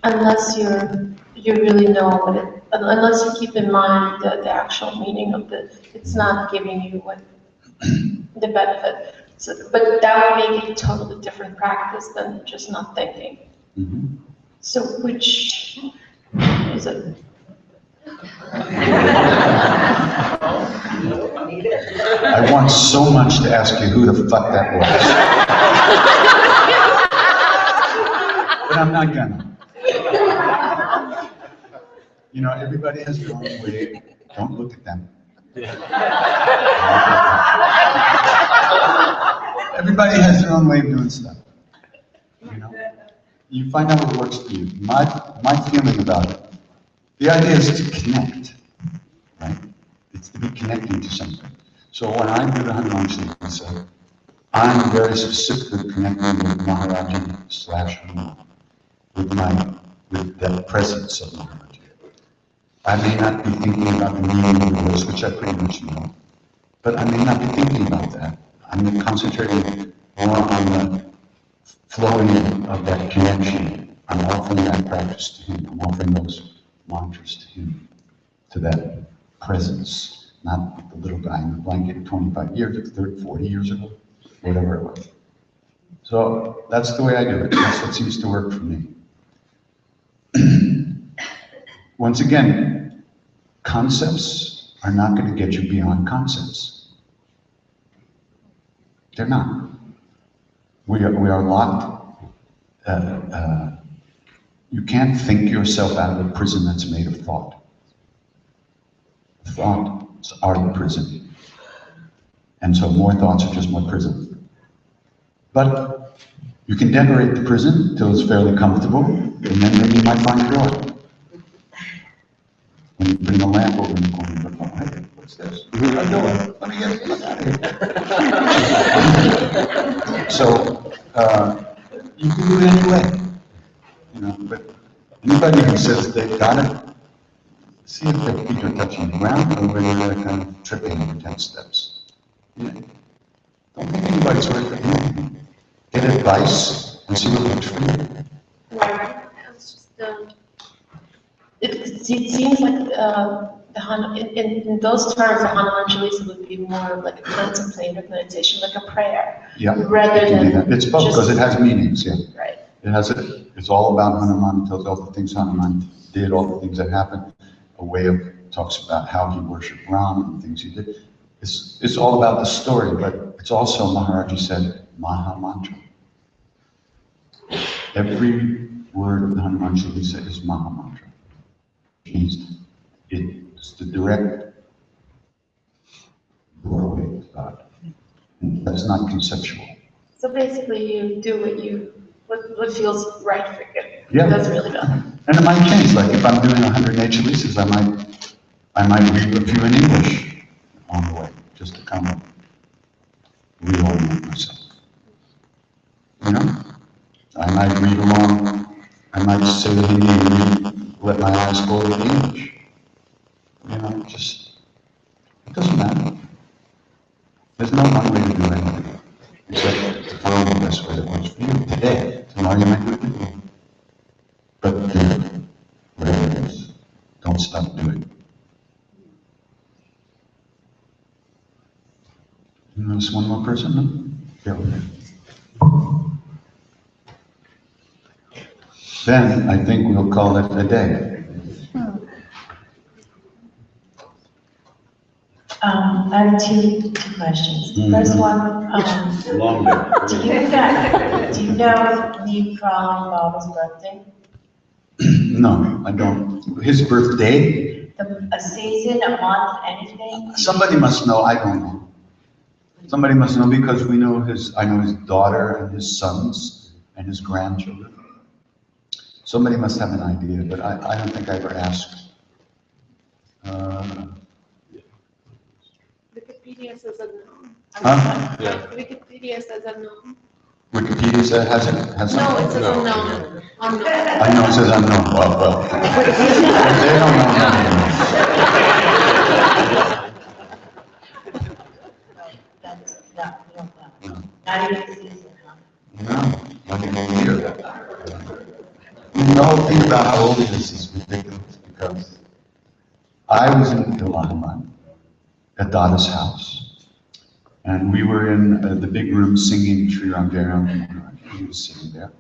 unless you really know what it, unless you keep in mind the actual meaning of it's not giving you what the benefit. So, but that would make it a totally different practice than just not thinking. Mm-hmm. So which is it? I want so much to ask you who the fuck that was. But I'm not gonna. You know, everybody has their own way. Don't look at them. Everybody has their own way of doing stuff. You know? You find out what works for you. My feeling about it, the idea is to connect, right? It's to be connecting to something. So when I do the Hanuman Chalisa, I'm very specifically connecting with Maharaji / Hanuman, with the presence of Maharaji. I may not be thinking about the meaning of the words, which I pretty much know, but I may not be thinking about that. I'm concentrating more on the flowing of that connection. I'm offering that practice to him. I'm offering those mantras to him, to that presence, not the little guy in the blanket 25 years, 30, 40 years ago, whatever it was. So that's the way I do it. That's what seems to work for me. Once again, concepts are not going to get you beyond concepts. They're not. We are locked. You can't think yourself out of a prison that's made of thought. Thoughts are the prison. And so more thoughts are just more prison. But you can decorate the prison till it's fairly comfortable, and then maybe you might find joy. When you bring a lamp over in the corner, you're like, oh, hey, what's this? Let me get it out of here. So, you can do it anyway. You know, but anybody who says they've got it, see if their feet are touching the ground or whether they're kind of tripping over 10 steps. Yeah. Don't think anybody's worth it. Anything. Get advice and see what works for you. Right. It's just, it seems like in those terms, the Hanuman Chalisa would be more like a contemplative meditation, like a prayer. Yeah, rather it can be than that. It's both because it has meanings, yeah. Right. It's all about Hanuman, it tells all the things Hanuman did, all the things that happened. A way of talks about how he worshipped Ram and things he did. It's all about the story, but it's also, Maharaji said, Maha Mantra. Every word of the Hanuman Chalisa is Maha Mantra. Which means it's the direct doorway to God. And that's not conceptual. So basically, you do what feels right for you. Yeah. That's really done. And it might change. Like if I'm doing 108 chalisas, I might read a few in English on the way, just to kind of reorient myself. You know? I might read along, I might say the Hindi and read, let my eyes go to the English. You know, it doesn't matter. There's no one way to do anything, except to find the best way that works for you today. Tomorrow you might do it differently. But do it, whatever it is. Don't stop doing it. You notice one more person? No? Yeah, okay. Then I think we'll call it a day. I have two questions. First one, Long day. do you know the Pralin Baba's birthday? No, I don't. His birthday? A season, a month, anything? Somebody must know, I don't know. Somebody must know because I know his daughter and his sons and his grandchildren. Somebody must have an idea, but I don't think I ever asked. Wikipedia says unknown. Huh? Yeah. Wikipedia says unknown. Wikipedia says, has No, something? it says unknown. Unknown. I know it says unknown, well. They don't know nothing. That's, no, not even a season, huh? No, not even a year. The whole thing about how old he is ridiculous because I was in Allahabad at Dada's house. And we were in the big room singing Sri Ram Jai Ram. He was sitting there.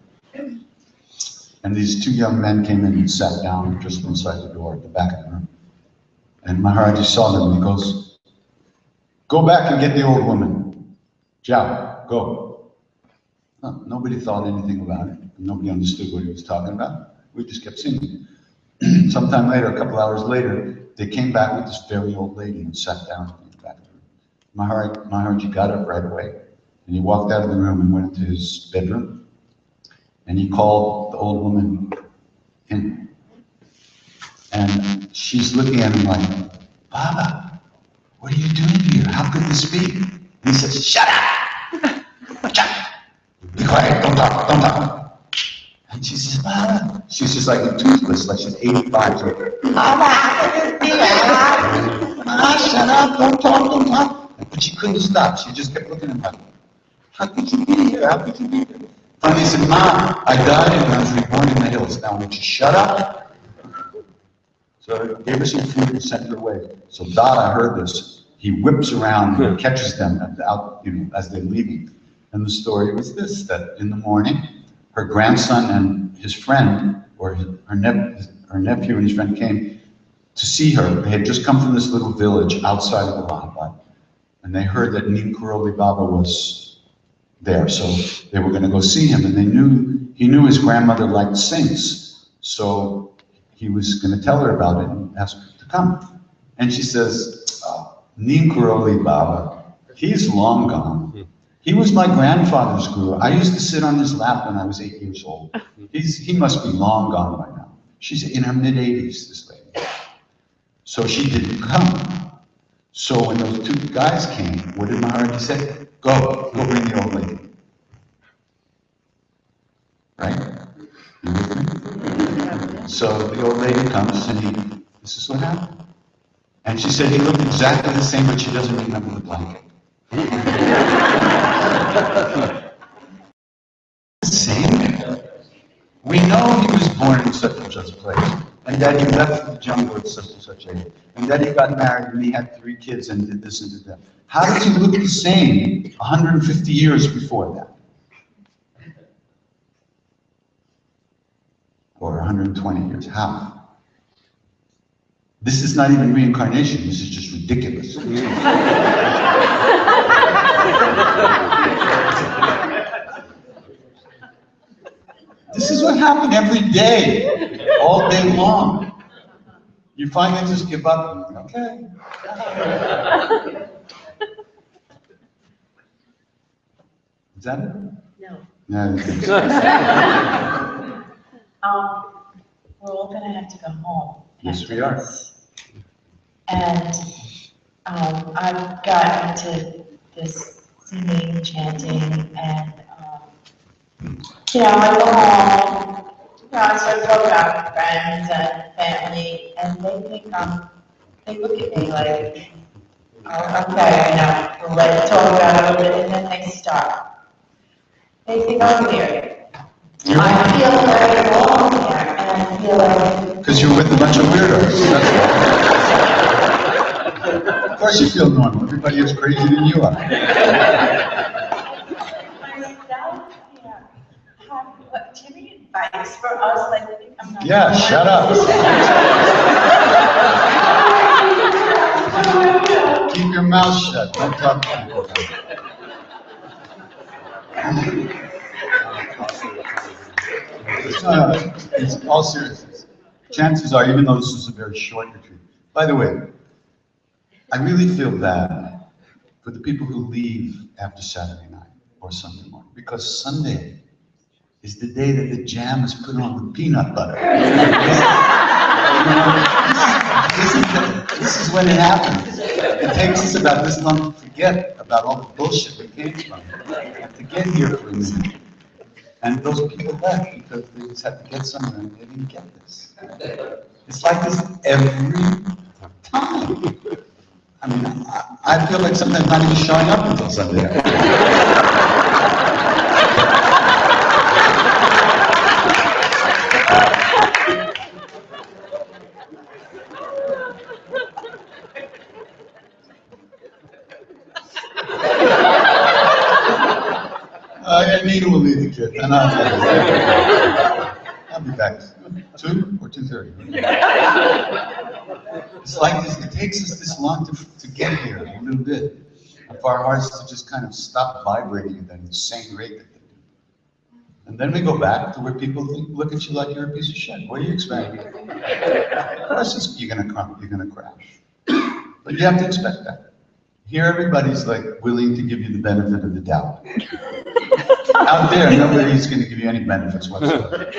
And these two young men came in and sat down just inside the door at the back of the room. And Maharaji saw them and he goes, "Go back and get the old woman. Jao, go." Nobody thought anything about it. Nobody understood what he was talking about. We just kept singing. Sometime later, a couple hours later, they came back with this very old lady and sat down in the back of the room. Maharaji got up right away and he walked out of the room and went into his bedroom and he called the old woman in. And she's looking at him like, "Baba, what are you doing here? How could this be?" And he says, "Shut up! Shut up! Be quiet, don't talk, don't talk." And she says, "Baba," she's just like a toothless, like she's 85. So, "Baba, how could this be? Shut up, don't talk, don't talk." But she couldn't stop. She just kept looking at him. "How could you be here? How could you be here?" Finally, he said, "Ma, I died and I was reborn in the hills. Now, won't you shut up?" So he gave her some food and sent her away. So Dada heard this. He whips around and catches them as they're leaving. And the story was this, that in the morning, her grandson and his friend, or her nephew and his friend came to see her. They had just come from this little village outside of Allahabad. And they heard that Neem Karoli Baba was there, so they were going to go see him. And he knew his grandmother liked saints, so he was going to tell her about it and ask her to come. And she says, "Neem Karoli Baba, he's long gone. He was my grandfather's guru. I used to sit on his lap when I was 8 years old. He must be long gone by now." She's in her mid-80s, this lady. So she didn't come. So when those two guys came, what did Maharaji say? Go bring the old lady. Right? You with me? So the old lady comes and this is what happened. And she said he looked exactly the same, but she doesn't remember the blanket. Same. We know he was born in such and such place, and that he left the jungle at such and such age, and that he got married and he had 3 kids and did this and did that. How does he look the same 150 years before that? Or 120 years, how? This is not even reincarnation, this is just ridiculous. This is what happened every day, all day long. You finally just give up and okay. Is that it? No. No. We're all gonna have to go home. Yes, we are. And I've gotten into this singing, chanting, and I go home. I sort of go out with friends and family, and they think they look at me like, "Oh, okay, we'll let you talk about it a little bit," and then they stop. They think I'm weird. I feel very alone here, and I feel like... Because you're with a bunch of weirdos. Of course you feel normal. Everybody is crazier than you are. Do you have any advice for us? Like, I'm not... Yeah, shut up. Keep your mouth shut. Don't talk to people. It's all serious. chances are, even though this is a very short retreat, by the way, I really feel bad for the people who leave after Saturday night or Sunday morning, because Sunday is the day that the jam is put on the peanut butter. This is when it happens. It takes us about this long to forget about all the bullshit we came from, and to get here for a minute. And those people left because they just had to get somewhere and they didn't get this. It's like this every time. I mean, I feel like sometimes not even showing up until Sunday. Nina will leave the kid, and I'll be back. 2 or 2:30. It's like this, it takes us this long to get here a little bit. And for our hearts to just kind of stop vibrating at that insane rate that they do. And then we go back to where people look at you like you're a piece of shit. What do you expect? Of course you're gonna crash. But you have to expect that. Here everybody's like willing to give you the benefit of the doubt. Out there, nobody's going to give you any benefits whatsoever.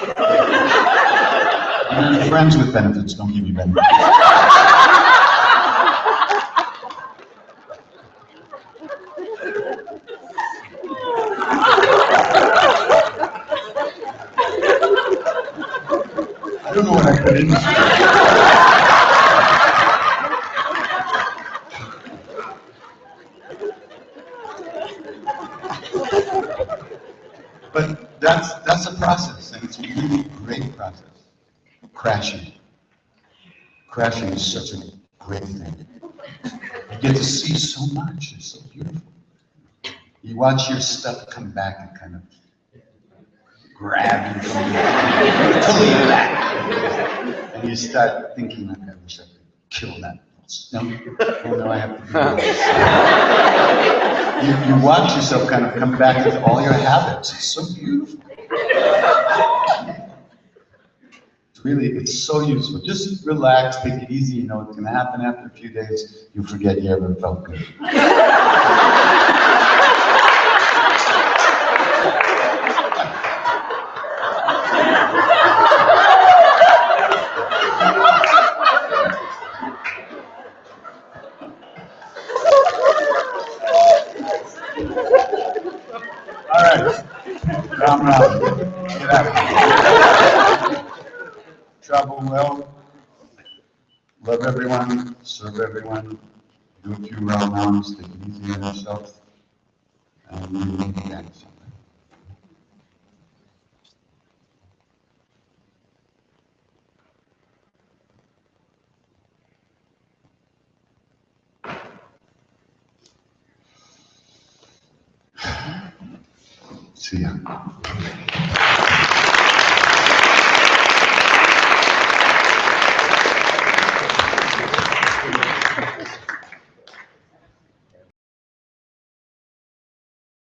Even friends with benefits don't give you benefits. I don't know what I put in this. But that's a process, and it's a really great process. Crashing. Crashing is such a great thing. You get to see so much, it's so beautiful. You watch your stuff come back and kind of grab you, pull you back. And you start thinking, okay, I wish I could kill that. No, I have to do this. You watch yourself kind of come back with all your habits. It's so beautiful. It's so useful. Just relax, take it easy. You know what's going to happen after a few days. You forget you ever felt good. All right. Ram Ram. Get out of here. Travel well. Love everyone. Serve everyone. Do a few Ram Rams. Take it easy on yourself. And we'll meet again someday. See ya.